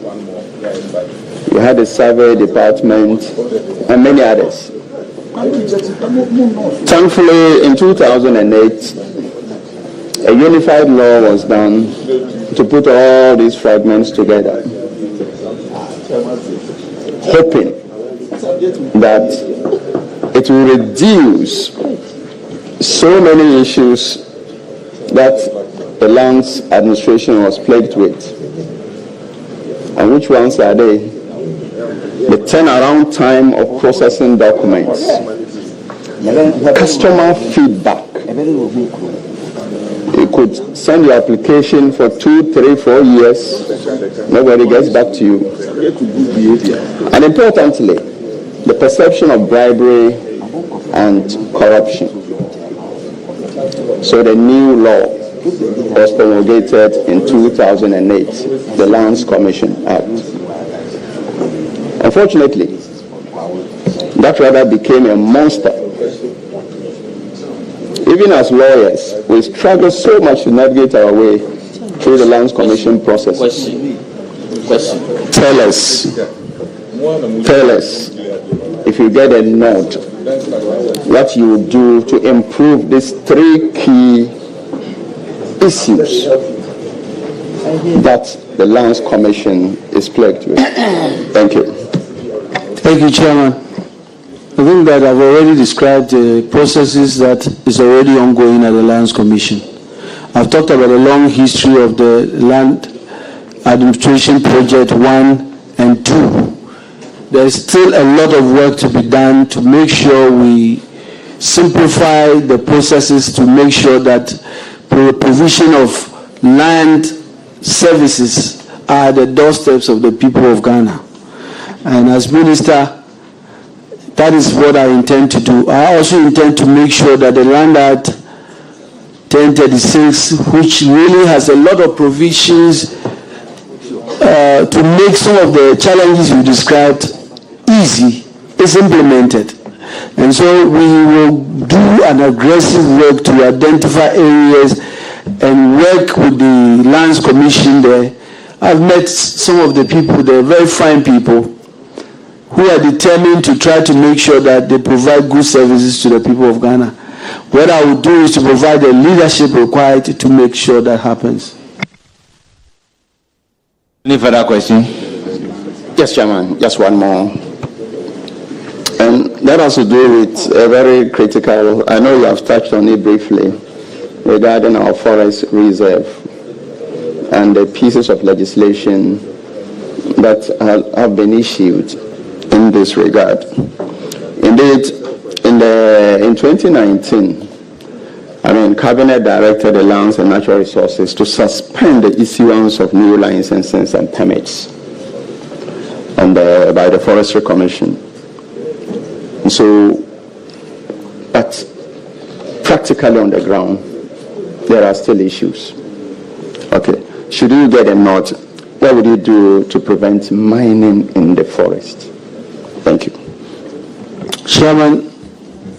You had a survey department and many others. Thankfully, in 2008, a unified law was done to put all these fragments together, hoping that it will reduce so many issues that the lands administration was plagued with. And which ones are they? The turnaround time of processing documents, customer feedback. You could send your application for 2, 3, 4 years, nobody gets back to you. And importantly, the perception of bribery and corruption. So the new law was promulgated in 2008, the Lands Commission Act. Unfortunately, that rather became a monster. Even as lawyers, we struggle so much to navigate our way through the Lands Commission process. Question. Tell us, if you get a nod, what you will do to improve these 3 key issues that the Lands Commission is plagued with. Thank you. Thank you, Chairman. I think that I've already described the processes that is already ongoing at the Lands Commission. I've talked about a long history of the Land Administration Project 1 and 2. There's still a lot of work to be done to make sure we simplify the processes, to make sure that the provision of land services are at the doorsteps of the people of Ghana. And as Minister, that is what I intend to do. I also intend to make sure that the Land Act 1036, which really has a lot of provisions to make some of the challenges you described easy, is implemented. And so we will do an aggressive work to identify areas and work with the Lands Commission there. I've met some of the people, they're very fine people, who are determined to try to make sure that they provide good services to the people of Ghana. What I will do is to provide the leadership required to make sure that happens. Any further question? Yes, Chairman, just one more. And that has to do with a very critical, I know you have touched on it briefly, regarding our forest reserve and the pieces of legislation that have been issued in this regard. Indeed, in 2019, Cabinet directed the Lands and Natural Resources to suspend the issuance of new licenses and permits by the Forestry Commission. So, but practically on the ground, there are still issues. Okay, should you get a nod, what would you do to prevent mining in the forest? Thank you. Chairman,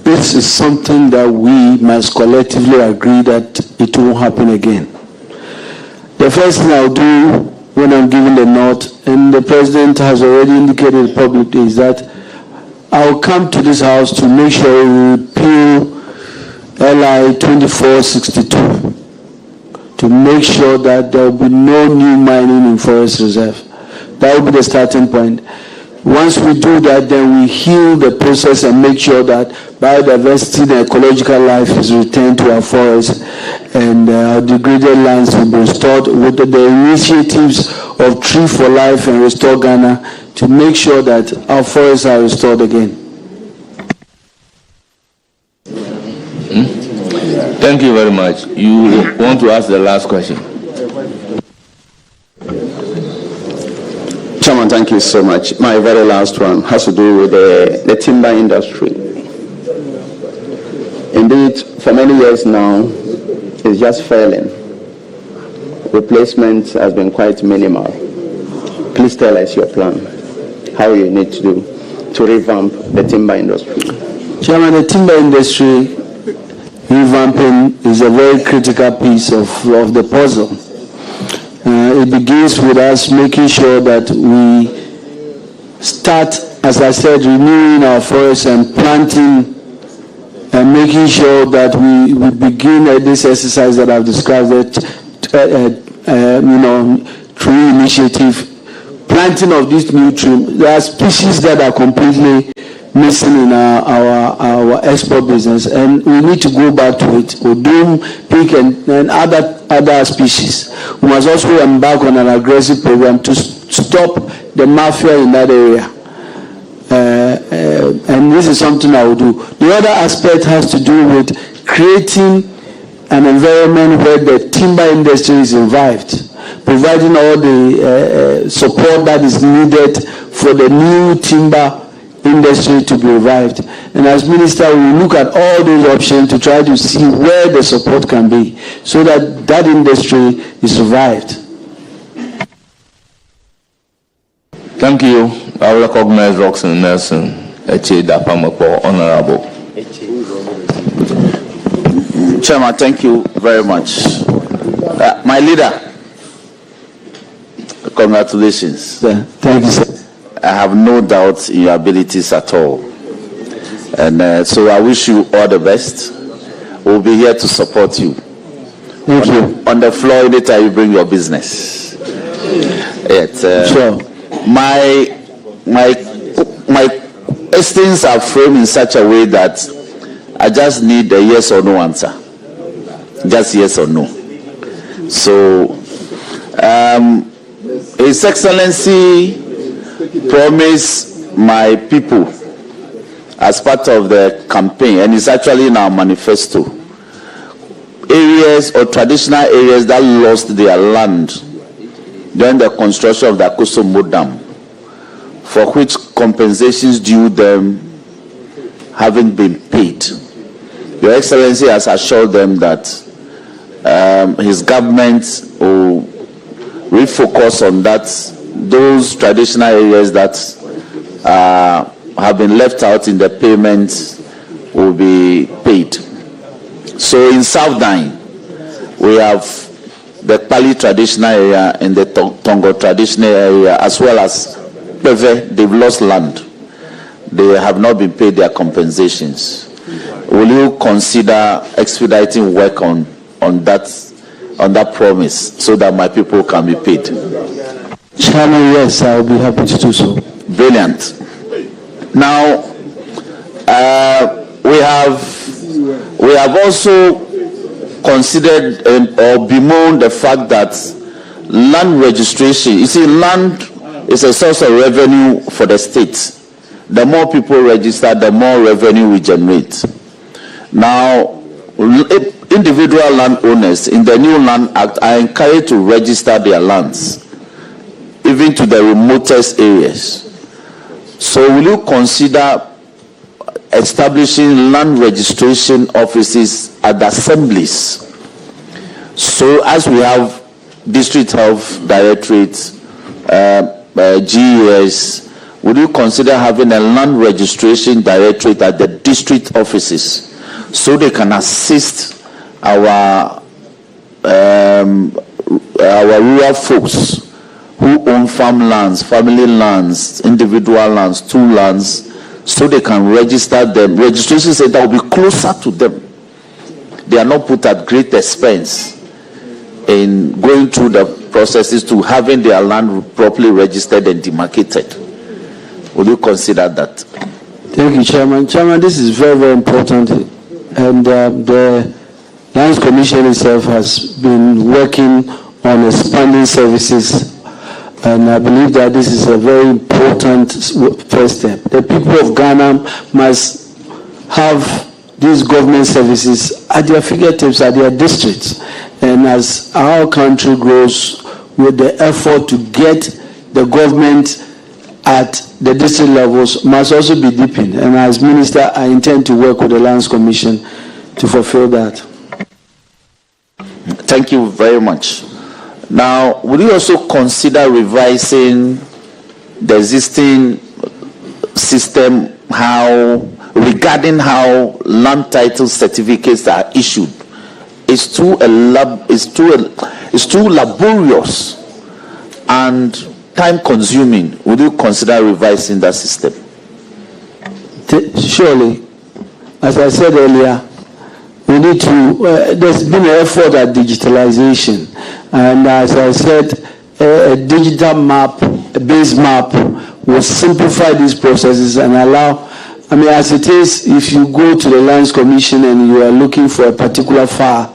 this is something that we must collectively agree that it won't happen again. The first thing I'll do when I'm given the nod, and the President has already indicated publicly, is that I'll come to this House to make sure we repeal LI 2462 to make sure that there will be no new mining in forest reserve. That will be the starting point. Once we do that, then we heal the process and make sure that biodiversity and ecological life is returned to our forests, and our degraded lands will be restored with the initiatives of Tree for Life and Restore Ghana to make sure that our forests are restored again. Thank you very much. You want to ask the last question? Chairman, thank you so much. My very last one has to do with the timber industry. Indeed, for many years now, it's just failing. Replacement has been quite minimal. Please tell us your plan, how you need to do to revamp the timber industry. Chairman, the timber industry revamping is a very critical piece of the puzzle. It begins with us making sure that we start, as I said, renewing our forests and planting and making sure that we begin this exercise that I've described, tree initiative, planting of this new tree. There are species that are completely missing in our export business, and we need to go back to it. Odum, pig, and other species. We must also embark on an aggressive program to stop the mafia in that area. And this is something I will do. The other aspect has to do with creating an environment where the timber industry is revived, providing all the support that is needed for the new timber industry to be revived. And as minister, we will look at all those options to try to see where the support can be so that that industry is revived. Thank you. I will recognize Roxanne Nelson, Honorable. Chairman, thank you very much. My leader, congratulations. Thank you, sir. I have no doubt in your abilities at all. And so I wish you all the best. We'll be here to support you. Thank you. On the floor, anytime you bring your business. Sure. My questions are framed in such a way that I just need a yes or no answer. Just yes or no. So, His Excellency promised my people as part of the campaign, and it's actually in our manifesto, areas or traditional areas that lost their land during the construction of the Akosombo Dam, for which compensations due them haven't been paid. Your Excellency has assured them that his government will refocus on that, those traditional areas that have been left out in the payments will be paid. So in South Dine, we have the Pali traditional area and the Tongo traditional area, as well as Peve. They've lost land. They have not been paid their compensations. Will you consider expediting work on that promise so that my people can be paid? Chairman, yes, I'll be happy to do so. Brilliant. Now, we have also considered or bemoaned the fact that land registration, you see, land is a source of revenue for the state. The more people register, the more revenue we generate. Now, individual landowners in the new Land Act are encouraged to register their lands, even to the remotest areas. So will you consider establishing land registration offices at the assemblies? So as we have district health directorates, GES, would you consider having a land registration directorate at the district offices so they can assist our rural folks who own farmlands, family lands, individual lands, two lands, so they can register them? Registration center will be closer to them. They are not put at great expense in going through the processes to having their land properly registered and demarcated. Will you consider that? Thank you, Chairman. Chairman, this is very, very important. And the Lands Commission itself has been working on expanding services And I believe that this is a very important first step. The people of Ghana must have these government services at their fingertips, at their districts. And as our country grows, with the effort to get the government at the district levels must also be deepened. And as Minister, I intend to work with the Lands Commission to fulfill that. Thank you very much. Now, would you also consider revising the existing system regarding how land title certificates are issued? It's too laborious and time-consuming. Would you consider revising that system? Surely, as I said earlier, we need to. There's been an effort at digitalization, and as I said, a digital map, a base map, will simplify these processes and allow. I mean, as it is, if you go to the Lands Commission and you are looking for a particular file,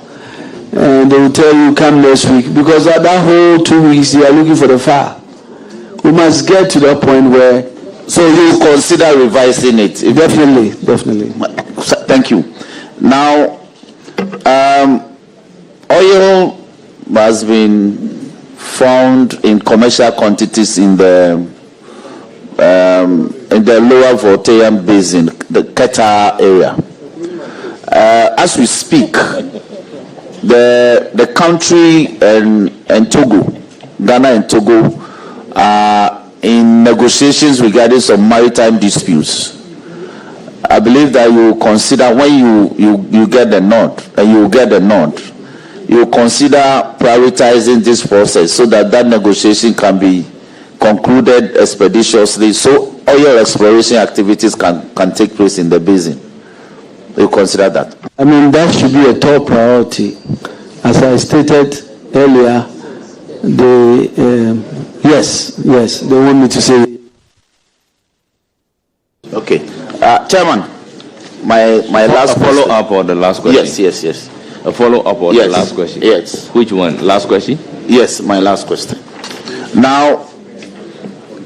and they will tell you come next week, because at that whole 2 weeks they are looking for the file. We must get to that point where. So you consider revising it? Definitely. Thank you. Now, oil has been found in commercial quantities in the lower Voltaian Basin, the Qatar area. As we speak, the country and Togo, Ghana and Togo, are in negotiations regarding some maritime disputes. I believe that you consider, when you get the nod, you consider prioritizing this process so that negotiation can be concluded expeditiously, so oil exploration activities can take place in the basin. You consider that? I mean, that should be a top priority. As I stated earlier, yes, they want me to say. Okay. Chairman, my last follow up on the last question. Yes. A follow up on the last question. Yes. Which one? Last question? Yes, my last question. Now,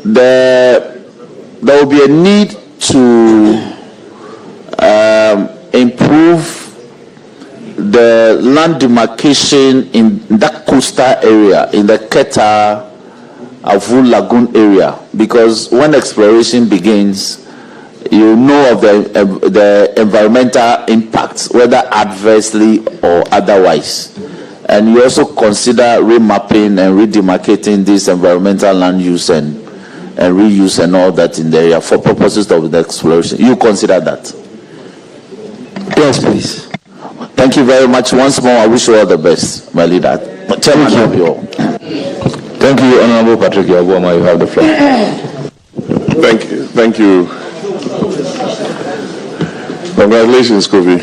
there will be a need to improve the land demarcation in that coastal area, in the Keta Avu Lagoon area, because when exploration begins, you know of the environmental impacts, whether adversely or otherwise. And you also consider remapping and redemarcating this environmental land use and reuse and all that in the area for purposes of the exploration. You consider that? Yes, please. Thank you very much. Once more, I wish you all the best, my leader. Chairman, thank you. Thank you, Honorable Patrick Yaboma. You have the floor. Thank you. Congratulations, Kofi.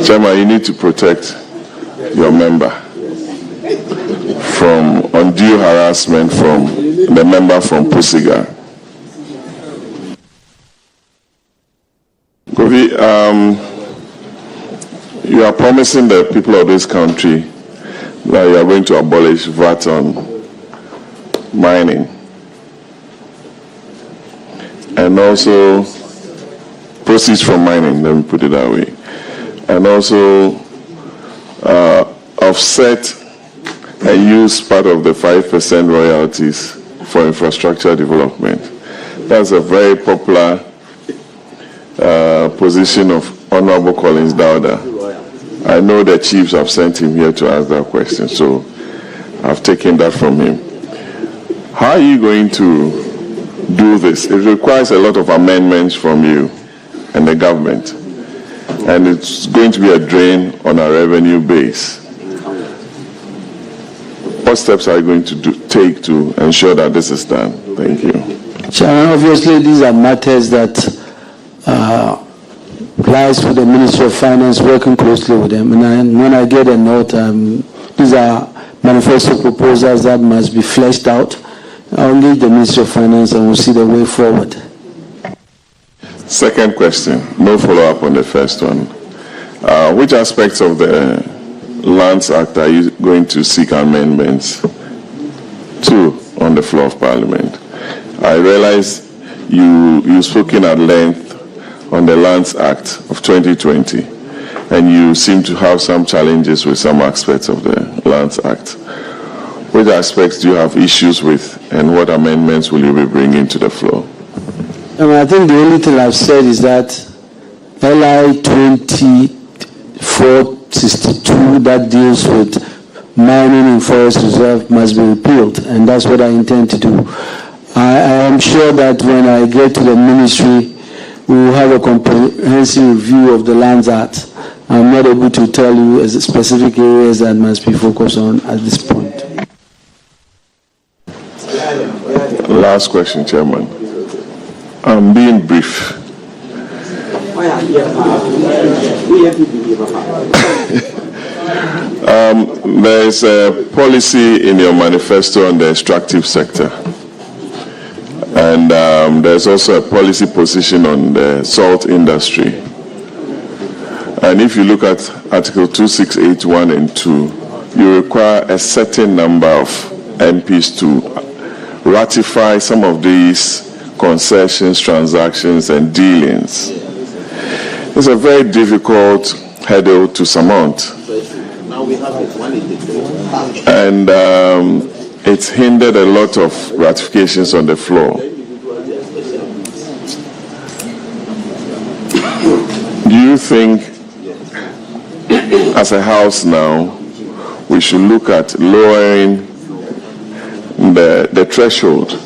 Chairman, you need to protect your member from undue harassment from the member from Pusiga. Kofi, you are promising the people of this country that you are going to abolish VAT on mining, and also proceeds from mining, let me put it that way, and also offset and use part of the 5% royalties for infrastructure development. That's a very popular position of Honorable Collins Dowda. I know the chiefs have sent him here to ask that question, so I've taken that from him. How are you going to do this? It requires a lot of amendments from you and the government, and it's going to be a drain on our revenue base. What steps are you going to take to ensure that this is done? Thank you. Chairman, obviously these are matters that lies with the Ministry of Finance, working closely with them. And when I get a note, these are manifesto proposals that must be fleshed out. I'll leave the Ministry of Finance and we'll see the way forward. Second question, no follow-up on the first one. Which aspects of the Lands Act are you going to seek amendments to on the floor of Parliament? I realize you've spoken at length on the Lands Act of 2020, and you seem to have some challenges with some aspects of the Lands Act. Which aspects do you have issues with, and what amendments will you be bringing to the floor? I think the only thing I've said is that LI 2462 that deals with mining in forest reserve must be repealed, and that's what I intend to do. I am sure that when I get to the ministry, we will have a comprehensive review of the Lands Act. I'm not able to tell you specific areas that must be focused on at this point. Last question, Chairman. I'm being brief. There is a policy in your manifesto on the extractive sector. And there's also a policy position on the salt industry. And if you look at Article 2681 and 2, you require a certain number of MPs to ratify some of these concessions, transactions, and dealings. It's a very difficult hurdle to surmount. And it's hindered a lot of ratifications on the floor. Do you think, as a House now, we should look at lowering the threshold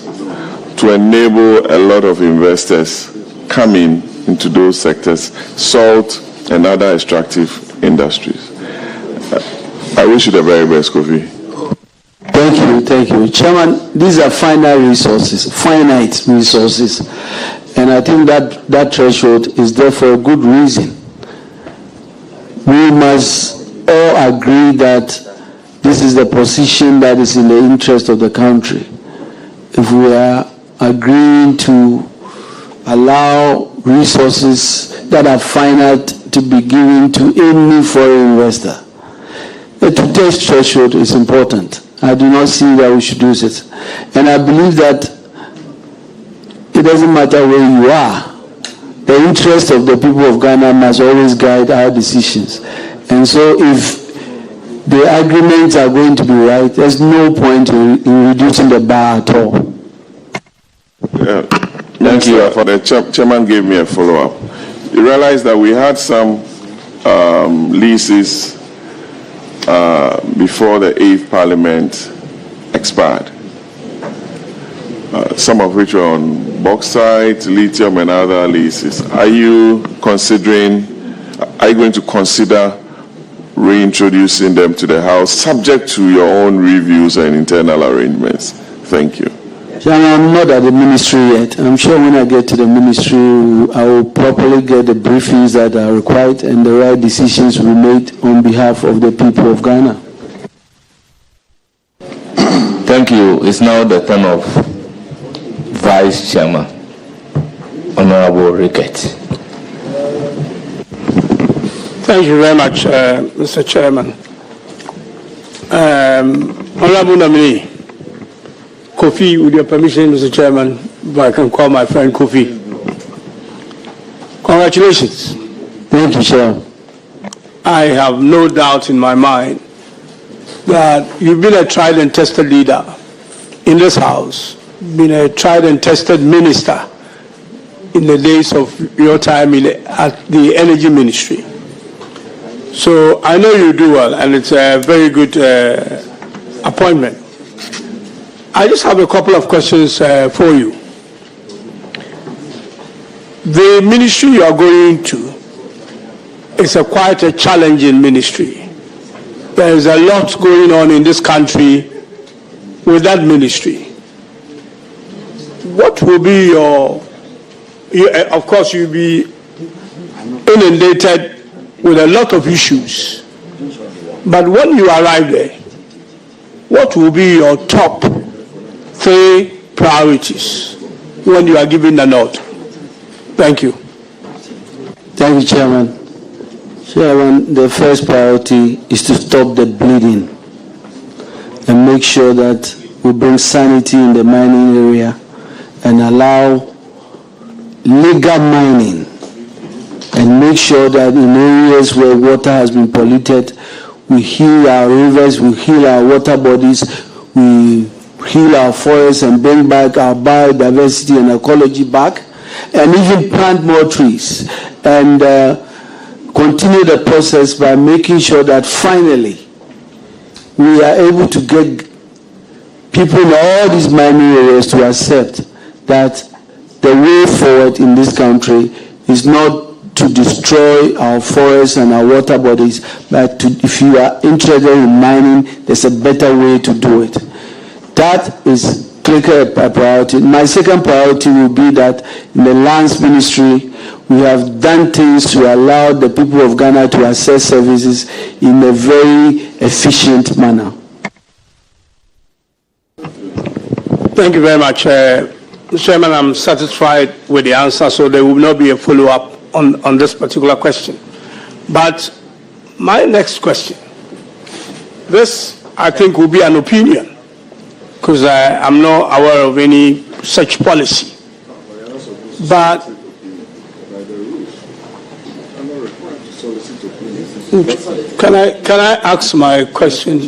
to enable a lot of investors coming into those sectors, salt and other extractive industries? I wish you the very best, Kofi. Thank you. Chairman, these are finite resources, and I think that threshold is there for a good reason. We must all agree that this is the position that is in the interest of the country. If we are agreeing to allow resources that are finite to be given to any foreign investor, the two-test threshold is important. I do not see that we should use it. And I believe that it doesn't matter where you are. The interest of the people of Ghana must always guide our decisions. And so if the agreements are going to be right, there's no point in reducing the bar at all. Thank you. The chairman gave me a follow-up. You realize that we had some leases before the 8th Parliament expired, some of which were on bauxite, lithium, and other leases. Are you going to consider reintroducing them to the House, subject to your own reviews and internal arrangements? Thank you. Chairman, I'm not at the ministry yet. I'm sure when I get to the ministry, I will properly get the briefings that are required and the right decisions will be made on behalf of the people of Ghana. Thank you. It's now the turn of Vice Chairman, Honorable Rickett. Thank you very much, Mr. Chairman. Honorable nominee, Kofi, with your permission, Mr. Chairman, if I can call my friend Kofi. Congratulations. Thank you, Chair. I have no doubt in my mind that you've been a tried and tested leader in this House, been a tried and tested minister in the days of your time at the Energy Ministry. So I know you do well, and it's a very good appointment. I just have a couple of questions for you. The ministry you are going to is quite a challenging ministry. There is a lot going on in this country with that ministry. What will be of course you'll be inundated with a lot of issues. But when you arrive there, what will be your top 3 priorities when you are given the nod? Thank you. Thank you, Chairman. Chairman, the first priority is to stop the bleeding and make sure that we bring sanity in the mining area and allow legal mining, and make sure that in areas where water has been polluted, we heal our rivers, we heal our water bodies, we heal our forests and bring back our biodiversity and ecology back, and even plant more trees and continue the process by making sure that finally we are able to get people in all these mining areas to accept that the way forward in this country is not to destroy our forests and our water bodies, but if you are interested in mining, there's a better way to do it. That is clear priority. My second priority will be that in the lands ministry, we have done things to allow the people of Ghana to access services in a very efficient manner. Thank you very much. Chairman, I'm satisfied with the answer, so there will not be a follow-up on this particular question. But my next question, this I think will be an opinion, because I'm not aware of any such policy. But can I ask my question?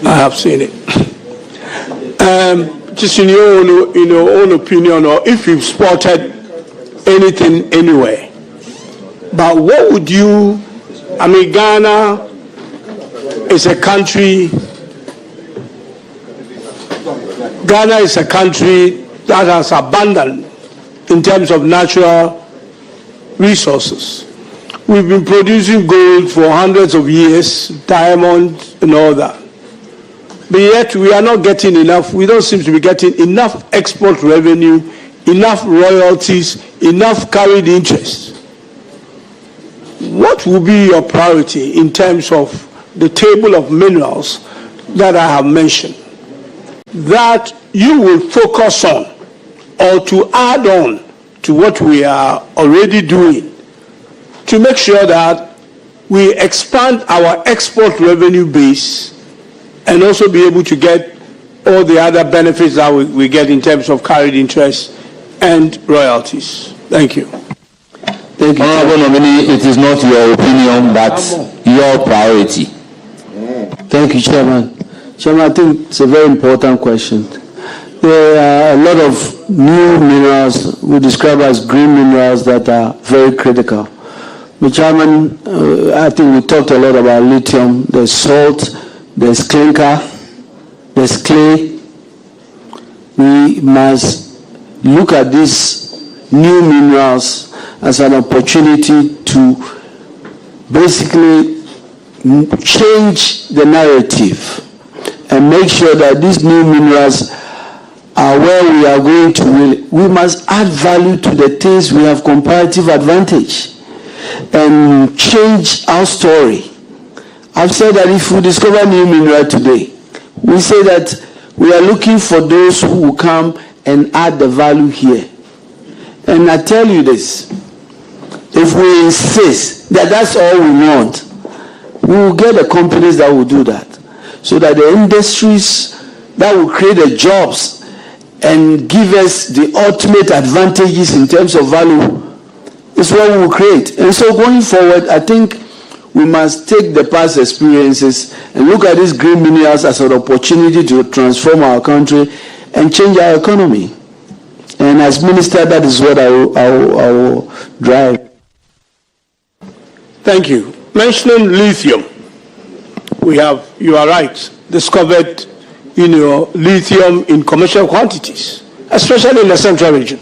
I have seen it. Just in your own opinion, or if you've spotted anything anywhere. But what would you? I mean, Ghana is a country. Ghana is a country that has abundant in terms of natural resources. We've been producing gold for hundreds of years, diamonds and all that. But yet we are not getting enough. We don't seem to be getting enough export revenue, enough royalties, enough carried interest. What will be your priority in terms of the table of minerals that I have mentioned, that you will focus on, or to add on to what we are already doing, to make sure that we expand our export revenue base and also be able to get all the other benefits that we get in terms of carried interest and royalties? Thank you. Thank you. Honorable nominee, it is not your opinion, but your priority. Thank you, Chairman. Chairman, I think it's a very important question. There are a lot of new minerals we describe as green minerals that are very critical. But Chairman, I think we talked a lot about lithium. There's salt, there's clinker, there's clay. We must look at these new minerals as an opportunity to basically change the narrative and make sure that these new minerals are where we are going to really. We must add value to the things we have comparative advantage and change our story. I've said that if we discover new mineral today, we say that we are looking for those who will come and add the value here. And I tell you this, if we insist that that's all we want, we will get the companies that will do that, so that the industries that will create the jobs and give us the ultimate advantages in terms of value is what we will create. And so going forward, I think we must take the past experiences and look at these green minerals as an opportunity to transform our country and change our economy. And as minister, that is what I will drive. Thank you. Mentioning lithium, you are right, discovered lithium in commercial quantities, especially in the central region.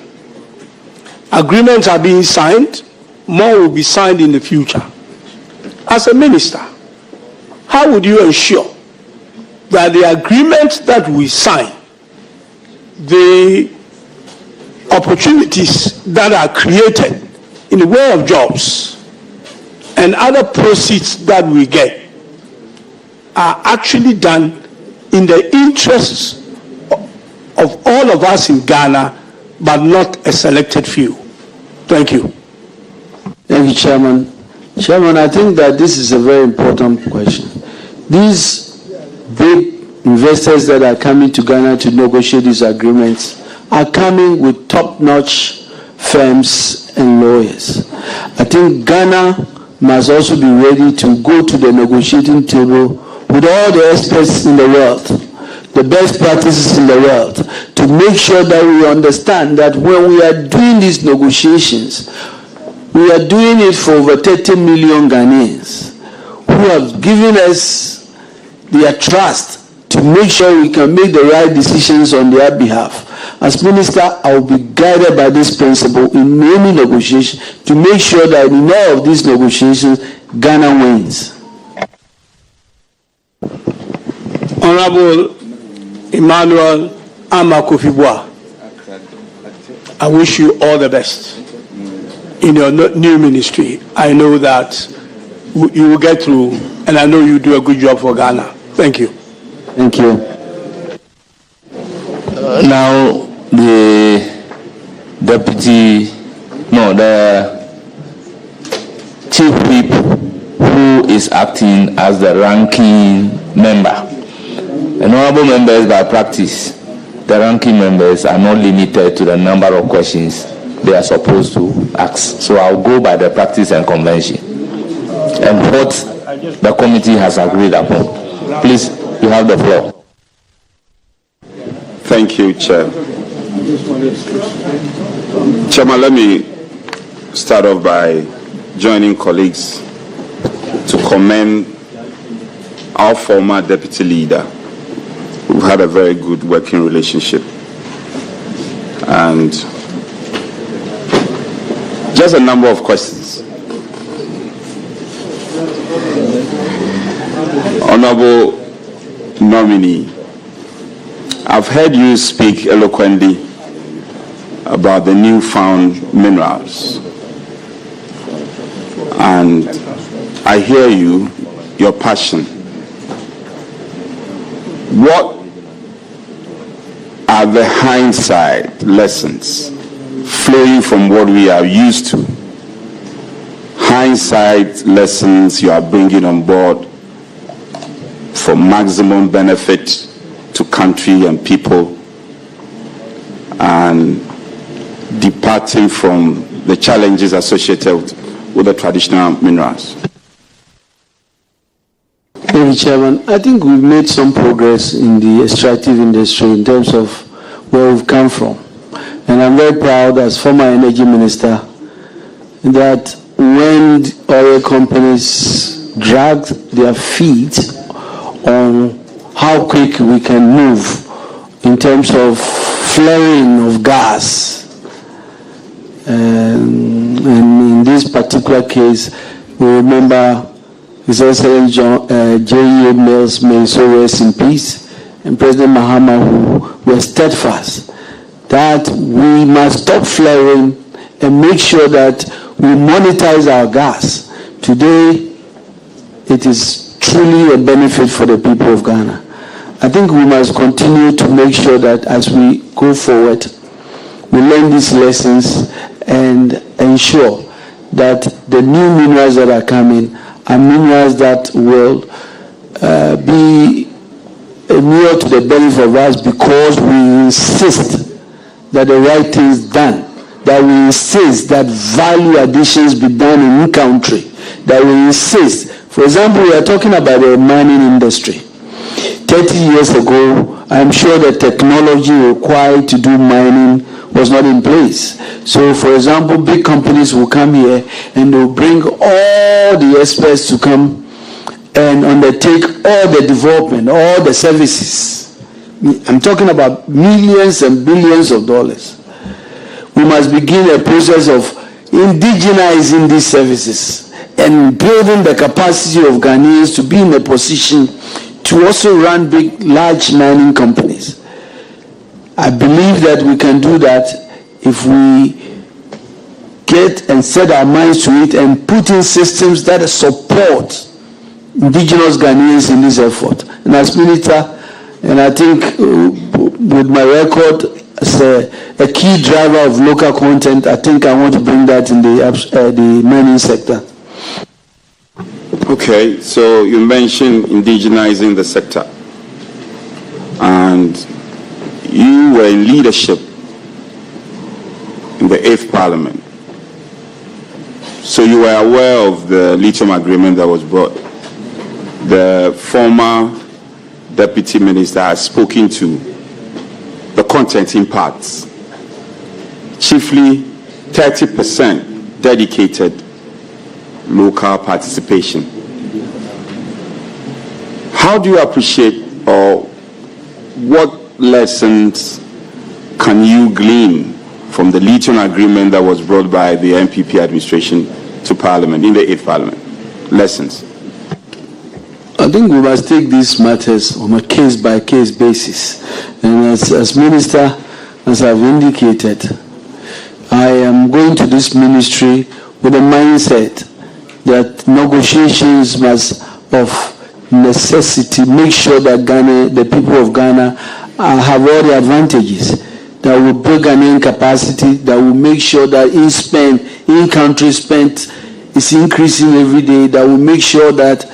Agreements are being signed, more will be signed in the future. As a minister, how would you ensure that the agreements that we sign, the opportunities that are created in the way of jobs and other proceeds that we get are actually done in the interests of all of us in Ghana but not a selected few. Thank you. Thank you, Chairman. Chairman, I think that this is a very important question. These big investors that are coming to Ghana to negotiate these agreements are coming with top-notch firms and lawyers. I think Ghana must also be ready to go to the negotiating table with all the experts in the world, the best practices in the world, to make sure that we understand that when we are doing these negotiations, we are doing it for over 30 million Ghanaians who have given us their trust to make sure we can make the right decisions on their behalf. As Minister, I will be guided by this principle in any negotiation to make sure that in all of these negotiations, Ghana wins. Honorable Emmanuel Amakofibwa, I wish you all the best in your new ministry. I know that you will get through, and I know you do a good job for Ghana. Thank you. Thank you. Now, the chief whip who is acting as the ranking member. And honorable members, by practice, the ranking members are not limited to the number of questions they are supposed to ask. So I'll go by the practice and convention and what the committee has agreed upon. Please, you have the floor. Thank you, Chair. Chairman, let me start off by joining colleagues to commend our former deputy leader. We've had a very good working relationship. And just a number of questions. Honorable nominee, I've heard you speak eloquently about the newfound minerals. And I hear you, your passion. What are the hindsight lessons flowing from what we are used to? Hindsight lessons you are bringing on board for maximum benefit to country and people, and departing from the challenges associated with the traditional minerals. Thank you, Chairman. I think we've made some progress in the extractive industry in terms of where we've come from. And I'm very proud as former energy minister that when oil companies dragged their feet on how quick we can move in terms of flaring of gas. And in this particular case, we remember His Excellency J.E. Mills, may so rest in peace, and President Mahama, who were steadfast that we must stop flaring and make sure that we monetize our gas. Today, it is truly a benefit for the people of Ghana. I think we must continue to make sure that as we go forward, we learn these lessons and ensure that the new minerals that are coming are minerals that will be near to the benefit of us, because we insist that the right thing is done, that we insist that value additions be done in the country, that we insist. For example, we are talking about the mining industry. 30 years ago, I'm sure the technology required to do mining was not in place. So, for example, big companies will come here and they'll bring all the experts to come and undertake all the development, all the services. I'm talking about millions and billions of dollars. We must begin a process of indigenizing these services and building the capacity of Ghanaians to be in a position to also run big, large mining companies. I believe that we can do that if we get and set our minds to it and put in systems that support indigenous Ghanaians in this effort. And as minister, and I think with my record, as a key driver of local content, I think I want to bring that in the mining sector. Okay, so you mentioned indigenizing the sector, and you were in leadership in the 8th Parliament. So you were aware of the lithium agreement that was brought. The former Deputy Minister has spoken to the contenting parts. Chiefly 30% dedicated local participation. How do you appreciate, or what lessons can you glean from the lithium agreement that was brought by the NPP administration to Parliament, in the 8th Parliament? Lessons. I think we must take these matters on a case-by-case basis. And as Minister, as I've indicated, I am going to this ministry with a mindset that negotiations must, of necessity, make sure that Ghana, the people of Ghana, have all the advantages that will build Ghanaian capacity, that will make sure that in-country spent is increasing every day, that will make sure that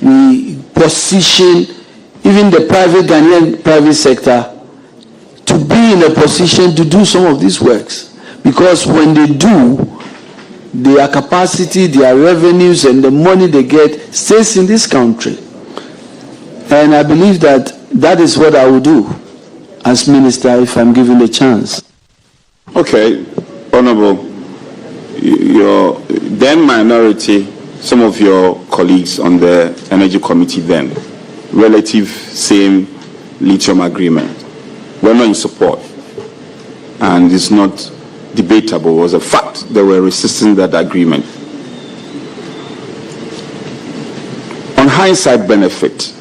we position even the private Ghanaian private sector to be in a position to do some of these works. Because when they do, their capacity, their revenues, and the money they get stays in this country. And I believe that that is what I will do as minister if I'm given the chance. Okay, Honorable, your then minority, some of your colleagues on the Energy Committee then, relative same lithium agreement, were not in support. And it's not debatable, it was a fact. They were resisting that agreement. On hindsight benefit,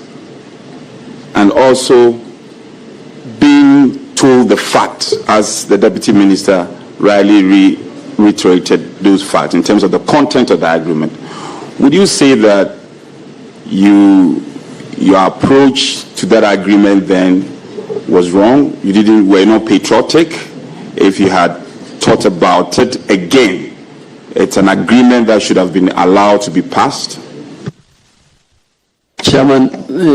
and also being told the fact, as the Deputy Minister rightly reiterated those facts in terms of the content of the agreement, would you say that your approach to that agreement then was wrong? You were not patriotic? If you had thought about it again, it's an agreement that should have been allowed to be passed? Chairman,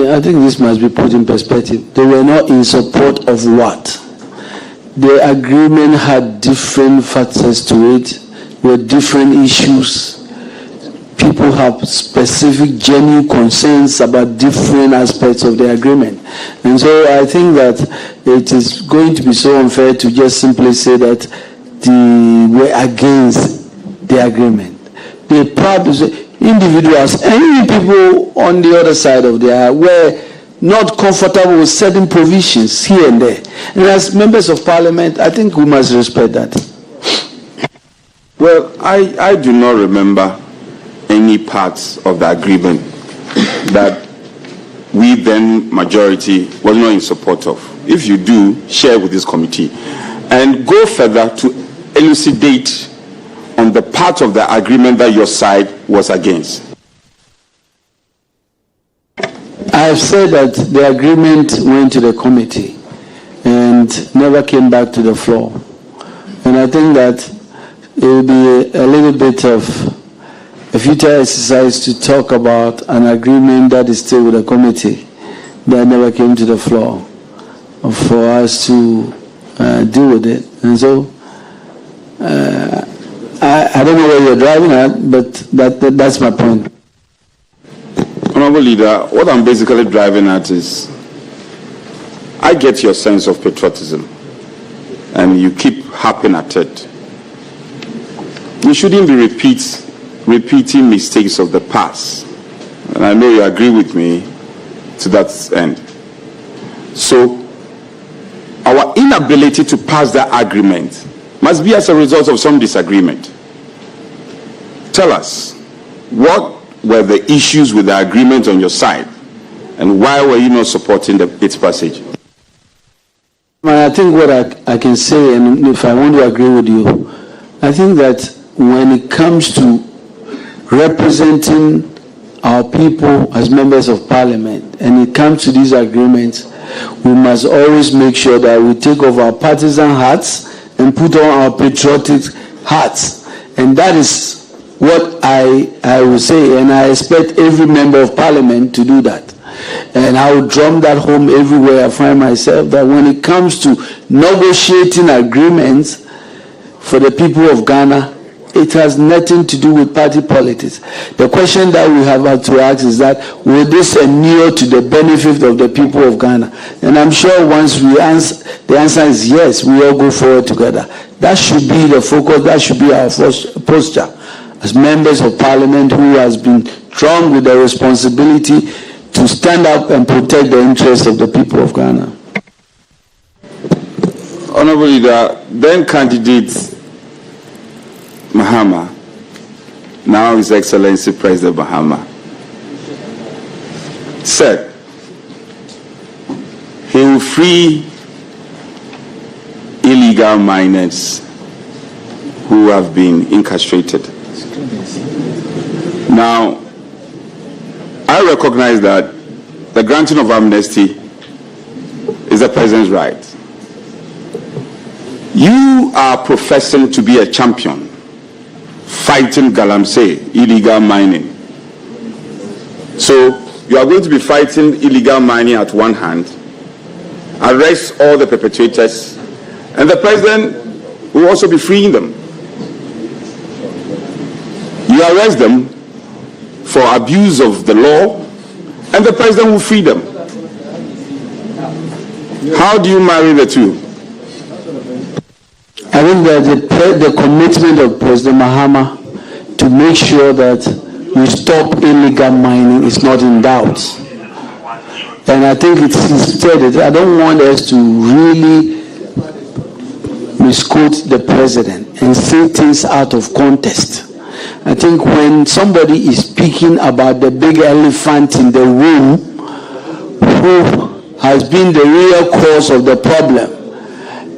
I think this must be put in perspective. They were not in support of what? The agreement had different factors to it, with different issues. People have specific, genuine concerns about different aspects of the agreement. And so I think that it is going to be so unfair to just simply say that they were against the agreement. They probably, individuals and even people on the other side of the aisle were not comfortable with certain provisions here and there. And as members of Parliament, I think we must respect that. Well, I do not remember any parts of the agreement that we then majority was not in support of. If you do, share with this committee and go further to elucidate on the part of the agreement that your side was against. I have said that the agreement went to the committee and never came back to the floor. And I think that it will be a little bit of a futile exercise to talk about an agreement that is still with the committee that never came to the floor for us to deal with it. And so I don't know where you're driving at, but that's my point. Honorable Leader, what I'm basically driving at is, I get your sense of patriotism, and you keep harping at it. We shouldn't be repeating mistakes of the past. And I know you agree with me to that end. So, our inability to pass that agreement must be as a result of some disagreement. Tell us, what were the issues with the agreement on your side, and why were you not supporting its passage? I think what I can say, and if I want to agree with you, I think that when it comes to representing our people as members of Parliament, and it comes to these agreements, we must always make sure that we take off our partisan hats and put on our patriotic hats. And that is what I will say, and I expect every member of parliament to do that. And I will drum that home everywhere I find myself, that when it comes to negotiating agreements for the people of Ghana, it has nothing to do with party politics. The question that we have to ask is that, will this inure to the benefit of the people of Ghana? And I'm sure once we answer, the answer is yes, we all go forward together. That should be the focus, that should be our first posture as members of parliament who has been drawn with the responsibility to stand up and protect the interests of the people of Ghana. Honorable Leader, then candidate Mahama, now His Excellency President Mahama, said he will free illegal miners who have been incarcerated. Now, I recognize that the granting of amnesty is the president's right. You are professing to be a champion, fighting galamsey, illegal mining. So you are going to be fighting illegal mining at one hand, arrest all the perpetrators, and the president will also be freeing them. You arrest them for abuse of the law, and the president will free them. How do you marry the two? I think that the commitment of President Mahama to make sure that we stop illegal mining is not in doubt. And I think it's stated, I don't want us to really misquote the president and say things out of context. I think when somebody is speaking about the big elephant in the room who has been the real cause of the problem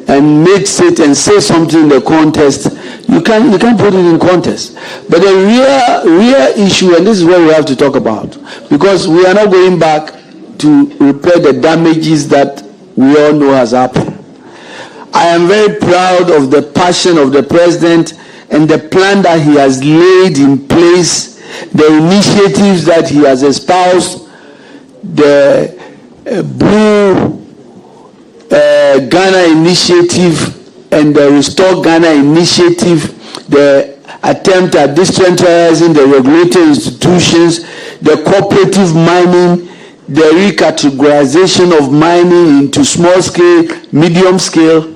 and makes it and say something in the context, you can't put it in context. But the real issue, and this is what we have to talk about, because we are not going back to repair the damages that we all know has happened. I am very proud of the passion of the president and the plan that he has laid in place, the initiatives that he has espoused, the Blue Ghana initiative and the Restore Ghana initiative, the attempt at decentralizing the regulatory institutions, the cooperative mining, the recategorization of mining into small scale, medium scale,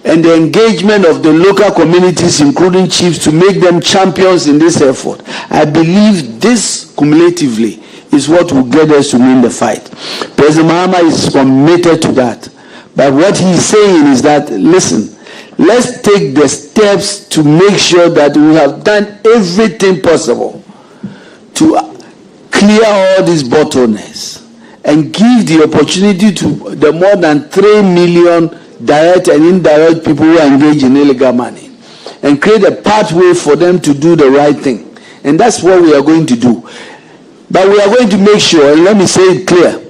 and the engagement of the local communities, including chiefs, to make them champions in this effort. I believe this cumulatively is what will get us to win the fight. President Mahama is committed to that. But what he's saying is that, listen, let's take the steps to make sure that we have done everything possible to clear all these bottlenecks and give the opportunity to the more than 3 million direct and indirect people who engage in illegal mining and create a pathway for them to do the right thing. And that's what we are going to do. But we are going to make sure, and let me say it clear,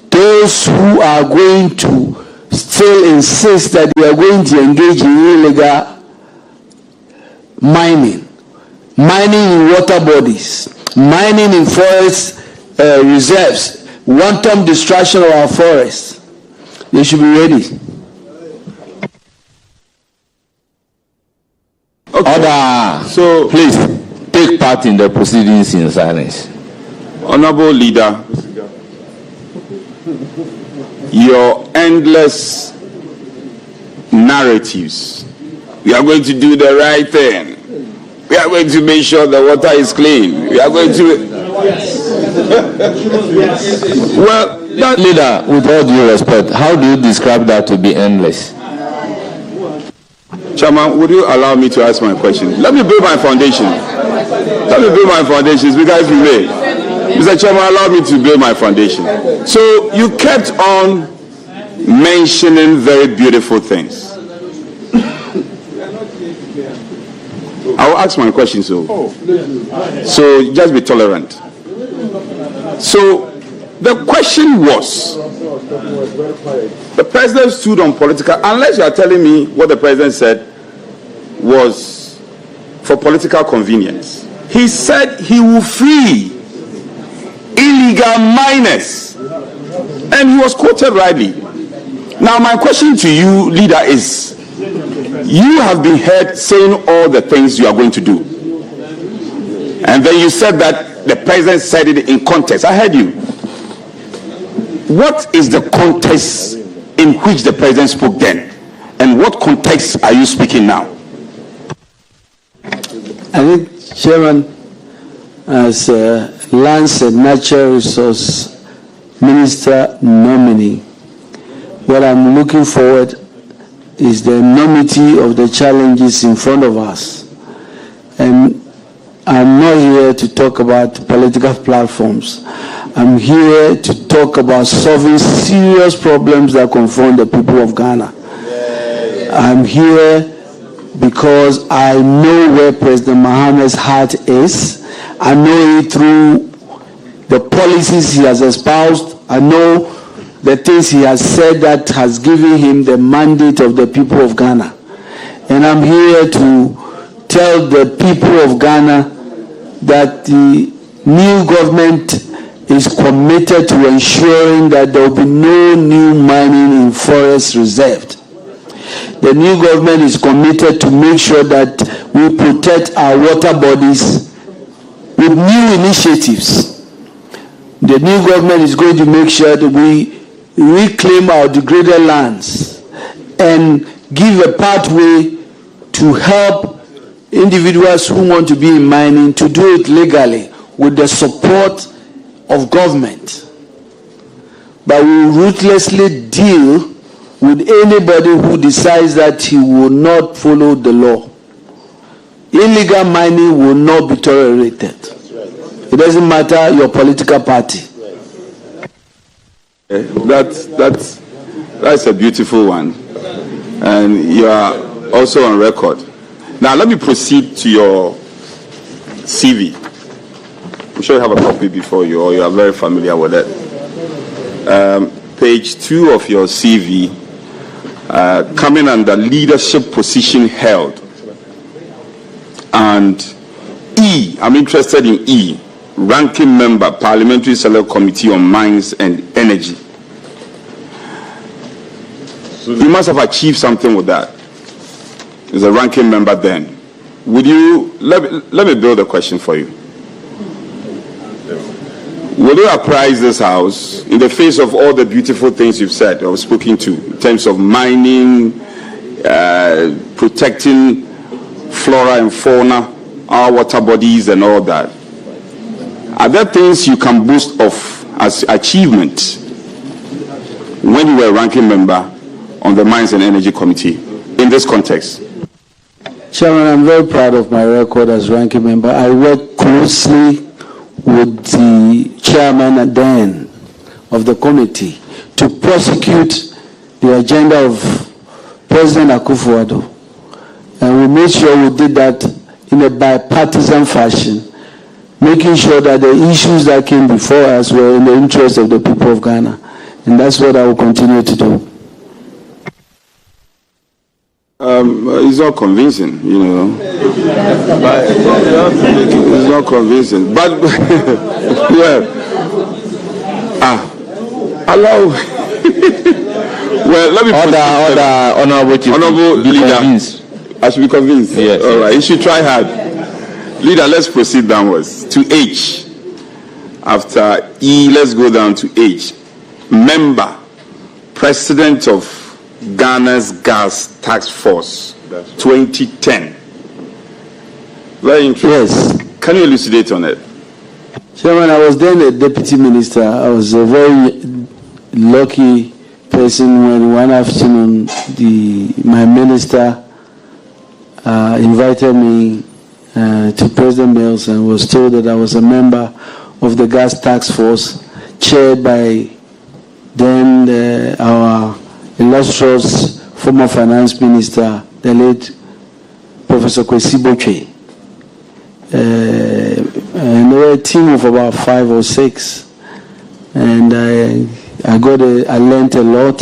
those who are going to still insist that they are going to engage in illegal mining in water bodies, mining in forest reserves, wanton destruction of our forests, they should be ready. Okay. Order. So please take part in the proceedings in silence. Honorable Leader, your endless narratives, we are going to do the right thing, we are going to make sure the water is clean, we are going to... Well, Leader, with all due respect, how do you describe that to be endless? Chairman, would you allow me to ask my question? Let me build my foundation. Let me build my foundations, because we may. Mr. Chairman, allow me to build my foundation. So you kept on mentioning very beautiful things. I will ask my question, so just be tolerant. So the question was, The president stood on political, unless you are telling me what the president said was for political convenience. He said he will free illegal miners, and he was quoted rightly. Now my question to you, leader, is you have been heard saying all the things you are going to do, and then you said that the president said it in context. I heard you. What is the context in which the president spoke then, and what context are you speaking now? I think, Chairman, as Lands and Natural Resource Minister nominee, what I'm looking forward is the enormity of the challenges in front of us. And I'm not here to talk about political platforms. I'm here to talk about solving serious problems that confront the people of Ghana. I'm here because I know where President Mahama's heart is. I know it through the policies he has espoused. I know the things he has said that has given him the mandate of the people of Ghana. And I'm here to tell the people of Ghana that the new government is committed to ensuring that there will be no new mining in forests reserved. The new government is committed to make sure that we protect our water bodies with new initiatives. The new government is going to make sure that we reclaim our degraded lands and give a pathway to help individuals who want to be in mining to do it legally with the support of government. But we ruthlessly deal with anybody who decides that he will not follow the law. Illegal mining will not be tolerated. It doesn't matter your political party. That's a beautiful one, and you are also on record. Now let me proceed to your CV. I'm sure you have a copy before you, or you are very familiar with it. Page 2 of your CV, coming under leadership position held, and E, I'm interested in E, ranking member, Parliamentary Select Committee on Mines and Energy. You must have achieved something with that. As a ranking member then. Would you, let me build a question for you. Will you apprise this House in the face of all the beautiful things you've said or spoken to in terms of mining, protecting flora and fauna, our water bodies and all that? Are there things you can boast of as achievement when you were a ranking member on the Mines and Energy Committee in this context? Chairman, I'm very proud of my record as ranking member. I work closely with the chairman then of the committee to prosecute the agenda of President Akufo-Addo. And we made sure we did that in a bipartisan fashion, making sure that the issues that came before us were in the interest of the people of Ghana. And that's what I will continue to do. It's not convincing, you know. It's not convincing. But, well, allow. Well, let me Honorable leader. I should be convinced. Yes. All right. You should try hard. Leader, let's proceed downwards to H. After E, let's go down to H. Member, President of Ghana's Gas Task Force, 2010. Very interesting. Yes. Can you elucidate on it? Chairman, I was then a deputy minister. I was a very lucky person when one afternoon my minister invited me to President Mills and was told that I was a member of the Gas Task Force chaired by then our illustrious former finance minister, the late Professor Kwesi Botwe. And we were a team of about 5 or 6. And I learned a lot,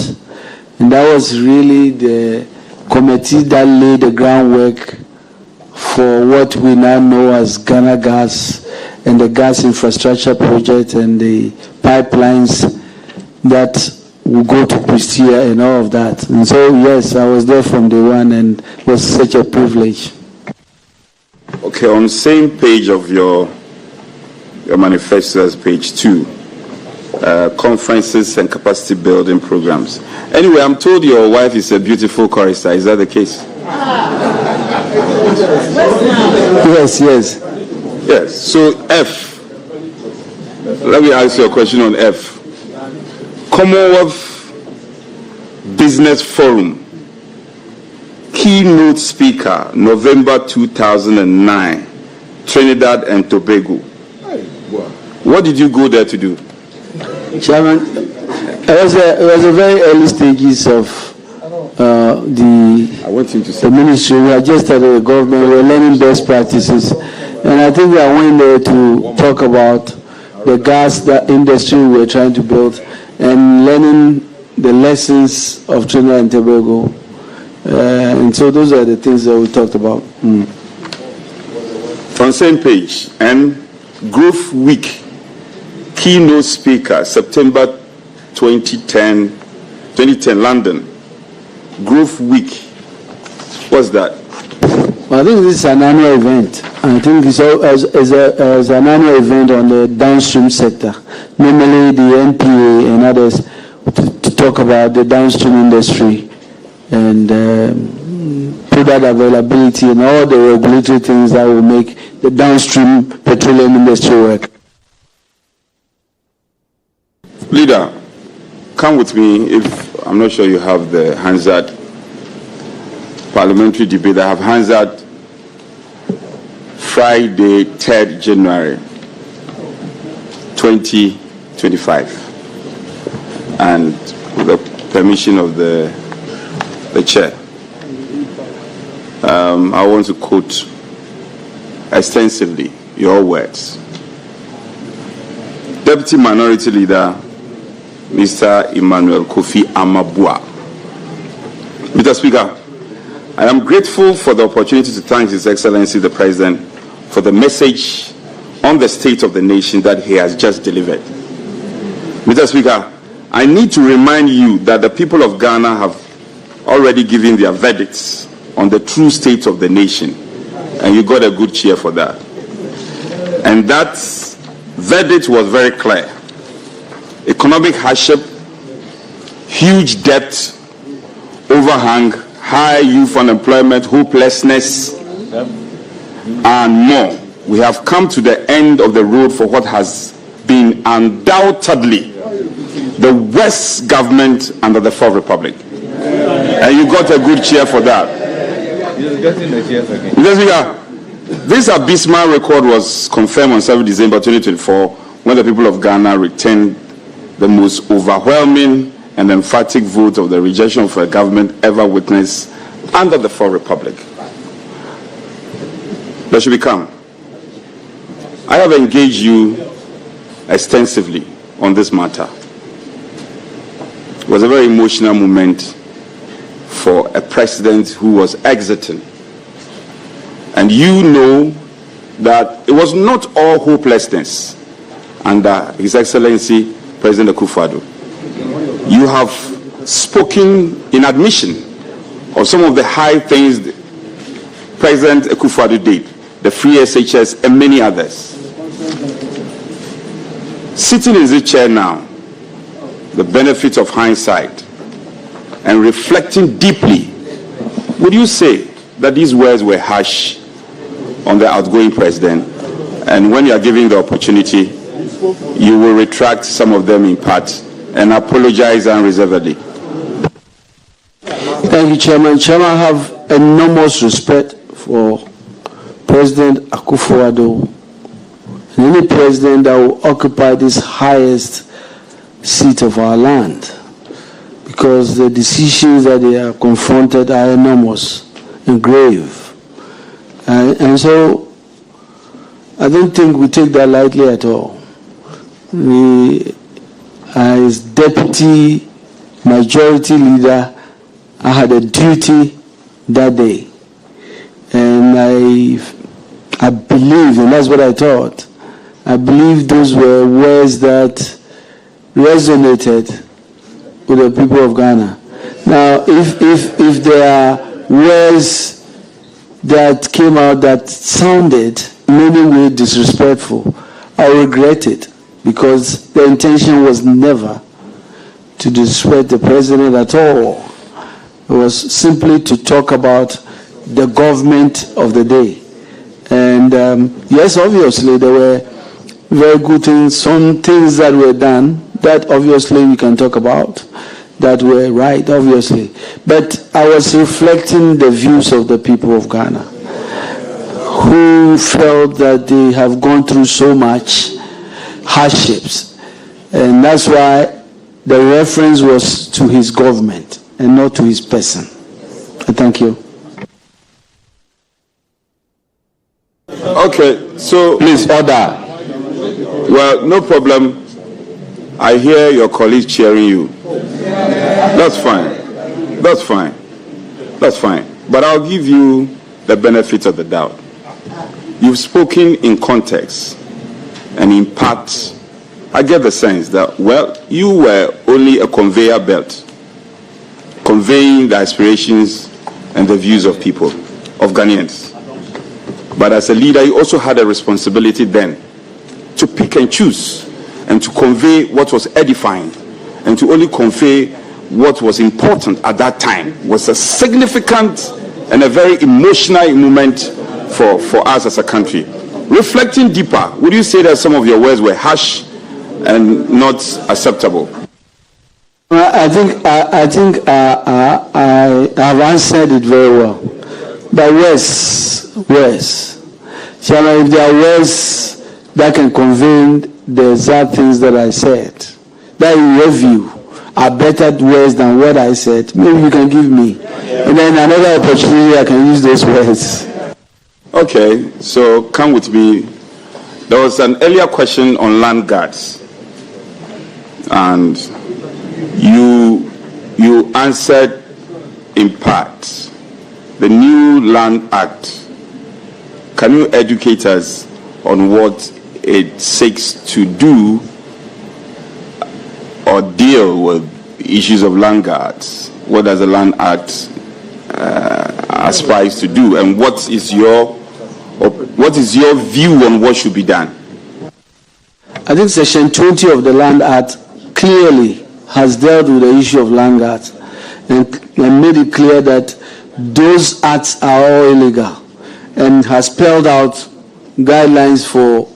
and that was really the committee that laid the groundwork for what we now know as Ghana Gas and the gas infrastructure project and the pipelines that will go to Pristia and all of that. And so, yes, I was there from day one, and it was such a privilege. Okay, on the same page of your manifesto as page 2, conferences and capacity building programs. Anyway, I'm told your wife is a beautiful chorister. Is that the case? Yes. Yes. So F. Let me ask you a question on F. Commonwealth Business Forum. Keynote speaker, November 2009, Trinidad and Tobago. What did you go there to do? Chairman, it was a very early stages of the ministry. We had just started the government. We were learning best practices, and I think I went there to talk about the gas industry we were trying to build and learning the lessons of Trinidad and Tobago. And so those are the things that we talked about. On the same page, and Growth Week. Keynote speaker, September 2010, London. Growth Week. What's that? Well, I think this is an annual event. I think it's an annual event on the downstream sector. Normally, the NPA and others to talk about the downstream industry and product availability and all the regulatory things that will make the downstream petroleum industry work. Leader, come with me if I'm not sure you have the Hansard parliamentary debate. I have Hansard Friday, 3rd January 2025. And with the permission of the chair, I want to quote extensively your words. Deputy Minority Leader, Mr. Emmanuel Kofi Amabua. Mr. Speaker, I am grateful for the opportunity to thank His Excellency the President for the message on the state of the nation that he has just delivered. Mr. Speaker, I need to remind you that the people of Ghana have already given their verdicts on the true state of the nation, and you got a good cheer for that. And that verdict was very clear. Economic hardship, huge debt, overhang, high youth unemployment, hopelessness, and more. We have come to the end of the road for what has been undoubtedly the worst government under the Fourth Republic. And you got a good cheer for that. This abysmal record was confirmed on 7 December 2024 when the people of Ghana returned the most overwhelming and emphatic vote of the rejection of a government ever witnessed under the Fourth Republic. There should be calm. I have engaged you extensively on this matter. It was a very emotional moment for a president who was exiting. And you know that it was not all hopelessness under His Excellency President Akufo-Addo. You have spoken in admission of some of the high things President Akufo-Addo did, the free SHS and many others. Sitting in this chair now, the benefit of hindsight and reflecting deeply, would you say that these words were harsh on the outgoing president, and when you are given the opportunity, you will retract some of them in part and apologize unreservedly? Thank you, Chairman. Chairman, I have enormous respect for President Akufo-Addo and any president that will occupy this highest seat of our land, because the decisions that they are confronted are enormous and grave. And so I don't think we take that lightly at all. His deputy majority leader, I had a duty that day. And I believe, and that's what I thought, I believe those were words that resonated with the people of Ghana. Now, if there are words that came out that sounded in any way disrespectful, I regret it, because the intention was never to disrespect the president at all. It was simply to talk about the government of the day. And yes, obviously, there were very good things, some things that were done that obviously we can talk about, that were right, obviously. But I was reflecting the views of the people of Ghana, who felt that they have gone through so much hardships. And that's why the reference was to his government and not to his person. Thank you. Okay, so Please, order. well, no problem. I hear your colleagues cheering you. That's fine. That's fine. That's fine. But I'll give you the benefit of the doubt. You've spoken in context, and in part, I get the sense that, well, you were only a conveyor belt, conveying the aspirations and the views of people, of Ghanaians. But as a leader, you also had a responsibility then to pick and choose and to convey what was edifying and to only convey what was important at that time. It was a significant and a very emotional moment for us as a country. Reflecting deeper, would you say that some of your words were harsh and not acceptable? I think I have answered it very well. But words. Chairman, if there are words that can convey the exact things that I said, that in your view are better words than what I said, maybe you can give me. And then another opportunity I can use those words. Okay, so come with me. There was an earlier question on land guards. And you answered in part. The new Land Act, can you educate us on what it seeks to do or deal with issues of land guards? What does the Land Act aspires to do, and what is your view on what should be done? I think Section 20 of the Land Act clearly has dealt with the issue of land guards and made it clear that those acts are all illegal, and has spelled out guidelines for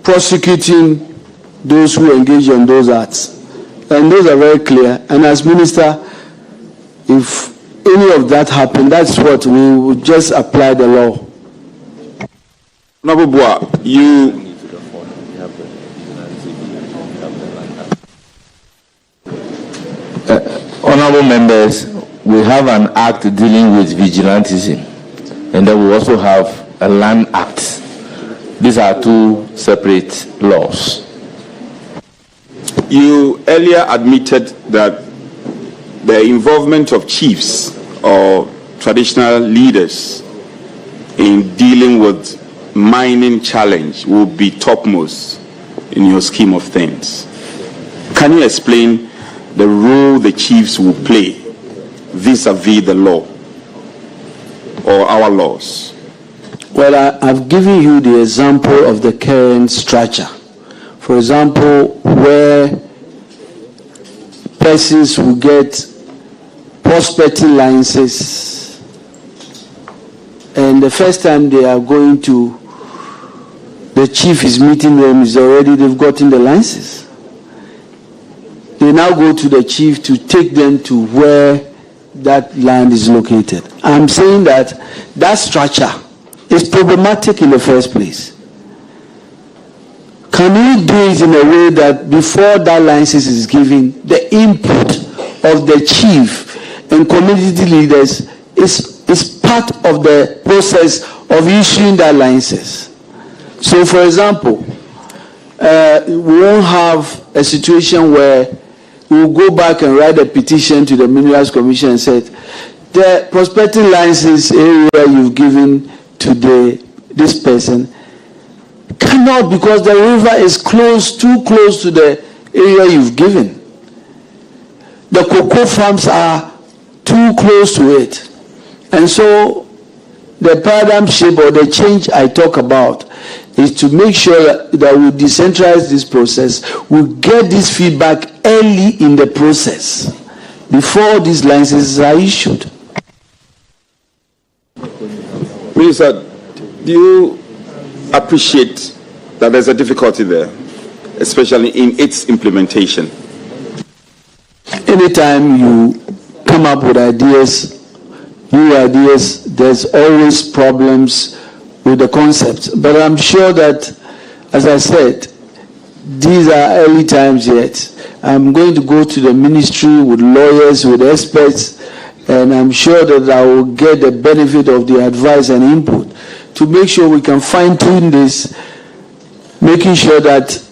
prosecuting those who engage in those acts. And those are very clear. And as minister, if any of that happened, that's what we would just apply the law. Nabubua, Honorable members, we have an act dealing with vigilantism, and then we also have a land act. These are two separate laws. You earlier admitted that the involvement of chiefs or traditional leaders in dealing with mining challenge will be topmost in your scheme of things. Can you explain the role the chiefs will play vis-a-vis the law or our laws? Well, I've given you the example of the current structure. For example, where persons will get prospecting licenses, and the first time they are going to, the chief is meeting them, is already they've gotten the license. They now go to the chief to take them to where that land is located. I'm saying that that structure is problematic in the first place. Can we do it in a way that before that license is given, the input of the chief and community leaders is part of the process of issuing that license? So, for example, we won't have a situation where we'll go back and write a petition to the Minerals Commission and said, the prospecting license area you've given to this person cannot, because the river is too close to the area you've given. The cocoa farms are too close to it. And so the paradigm shift or the change I talk about is to make sure that we decentralize this process. We get this feedback early in the process before these licenses are issued. Minister, do you appreciate that there's a difficulty there, especially in its implementation? Anytime you come up with ideas, new ideas, there's always problems with the concepts. But I'm sure that, as I said, these are early times yet. I'm going to go to the ministry with lawyers, with experts, and I'm sure that I will get the benefit of the advice and input to make sure we can fine-tune this, making sure that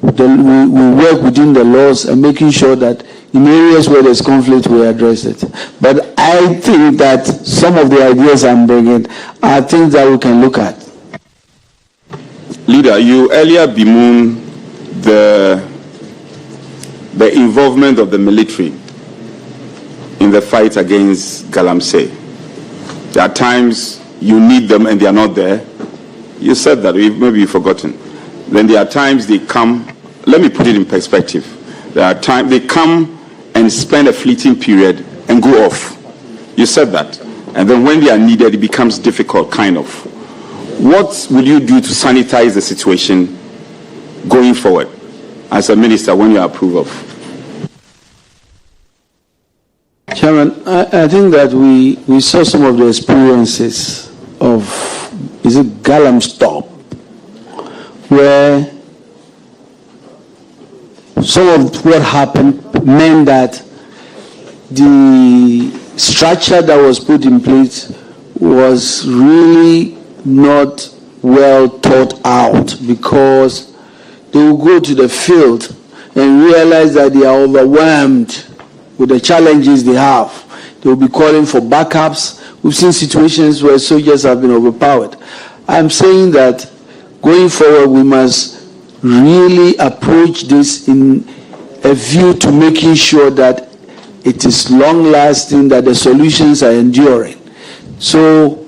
we work within the laws and making sure that in areas where there's conflict, we address it. But I think that some of the ideas I'm bringing are things that we can look at. Leader, you earlier bemoaned the involvement of the military in the fight against Galamsey. There are times you need them and they are not there. You said that, maybe you've forgotten. Then there are times they come, let me put it in perspective. There are times they come and spend a fleeting period and go off. You said that. And then when they are needed, it becomes difficult, kind of. What will you do to sanitize the situation going forward as a minister when you approve of? Chairman, I think that we saw some of the experiences of, is it Galamstop, where some of what happened meant that the structure that was put in place was really not well thought out, because they will go to the field and realize that they are overwhelmed with the challenges they have. They will be calling for backups. We've seen situations where soldiers have been overpowered. I'm saying that going forward, we must really approach this in a view to making sure that it is long-lasting, that the solutions are enduring. So,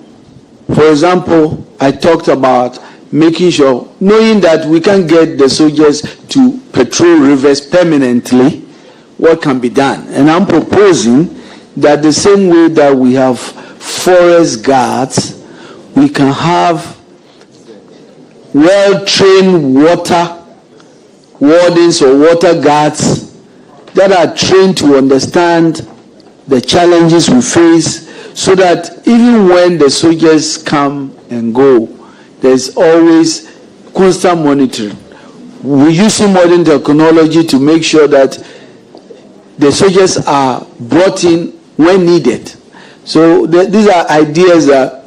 for example, I talked about making sure, knowing that we can get the soldiers to patrol rivers permanently, what can be done? And I'm proposing that the same way that we have forest guards, we can have well-trained water wardens or water guards that are trained to understand the challenges we face, so that even when the soldiers come and go, there's always constant monitoring. We're using modern technology to make sure that the soldiers are brought in when needed. So these are ideas that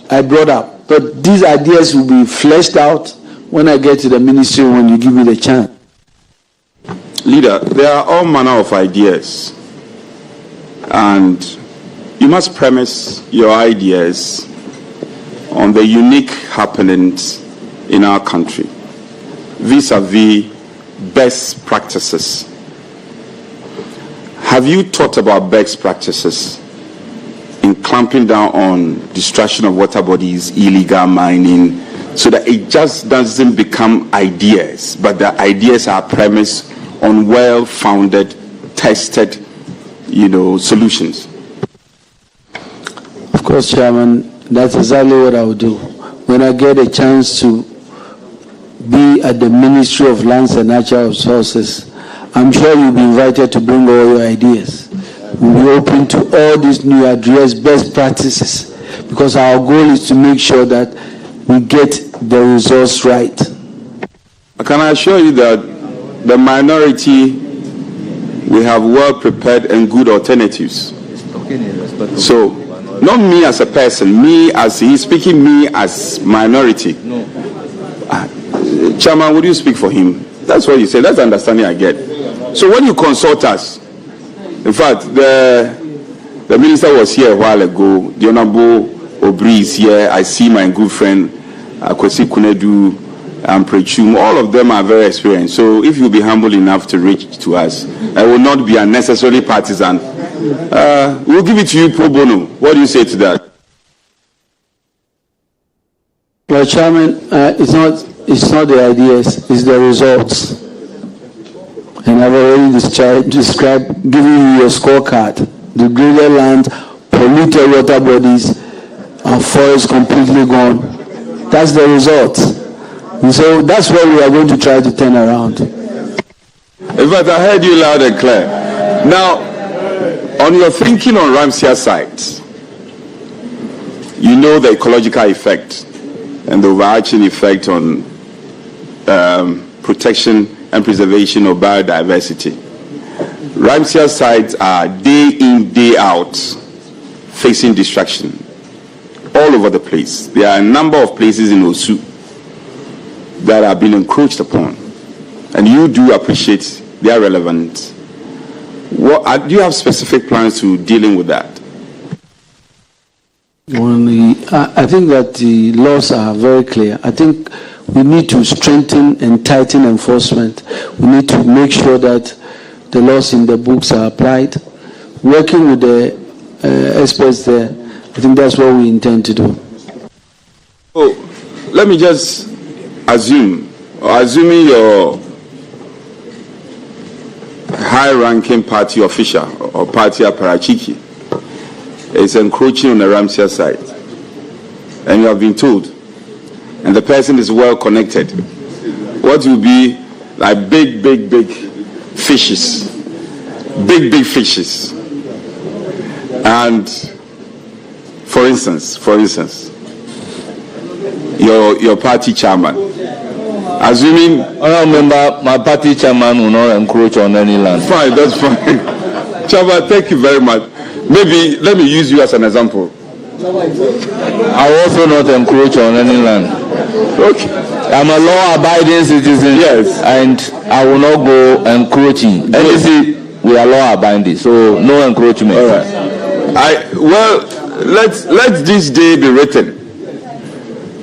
I brought up, but these ideas will be fleshed out when I get to the ministry, when you give me the chance. Leader, there are all manner of ideas, and you must premise your ideas on the unique happenings in our country, vis-a-vis best practices. Have you thought about best practices in clamping down on destruction of water bodies, illegal mining, so that it just doesn't become ideas, but the ideas are premised on well-founded, tested, solutions? Of course, Chairman, that's exactly what I will do. When I get a chance to be at the Ministry of Lands and Natural Resources, I'm sure you'll be invited to bring all your ideas. We'll be open to all these new address best practices, because our goal is to make sure that we get the resource right. Can I assure you that the minority, we have well-prepared and good alternatives? So, not me as a person, he's speaking me as minority. Chairman, would you speak for him? That's what you say. That's the understanding I get. So when you consult us, in fact, the minister was here a while ago. The Honorable Obri is here. I see my good friend Akwesi Kunedu and Prechum. All of them are very experienced. So if you'll be humble enough to reach to us, I will not be unnecessarily partisan. We'll give it to you pro bono. What do you say to that? Well, Chairman, it's not the ideas, it's the results. And I've already described, giving you your scorecard. Degraded land, polluted water bodies, and forests completely gone. That's the result. And so that's what we are going to try to turn around. In fact, I heard you loud and clear. Now, on your thinking on Ramsey sites, you know the ecological effect and the overarching effect on protection and preservation of biodiversity. Ramsey sites are day in, day out facing destruction all over the place. There are a number of places in Osu that have been encroached upon, and you do appreciate their relevance. Do you have specific plans to dealing with that? I think that the laws are very clear. I think we need to strengthen and tighten enforcement. We need to make sure that the laws in the books are applied. Working with the experts there, I think that's what we intend to do. Oh, let me just assuming your high-ranking party official or party apparatchiki is encroaching on the Ramsey site, and you have been told, and the person is well connected, what will be like big fishes, big fishes, and for instance, your party chairman, assuming I don't remember my party chairman will not encroach on any land. Fine, that's fine. Chairman, thank you very much. Maybe let me use you as an example. I will also not encroach on any land. Okay. I'm a law-abiding citizen. Yes. And I will not go encroaching. NDC, we are law-abiding, so no encroachment. All right. Let this day be written.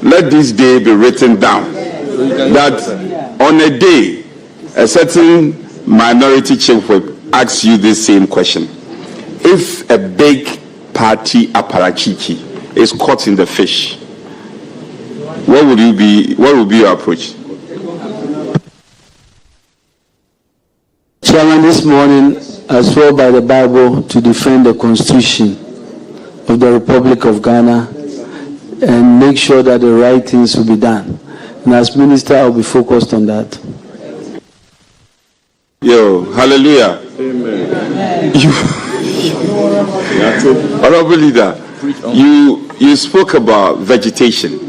Let this day be written down. That on a day, a certain minority chief whip asks you this same question. If a big party apparatchiki is caught in the fish, what would be your approach? Chairman, this morning I swore by the Bible to defend the Constitution of the Republic of Ghana and make sure that the right things will be done. And as minister, I'll be focused on that. Yo, hallelujah. Amen. Honorable Leader, you spoke about vegetation.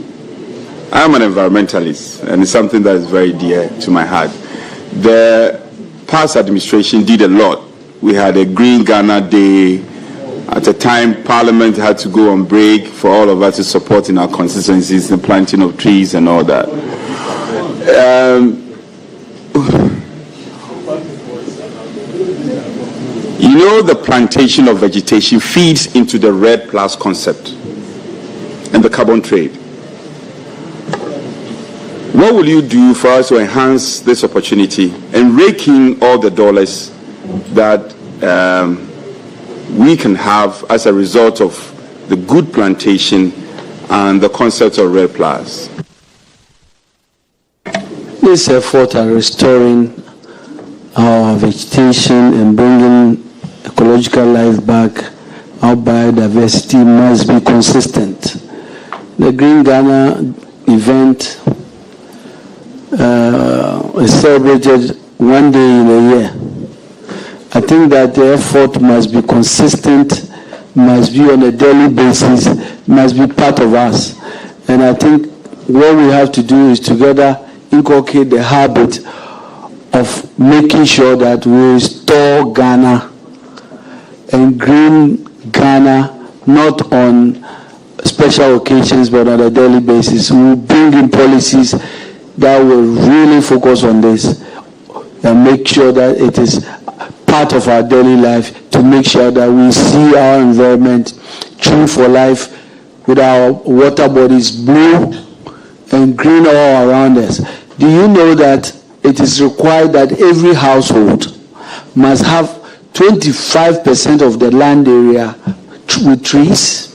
I'm an environmentalist, and it's something that is very dear to my heart. The past administration did a lot. We had a Green Ghana Day. At the time, Parliament had to go on break for all of us to support in our constituencies the planting of trees and all that. You know, the plantation of vegetation feeds into the REDD+ concept and the carbon trade. What will you do for us to enhance this opportunity and rake in all the dollars that we can have as a result of the good plantation and the concept of REDD+? This effort at restoring our vegetation and bringing ecological life back, our biodiversity must be consistent. The Green Ghana event is celebrated one day in a year. I think that the effort must be consistent, must be on a daily basis, must be part of us. And I think what we have to do is together inculcate the habit of making sure that we restore Ghana and green Ghana, not on special occasions but on a daily basis. We will bring in policies that will really focus on this. can make sure that it is part of our daily life, to make sure that we see our environment true for life, with our water bodies blue and green all around us. Do you know that it is required that every household must have 25% of the land area with trees?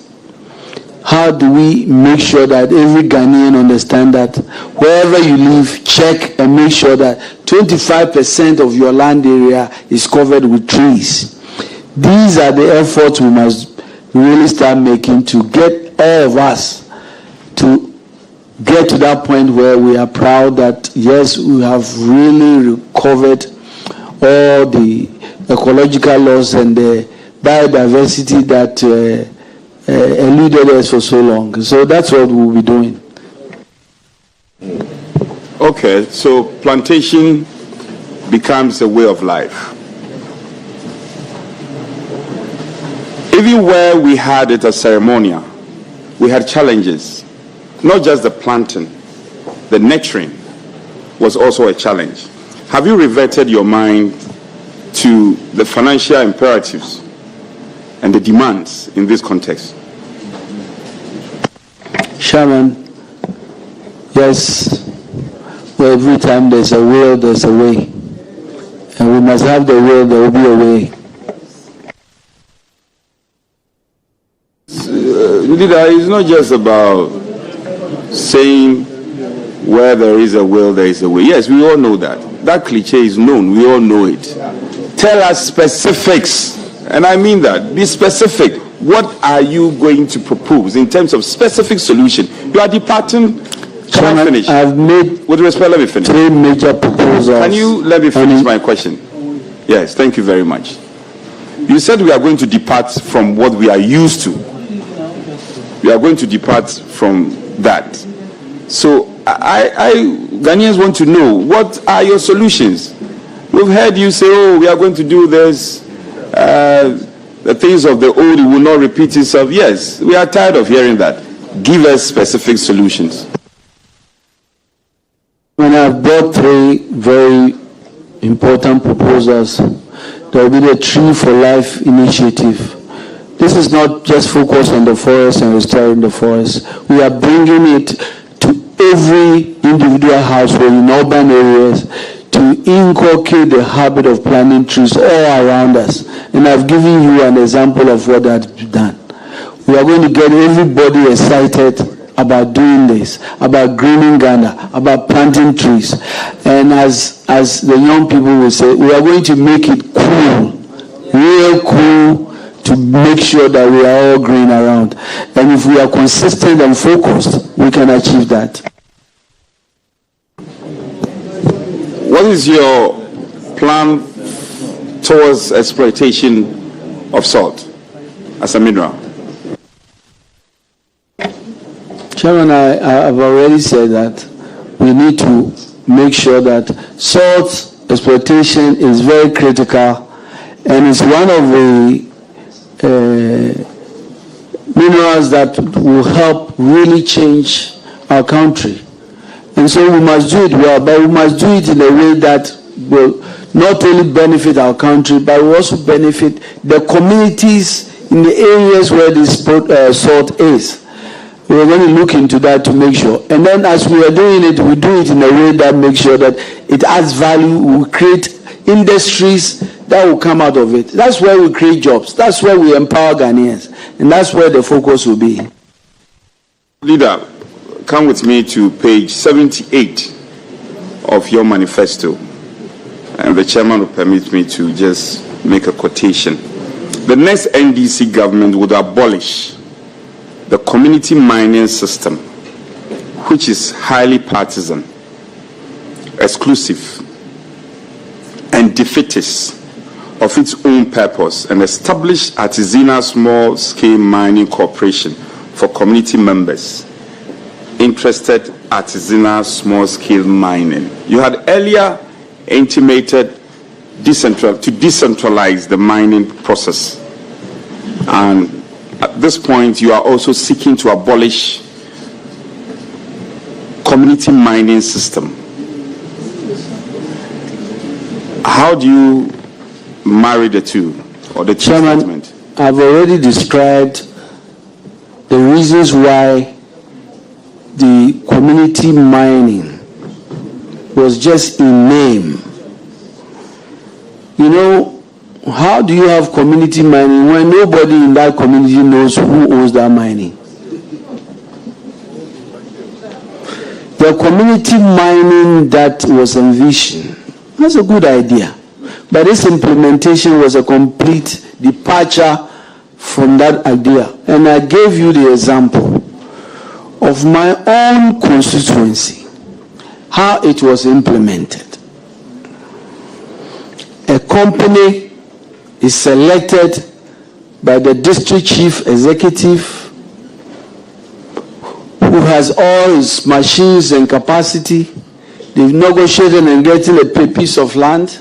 How do we make sure that every Ghanaian understand that wherever you live, check and make sure that 25% of your land area is covered with trees? These are the efforts we must really start making to get all of us to get to that point where we are proud that, yes, we have really recovered all the ecological loss and the biodiversity that eluded us for so long. So that's what we'll be doing. Okay, so plantation becomes a way of life. Even where we had it as ceremonial, we had challenges. Not just the planting, the nurturing was also a challenge. Have you reverted your mind to the financial imperatives and the demands in this context? Chairman, yes, well, every time there's a will, there's a way. And we must have the will, there will be a way. Leader, it's not just about saying where there is a will, there is a way. Yes, we all know that. That cliche is known. We all know it. Tell us specifics. And I mean that. Be specific. What are you going to propose in terms of specific solution? You are departing. Can I finish? I've made, with respect, let me finish. 3 major proposals. Can you let me finish my question? Yes, thank you very much. You said we are going to depart from what we are used to. We are going to depart from that. So Ghanaians want to know, what are your solutions? We've heard you say, oh, we are going to do this. The things of the old will not repeat itself. Yes, we are tired of hearing that. Give us specific solutions. When I've brought 3 very important proposals, there will be the Tree for Life initiative. This is not just focused on the forest and restoring the forest. We are bringing it to every individual household in urban areas to inculcate the habit of planting trees all around us. And I've given you an example of what that's done. We are going to get everybody excited about doing this, about greening Ghana, about planting trees. And as the young people will say, we are going to make it cool, real cool, to make sure that we are all green around. And if we are consistent and focused, we can achieve that. What is your plan towards exploitation of salt as a mineral? Chairman, I've already said that we need to make sure that salt exploitation is very critical, and it's one of the minerals that will help really change our country. And so we must do it well, but we must do it in a way that will not only benefit our country, but will also benefit the communities in the areas where this salt is. We're going to look into that to make sure. And then as we are doing it, we do it in a way that makes sure that it adds value. We create industries that will come out of it. That's where we create jobs. That's where we empower Ghanaians. And that's where the focus will be. Leader, come with me to page 78 of your manifesto. And the chairman will permit me to just make a quotation. The next NDC government would abolish the community mining system, which is highly partisan, exclusive, and defeatist of its own purpose, and establish artisanal small-scale mining corporation for community members interested artisanal small-scale mining. You had earlier intimated to decentralize the mining process, and at this point you are also seeking to abolish community mining system. How do you marry the two, or the two Chairman, statements? I've already described the reasons why the community mining was just in name. You know, how do you have community mining when nobody in that community knows who owns that mining? The community mining that was envisioned, that's a good idea. But its implementation was a complete departure from that idea. And I gave you the example of my own constituency, how it was implemented. A company is selected by the district chief executive who has all his machines and capacity. They've negotiated and getting a piece of land.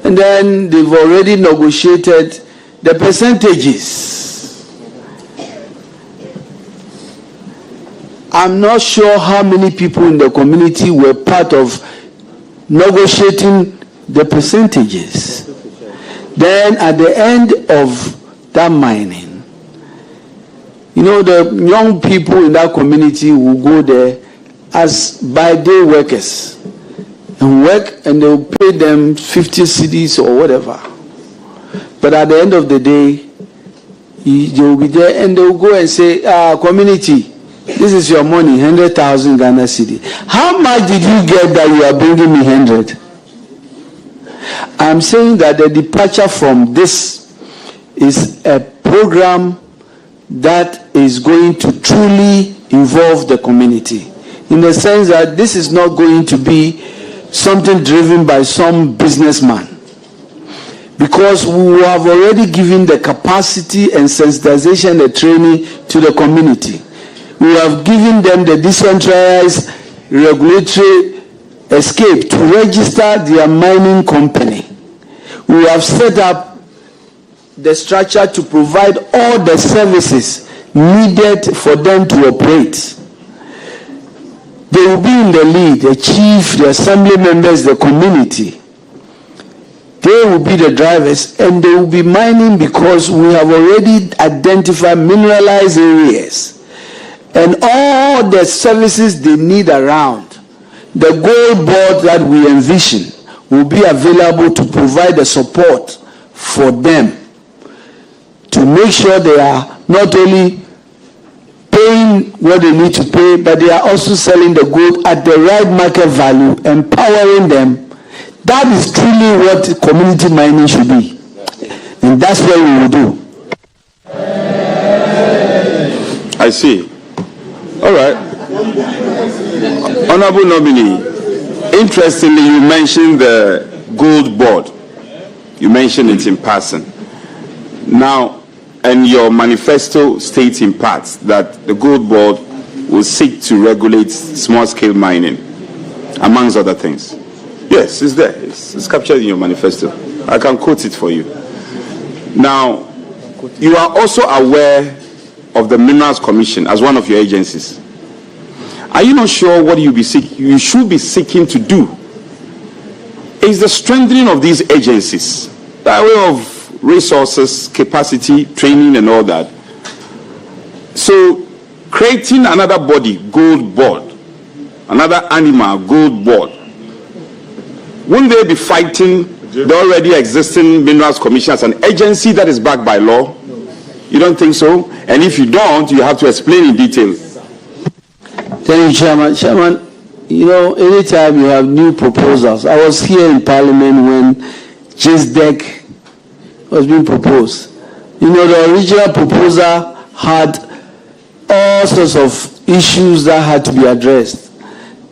And then they've already negotiated the percentages. I'm not sure how many people in the community were part of negotiating the percentages. Then at the end of that mining, you know, the young people in that community will go there as by-day workers and work, and they'll pay them 50 cedis or whatever. But at the end of the day, they'll be there and they'll go and say, community, this is your money, 100,000 Ghana cedi. How much did you get that you are bringing me 100? I'm saying that the departure from this is a program that is going to truly involve the community, in the sense that this is not going to be something driven by some businessman, because we have already given the capacity and sensitization and training to the community. We have given them the decentralized regulatory escape to register their mining company. We have set up the structure to provide all the services needed for them to operate. They will be in the lead, the chief, the assembly members, the community. They will be the drivers, and they will be mining because we have already identified mineralized areas and all the services they need around. The gold board that we envision will be available to provide the support for them, to make sure they are not only paying what they need to pay, but they are also selling the gold at the right market value, empowering them. That is truly what community mining should be. And that's what we will do. I see. All right. Honorable nominee, interestingly, you mentioned the gold board. You mentioned it in passing. Now, and your manifesto states in parts that the gold board will seek to regulate small-scale mining, amongst other things. Yes, it's there. It's captured in your manifesto. I can quote it for you. Now, you are also aware of the Minerals Commission as one of your agencies. Are you not sure what you should be seeking to do? Is the strengthening of these agencies by way of resources, capacity, training, and all that. So, creating another body, gold board, another animal, gold board, wouldn't they be fighting the already existing Minerals Commission as an agency that is backed by law? You don't think so? And if you don't, you have to explain in detail. Thank you, Chairman. Chairman, you know, anytime you have new proposals, I was here in Parliament when GHOne was being proposed. You know, the original proposal had all sorts of issues that had to be addressed.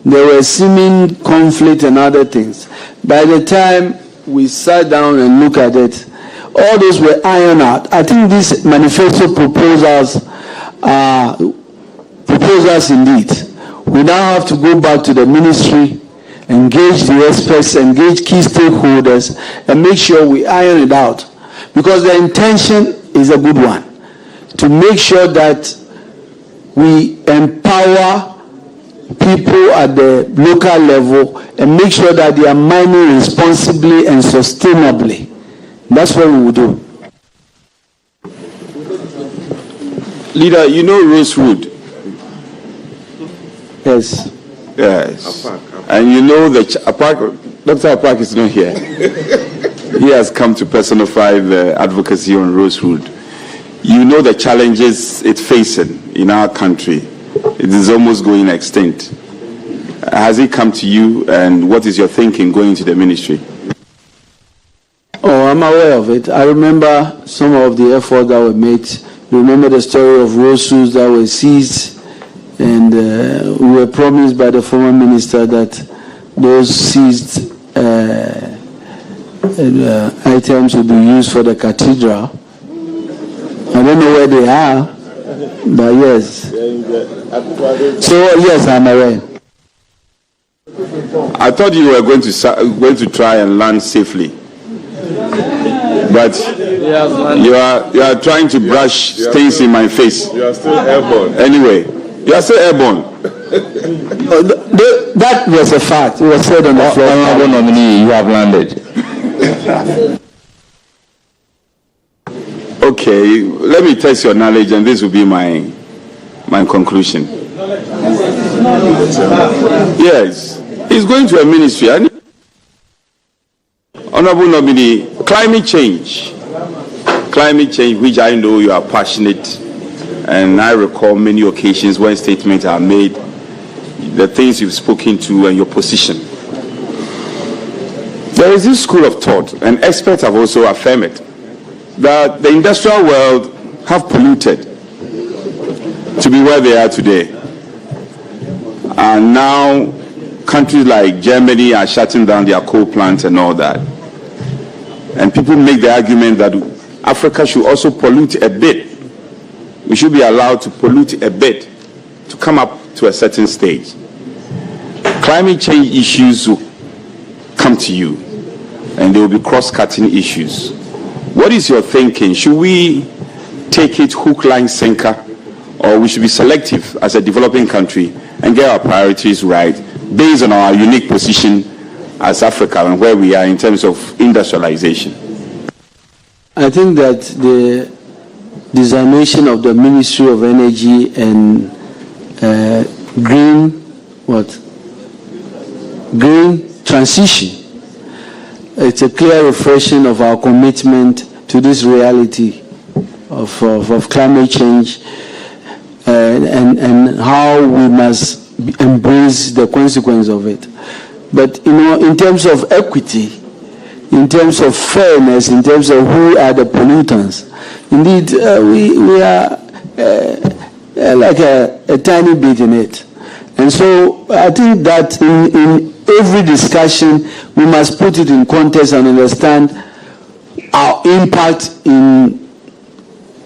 There were seeming conflict and other things. By the time we sat down and looked at it, all those were ironed out. I think these manifesto proposals are proposals indeed. We now have to go back to the ministry, engage the experts, engage key stakeholders, and make sure we iron it out. Because the intention is a good one, to make sure that we empower people at the local level and make sure that they are mining responsibly and sustainably. That's what we will do. Leader, you know Rosewood? Yes. Yes. And you know that Dr. Apak is not here. He has come to personify the advocacy on Rosewood. You know the challenges it's facing in our country. It is almost going extinct. Has it come to you, and what is your thinking going to the ministry? Oh, I'm aware of it. I remember some of the efforts that were made. You remember the story of Rosewoods that were seized, and we were promised by the former minister that those seized items will be used for the cathedral. I don't know where they are, but yes. So yes, I'm aware. I thought you were going to try and land safely, but you are trying to brush things in my face. You are still airborne. Anyway, you are still airborne. That was a fact. It was said on the floor. Honorable nominee, you have landed. Okay, let me test your knowledge, and this will be my conclusion. Yes, he's going to a ministry. Honorable nominee, climate change, which I know you are passionate, and I recall many occasions when statements are made, the things you've spoken to and your position. There is this school of thought, and experts have also affirmed it, that the industrial world have polluted to be where they are today. And now countries like Germany are shutting down their coal plants and all that. And people make the argument that Africa should also pollute a bit. We should be allowed to pollute a bit to come up to a certain stage. Climate change issues will come to you, and there will be cross-cutting issues. What is your thinking? Should we take it hook, line, sinker, or we should be selective as a developing country and get our priorities right based on our unique position as Africa and where we are in terms of industrialization? I think that the designation of the Ministry of Energy and green transition, it's a clear reflection of our commitment to this reality of climate change and how we must embrace the consequence of it. But in terms of equity, in terms of fairness, in terms of who are the pollutants, indeed we are like a tiny bit in it. And so I think that in every discussion we must put it in context and understand our impact in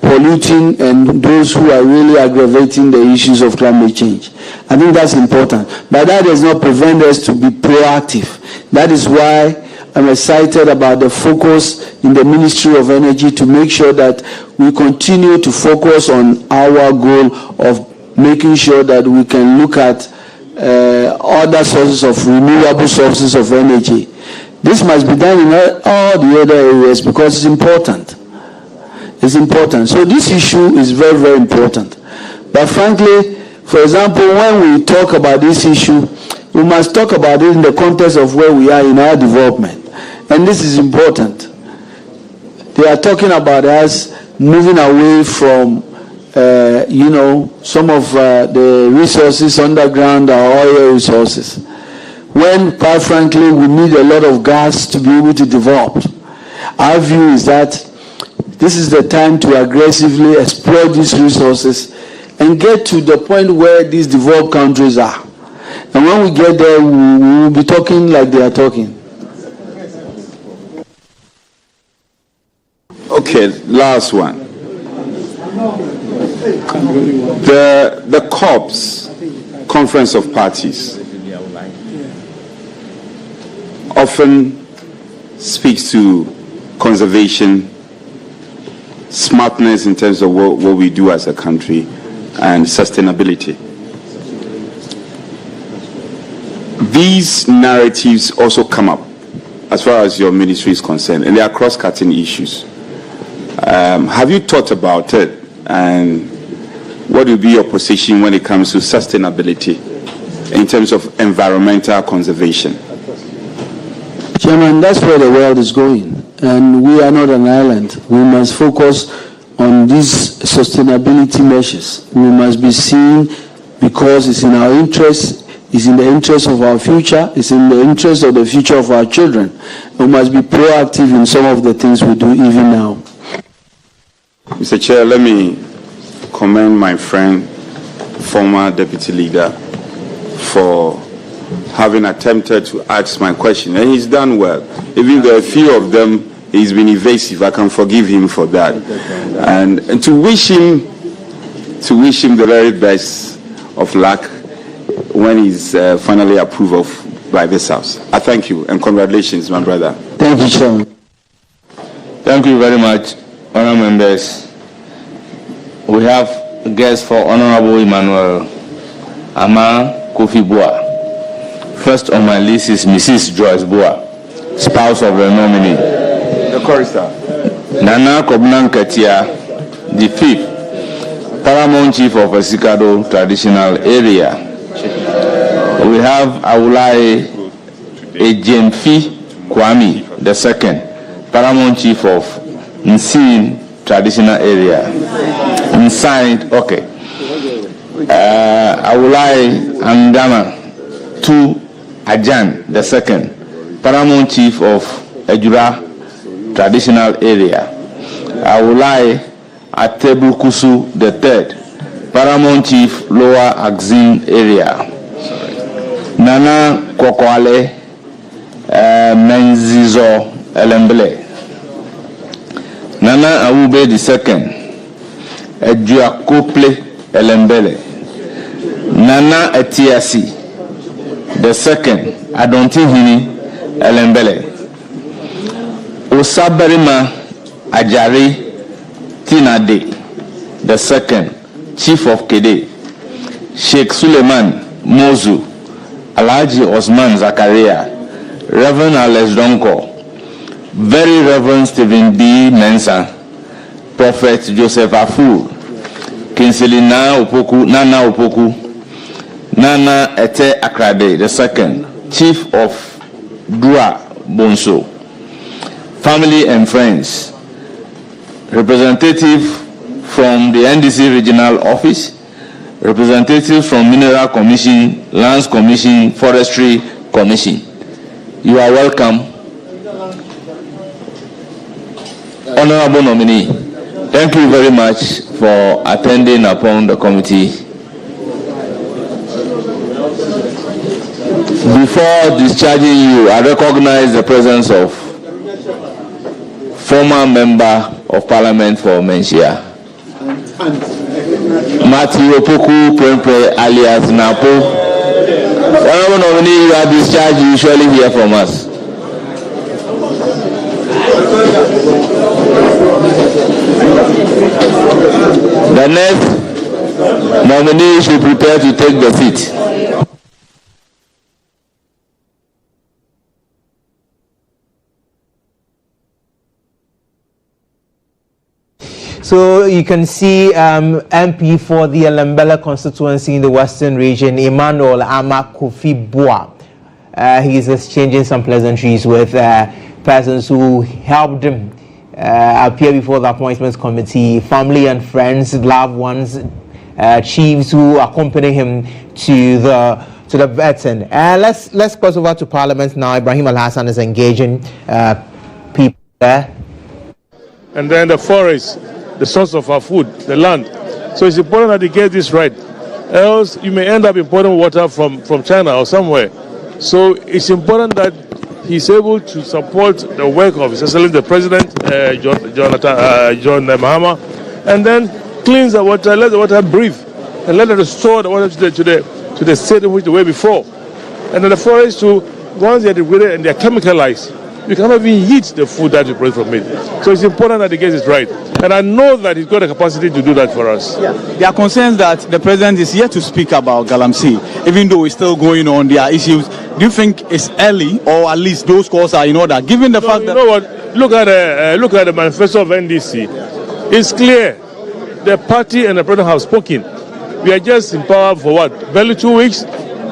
polluting and those who are really aggravating the issues of climate change. I think that's important. But that does not prevent us to be proactive. That is why I'm excited about the focus in the Ministry of Energy to make sure that we continue to focus on our goal of making sure that we can look at other sources of renewable sources of energy. This must be done in all the other areas because it's important. It's important. So this issue is very, very important. But frankly, for example, when we talk about this issue, we must talk about it in the context of where we are in our development. And this is important. They are talking about us moving away from some of the resources underground, our oil resources, when, quite frankly, we need a lot of gas to be able to develop. Our view is that this is the time to aggressively exploit these resources and get to the point where these developed countries are. And when we get there, we will be talking like they are talking. Okay, last one. The COPs, Conference of Parties, often speaks to conservation, smartness in terms of what we do as a country, and sustainability. these narratives also come up as far as your ministry is concerned, and they are cross-cutting issues. Have you thought about it, and what will be your position when it comes to sustainability in terms of environmental conservation? Chairman, that's where the world is going, and we are not an island. We must focus on these sustainability measures. We must be seen because it's in our interest, it's in the interest of our future, it's in the interest of the future of our children. We must be proactive in some of the things we do even now. Mr. Chair, let me commend my friend, former deputy leader, for having attempted to ask my question, and he's done well. Even though a few of them he's been evasive, I can forgive him for that. And to wish him the very best of luck when he's finally approved of by this House. I thank you and congratulations, my brother. Thank you, Chairman. Thank you very much, honourable members. We have a guest for Honourable Emmanuel Ama Kofi Boa. First on my list is Mrs. Joyce Boa, spouse of the nominee. The chorister. Nana Kobnan Katia, the fifth, Paramount Chief of Esikado Traditional Area. We have Awulai Ejemfi Kwame, the second, Paramount Chief of Nsin Traditional Area. Inside, okay. Awulai Andama Tu Ajan, the second, Paramount Chief of Ejura Traditional Area. Awulai Atebukusu, the third, Paramount Chief Lower Axin Area. Nana Kokwale Menzizo Elembele. Nana Awube the second, Ejuakople Elembele. Nana Etiasi the second, Adontihini Elembele. Osaberima Ajari Tinade the second, Chief of Kede. Sheikh Suleiman Mozu, Alhaji Osman Zakaria, Reverend Alex Donko, Very Reverend Stephen B. Mensah, Prophet Joseph Afu, Kinsley Nana Opoku, Nana Ete Akrade, the second, Chief of Dua Bonso, family and friends, representative from the NDC Regional Office, representatives from Mineral Commission, Lands Commission, Forestry Commission. You are welcome. Honorable nominee, thank you very much for attending upon the committee. Before discharging you, I recognize the presence of former member of Parliament for Menchia, Matthew Opoku Prempre alias Napo. Honorable nominee, you are discharged, you usually hear from us. The next nominee should prepare to take the seat. So you can see MP for the Elembele constituency in the Western region, Emmanuel Ama Kofi Boa. He's exchanging some pleasantries with persons who helped him appear before the appointments committee, family and friends, loved ones, chiefs who accompany him to the veteran. Let's cross over to Parliament now. Ibrahim Al-Hassan is engaging people there. And then the forest, the source of our food, the land. So it's important that they get this right. Else you may end up importing water from China or somewhere. So it's important that he's able to support the work of His Excellency the President, John Mahama, and then cleanse the water, let the water breathe, and let it restore the water to the state in which they were before. And then the forests too, once they're degraded and they're chemicalized, we cannot even eat the food that we produce from it. So it's important that he gets it right. And I know that he's got the capacity to do that for us. Yeah. There are concerns that the president is yet to speak about Galamsey, even though it's still going on. There are issues. Do you think it's early, or at least those calls are in order, given the fact that... You know what? Look at the manifesto of NDC. It's clear. The party and the president have spoken. We are just in power for what? Barely 2 weeks?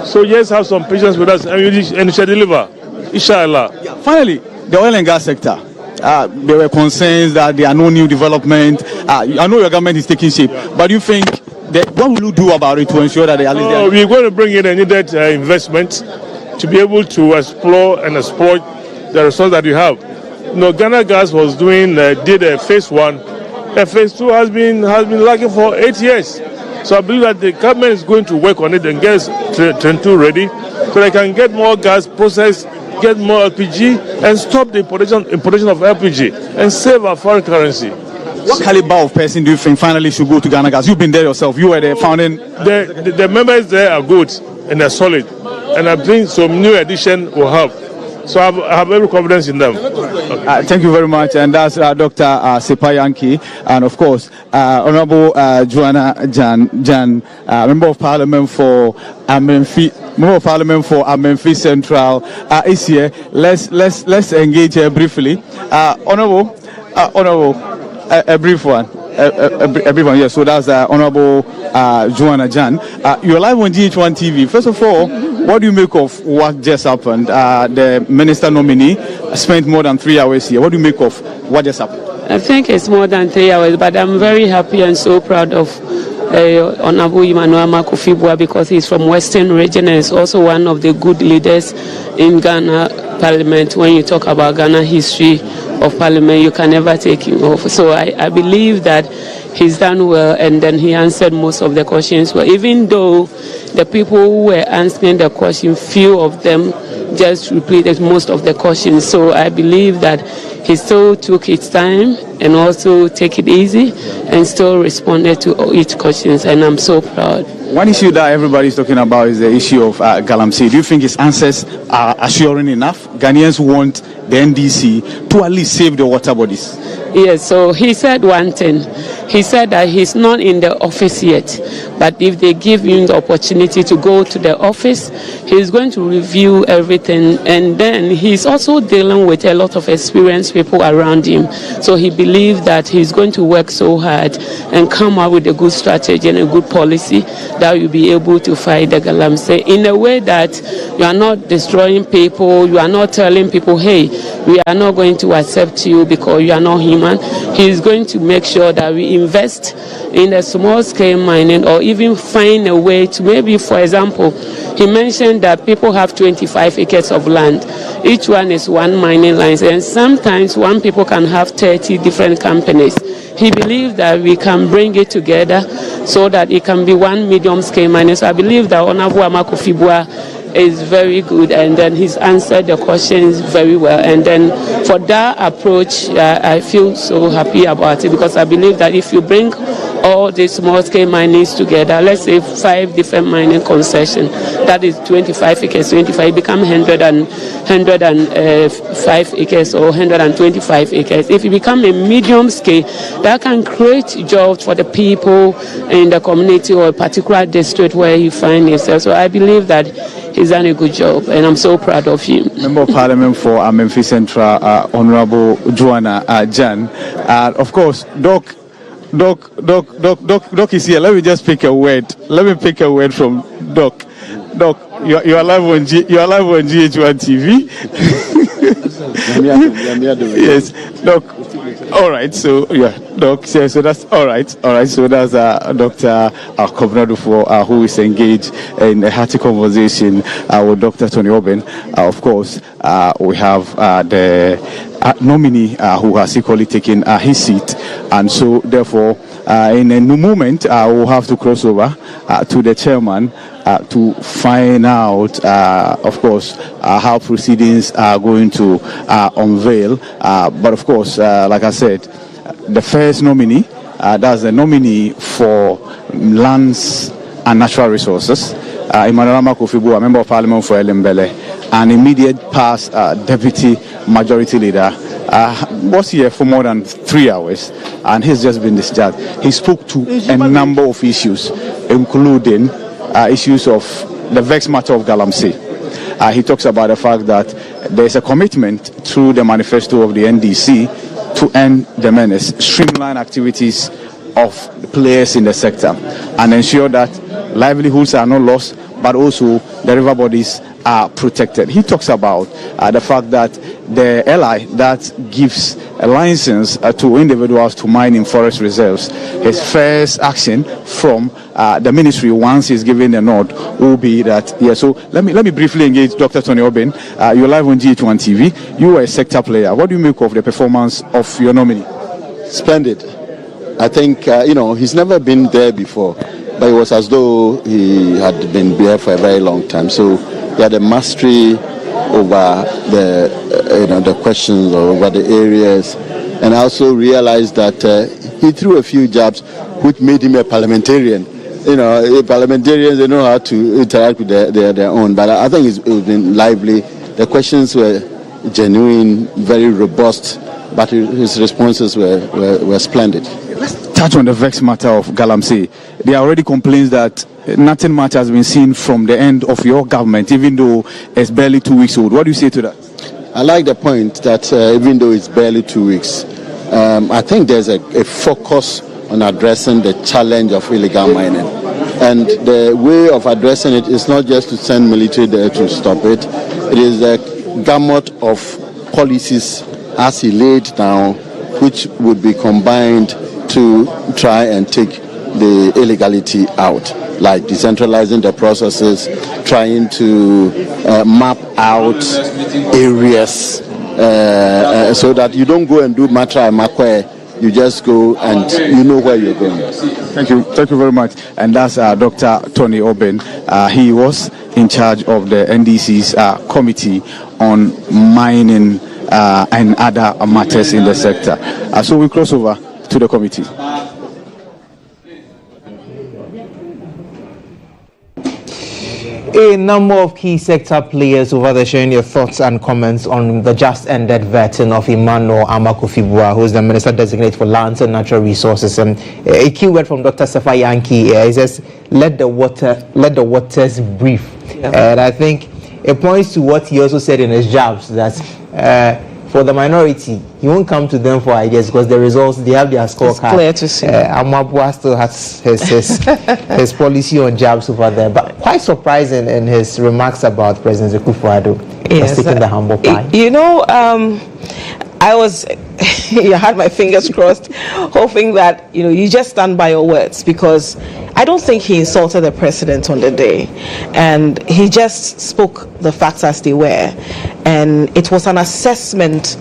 So just have some patience with us and we shall deliver. Inshallah. Yeah. Finally, the oil and gas sector. There were concerns that there are no new development. I know your government is taking shape, but do you think what will you do about it to ensure that at least we're going to bring in a needed investment to be able to explore and exploit the resource that we have. You know, Ghana Gas was did a phase 1. Phase 2 has been lacking for 8 years. So I believe that the government is going to work on it and get Train 2 ready so they can get more gas processed, get more LPG, and stop the importation of LPG and save our foreign currency. What caliber of person do you think finally should go to Ghana Gas? You've been there yourself. You were the founding... The members there are good and they're solid. And I think some new addition will help. So I have every confidence in them. Thank you very much. And that's Dr. Sepayanki. And of course, Honorable GHOne Jan, Member of Parliament for Amenfi Central is here. Let's engage her briefly. Honorable, a brief one. A brief one, yes. So that's Honorable GHOne Jan. You're live on GHOne TV. First of all, what do you make of what just happened? The minister nominee spent more than 3 hours here. What do you make of what just happened? I think it's more than 3 hours, but I'm very happy and so proud of Honorable Emmanuel Kofi Boah because he's from Western region and is also one of the good leaders in Ghana Parliament. When you talk about Ghana history of Parliament, you can never take him off. So I believe that he's done well, and then he answered most of the questions well, even though the people who were answering the question, few of them just repeated most of the questions. So I believe that he still took his time and also take it easy and still responded to each question, and I'm so proud. One issue that everybody is talking about is the issue of Galamsey. Do you think his answers are assuring enough? Ghanaians want the NDC to at least save the water bodies. Yes, so he said one thing. He said that he's not in the office yet, but if they give him the opportunity to go to the office, he's going to review everything, and then he's also dealing with a lot of experienced people around him. So he believes that he's going to work so hard and come up with a good strategy and a good policy that will be able to fight the Galamsey in a way that you are not destroying people, you are not telling people, hey, we are not going to accept you because you are not human. He's going to make sure that we invest in a small-scale mining, or even find a way to, maybe, for example, he mentioned that people have 25 acres of land. Each one is one mining line, and sometimes one people can have 30 different companies. He believes that we can bring it together so that it can be one medium-scale mining. So I believe that Honorable Kofi Boah is very good, and then he's answered the questions very well. And then for that approach, I feel so happy about it, because I believe that if you bring all these small-scale minings together, let's say 5 different mining concessions, that is 25 acres, 25, become 105 acres or 125 acres. If you become a medium scale, that can create jobs for the people in the community or a particular district where you find yourself. So I believe that he's done a good job, and I'm so proud of him. Member of Parliament for Amenfi Central, Honorable GHOne Jan. Of course, Doc is here. Let me just pick a word. Let me pick a word from Doc. Doc, you are live on GHOne TV. Yes, Doc. All right, so yeah, Doc. So that's all right. So that's Dr. Kobnadufo, who is engaged in a hearty conversation with Dr. Tony Oben. Of course, we have the nominee who has equally taken his seat, and so therefore, in a new moment, we'll have to cross over to the chairman to find out, of course, how proceedings are going to unveil. But of course, like I said, the first nominee, that's the nominee for lands and natural resources, Emmanuel Kofi Boah, Member of Parliament for Elembele. an immediate past deputy majority leader, was here for more than 3 hours, and he's just been discharged. He spoke to a number of issues, including issues of the vexed matter of Galamsey. He talks about the fact that there's a commitment through the manifesto of the NDC to end the menace, streamline activities of the players in the sector, and ensure that livelihoods are not lost, but also the river bodies are protected. He talks about the fact that the LI that gives a license to individuals to mine in forest reserves, his first action from the ministry once he's given the nod will be that, so let me briefly engage Dr. Tony Obin. You're live on GHOne TV. You are a sector player. What do you make of the performance of your nominee? Splendid. I think, he's never been there before, but it was as though he had been there for a very long time. So he had a mastery over the questions or over the areas, and I also realized that he threw a few jabs which made him a parliamentarian. Parliamentarians, they know how to interact with their own, but I think it's been lively. The questions were genuine, very robust, but his responses were splendid. Let's touch on the vexed matter of Galamsey. There are already complaints that nothing much has been seen from the end of your government, even though it's barely 2 weeks old. What do you say to that? I like the point that even though it's barely 2 weeks, I think there's a focus on addressing the challenge of illegal mining. And the way of addressing it is not just to send military there to stop it. It is a gamut of policies as he laid down, which would be combined to try and take the illegality out, like decentralizing the processes, trying to map out areas so that you don't go and do Matra and Makwe. You just go and you know where you're going. Thank you very much. And that's Dr. Tony Obin. He was in charge of the NDC's committee on mining and other matters in the sector. So we cross over to the committee. A number of key sector players over there sharing their thoughts and comments on the just ended vetting of Emmanuel Amakufibua, who is the Minister Designate for Lands and Natural Resources. And a key word from Dr. Sefa Yankee, he says, let the waters breathe. Yeah. And I think it points to what he also said in his jobs, that for the minority, he won't come to them for ideas because the results, they have their scorecard. It's clear to see. Amabua still has his policy on jobs over there, but quite surprising in his remarks about President Akufo-Addo. Yes, taking the humble pie. I was, I had my fingers crossed, hoping that, you just stand by your words, because I don't think he insulted the president on the day. And he just spoke the facts as they were. And it was an assessment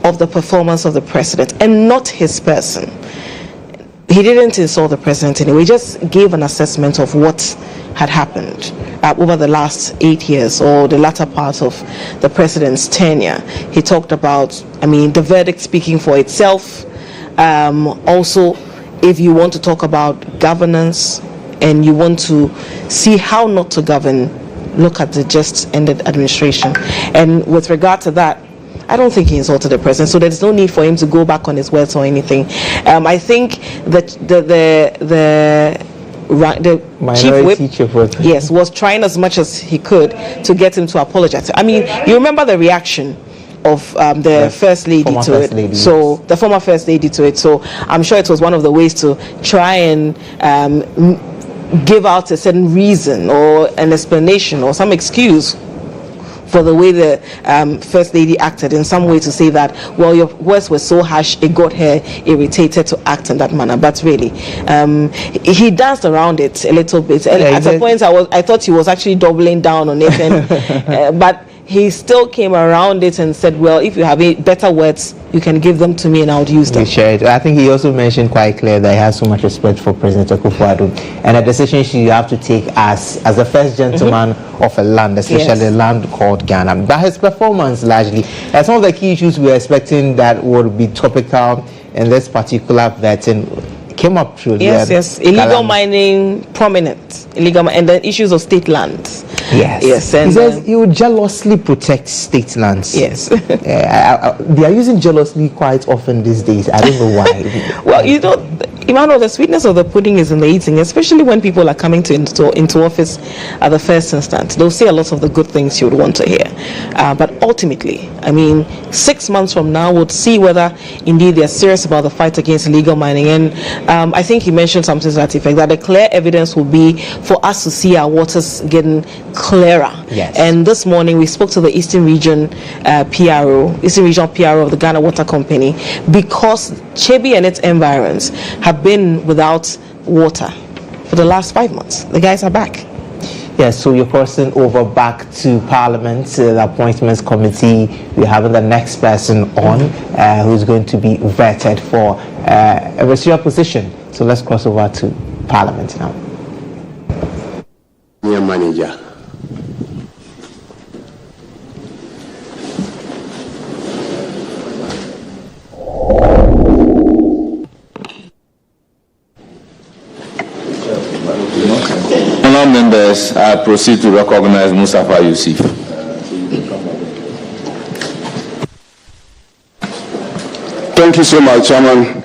of the performance of the president and not his person. He didn't insult the president anyway. He just gave an assessment of what had happened over the last 8 years, or the latter part of the president's tenure. He talked about, the verdict speaking for itself. Also, if you want to talk about governance and you want to see how not to govern, look at the just ended administration. And with regard to that, I don't think he insulted the president, so there's no need for him to go back on his words or anything. I think that the chief whip, yes, was trying as much as he could to get him to apologize. You remember the reaction of the first lady to it. So the former first lady to it. So I'm sure it was one of the ways to try and give out a certain reason or an explanation or some excuse for the way the First Lady acted, in some way to say that, well, your words were so harsh, it got her irritated to act in that manner. But really, he danced around it a little bit. At a point, I thought he was actually doubling down on it, and, but he still came around it and said, well, if you have better words, you can give them to me and I would use them. I think he also mentioned quite clear that he has so much respect for President Akufo-Addo, and a decision you have to take as the first gentleman of a land, especially a land called Ghana. But his performance largely, some of the key issues we were expecting that would be topical in this particular vetting came up truly. Yes. Illegal mining, prominent. And the issues of state lands. Yes. Yes. And he says he would jealously protect state lands. Yes. They are using jealously quite often these days. I don't know why. Well, you know, Emmanuel, the sweetness of the pudding is in the eating, especially when people are coming into office at the first instance. They'll say a lot of the good things you would want to hear. But ultimately, I mean, 6 months from now, we'll see whether indeed they're serious about the fight against illegal mining. And I think he mentioned something to that effect, that the clear evidence will be for us to see our waters getting clearer. Yes. And this morning, we spoke to the Eastern Region Eastern Regional PRO of the Ghana Water Company, because Chebi and its environs have been without water for the last 5 months. The guys are back. Yes, so you're crossing over back to Parliament, the Appointments Committee. We're having the next person on who's going to be vetted for a ministerial position. So let's cross over to Parliament now. Manager. Honourable members, I proceed to recognize Mustafa Yusuf. Thank you so much, Chairman.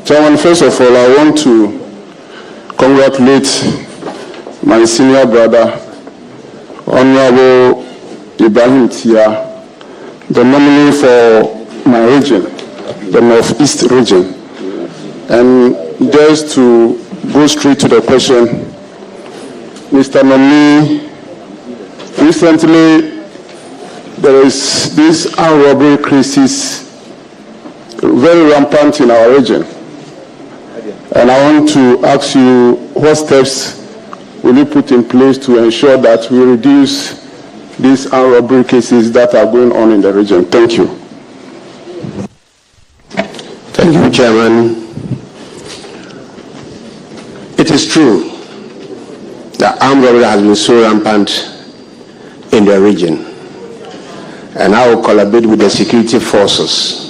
Chairman, first of all, I want to congratulate my senior brother, Honorable Ibrahim Tia, the nominee for my region, the Northeast region. And just to go straight to the question, Mr. Nominee, recently there is this armed robbery crisis very rampant in our region. And I want to ask you, what steps will you put in place to ensure that we reduce these armed robbery cases that are going on in the region? Thank you. Thank you, Chairman. It is true that armed robbery has been so rampant in the region. And I will collaborate with the security forces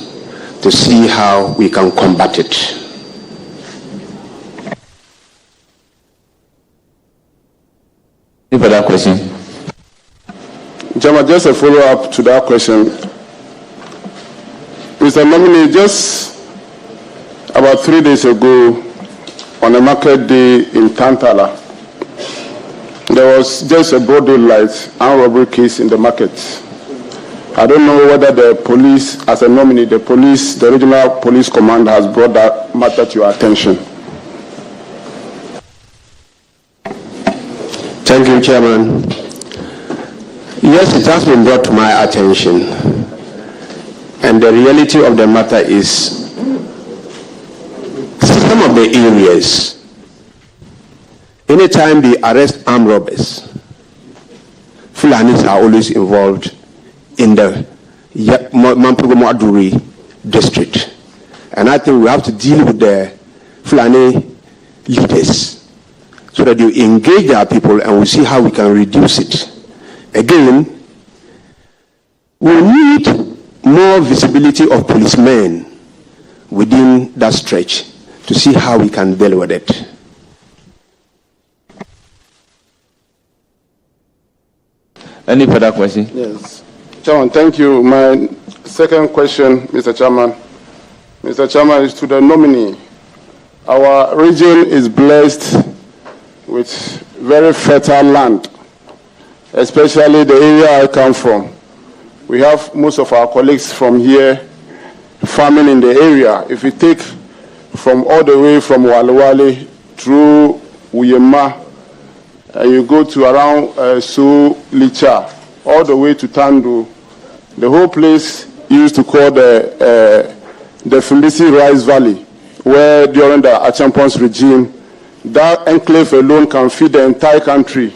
to see how we can combat it. Any further question? Chairman, just a follow-up to that question. Mr. Nominee, just about 3 days ago, on a market day in Tantala, there was just a broad daylight armed robbery case in the market. I don't know whether the police, as a nominee, the regional police command has brought that matter to your attention. Thank you, Chairman. Yes, it has been brought to my attention. And the reality of the matter is, some of the areas, anytime they arrest armed robbers, Fulanis are always involved in the Mampugo-Aduri district. And I think we have to deal with the Fulani leaders so that you engage our people and we see how we can reduce it. Again, we need more visibility of policemen within that stretch to see how we can deal with it. Any further question? Yes. Chairman, thank you. My second question, Mr. Chairman. Mr. Chairman, is to the nominee. Our region is blessed with very fertile land, especially the area I come from. We have most of our colleagues from here farming in the area. If you take from all the way from Walewale through Uyema, you go to around Licha, all the way to Tandu, the whole place used to call the Filisi Rice Valley, where during the Achampons regime, that enclave alone can feed the entire country.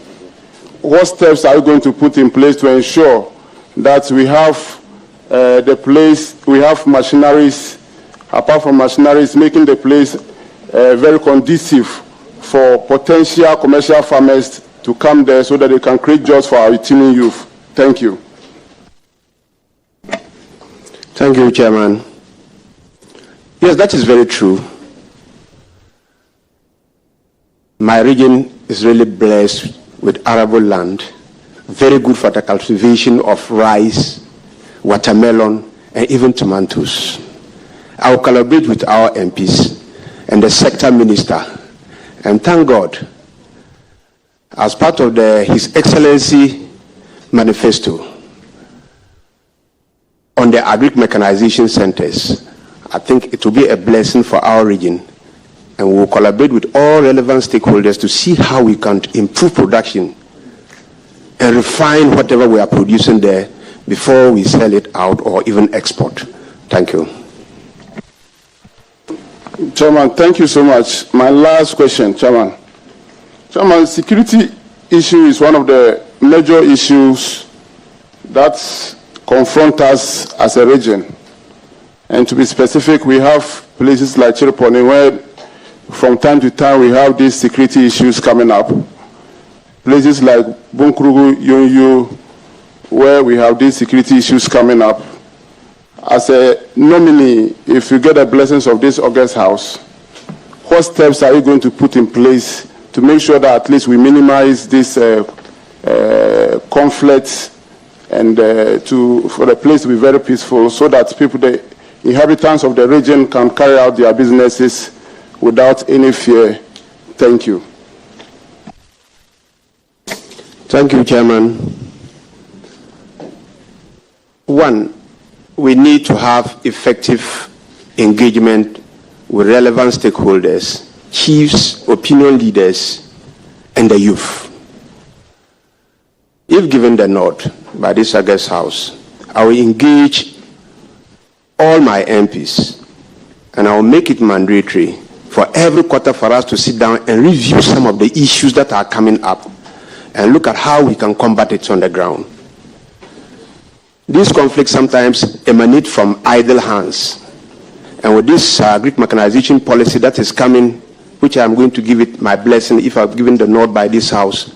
What steps are you going to put in place to ensure that we have we have machineries, apart from machineries, making the place very conducive for potential commercial farmers to come there so that they can create jobs for our teeming youth? Thank you. Thank you, Chairman. Yes, that is very true. My region is really blessed with arable land, very good for the cultivation of rice, watermelon, and even tomatoes. I will collaborate with our MPs and the sector minister, and thank God, as part of His Excellency manifesto on the agri mechanization centers, I think it will be a blessing for our region, and we will collaborate with all relevant stakeholders to see how we can improve production and refine whatever we are producing there before we sell it out or even export. Thank you. Chairman, thank you so much. My last question, Chairman. Chairman, security issue is one of the major issues that confront us as a region. And to be specific, we have places like Chiriponi where from time to time we have these security issues coming up. Places like Bunkrugu, Yonyu, where we have these security issues coming up. As a nominee, if you get the blessings of this August House, what steps are you going to put in place to make sure that at least we minimize these conflicts and for the place to be very peaceful, so that people, the inhabitants of the region, can carry out their businesses without any fear? Thank you. Thank you, Chairman. One, we need to have effective engagement with relevant stakeholders, chiefs, opinion leaders, and the youth. If given the nod by this August House, I will engage all my MPs, and I will make it mandatory for every quarter for us to sit down and review some of the issues that are coming up and look at how we can combat it on the ground. These conflicts sometimes emanate from idle hands. And with this agri mechanization policy that is coming, which I'm going to give it my blessing if I've given the nod by this House,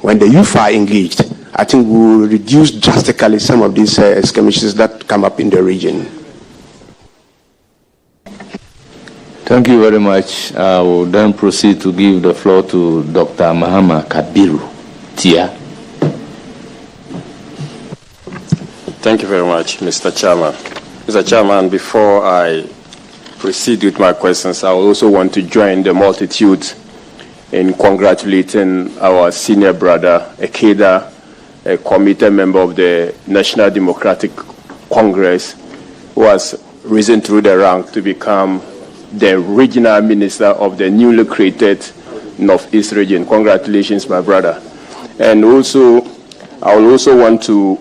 when the youth are engaged, I think we will reduce drastically some of these skirmishes that come up in the region. Thank you very much. I will then proceed to give the floor to Dr. Mahama Kabiru Tia. Thank you very much, Mr. Chairman. Mr. Chairman, before I proceed with my questions, I also want to join the multitude in congratulating our senior brother, Ekeda, a committed member of the National Democratic Congress, who has risen through the rank to become the regional minister of the newly created Northeast region. Congratulations, my brother. And also, I will also want to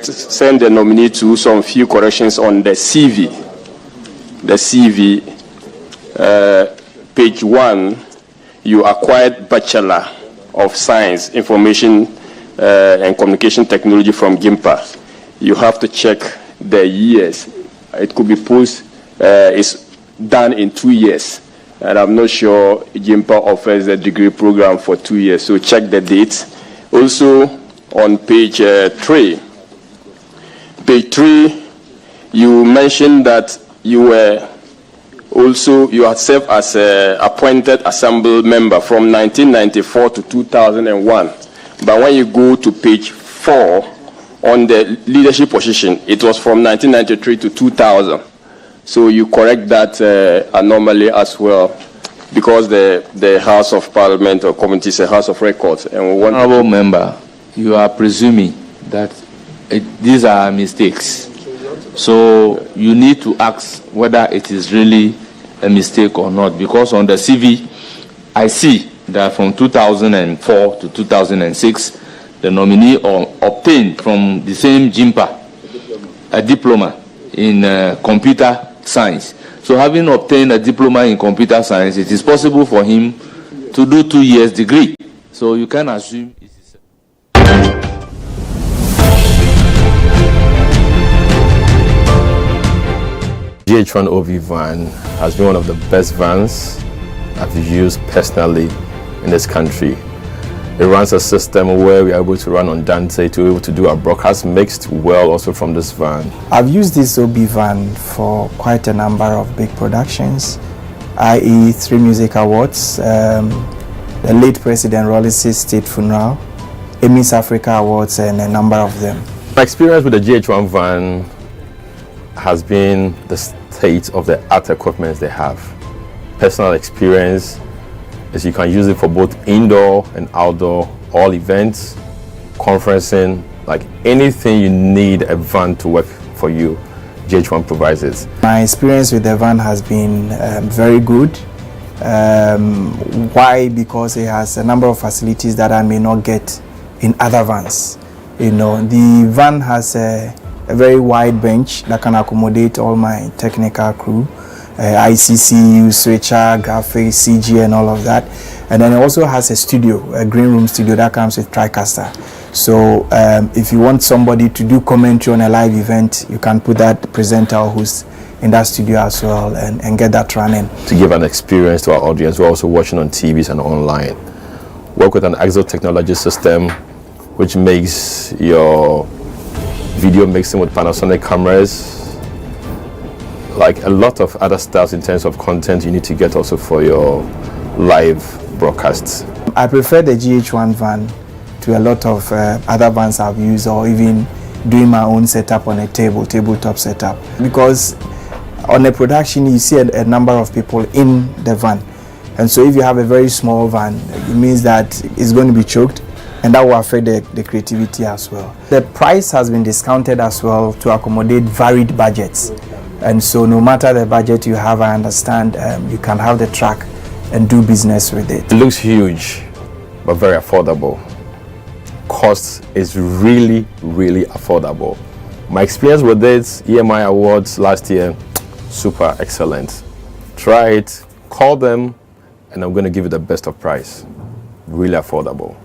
send the nominee to some few corrections on the CV. The CV, page 1, you acquired Bachelor of Science, Information and Communication Technology from GIMPA. You have to check the years. It could be it's done in 2 years. And I'm not sure GIMPA offers a degree program for 2 years, so check the dates. Also, on page 3, you mentioned that you had served as an appointed assembly member from 1994 to 2001. But when you go to page 4, on the leadership position, it was from 1993 to 2000. So you correct that anomaly as well, because the House of Parliament or Committee is a House of Records. And one honorable member, you are presuming that these are mistakes. So you need to ask whether it is really a mistake or not, because on the CV, I see that from 2004 to 2006, the nominee obtained from the same GIMPA a diploma in computer science. So having obtained a diploma in computer science, it is possible for him to do 2 years degree. So you can assume it is. GHOne OV van has been one of the best vans I've used personally in this country. It runs a system where we are able to run on Dante to be able to do our broadcast mixed well also from this van. I've used this OB van for quite a number of big productions, i.e. 3 music awards, the late President Rollis' state funeral, Miss Africa Awards and a number of them. My experience with the GHOne van has been the state of the art equipment they have. Personal experience is you can use it for both indoor and outdoor, all events, conferencing, like anything you need a van to work for you, GHOne provides it. My experience with the van has been very good. Why? Because it has a number of facilities that I may not get in other vans. You know, the van has a very wide bench that can accommodate all my technical crew, ICC, switcher, graphics, CG and all of that. And then it also has a studio, a green room studio that comes with TriCaster. So if you want somebody to do commentary on a live event, you can put that presenter or host in that studio as well and get that running. To give an experience to our audience, we're also watching on TVs and online. Work with an Exo technology system which makes your video mixing with Panasonic cameras, like a lot of other stuff in terms of content you need to get also for your live broadcasts. I prefer the GHOne van to a lot of other vans I've used, or even doing my own setup on a tabletop setup, because on a production you see a number of people in the van, and so if you have a very small van, it means that it's going to be choked, and that will affect the creativity as well. The price has been discounted as well to accommodate varied budgets, and so no matter the budget you have, I understand you can have the truck and do business with it. It looks huge but very affordable. Cost is really affordable. My experience with this EMI Awards last year, super excellent. Try it, call them, and I'm going to give you the best of price. Really affordable.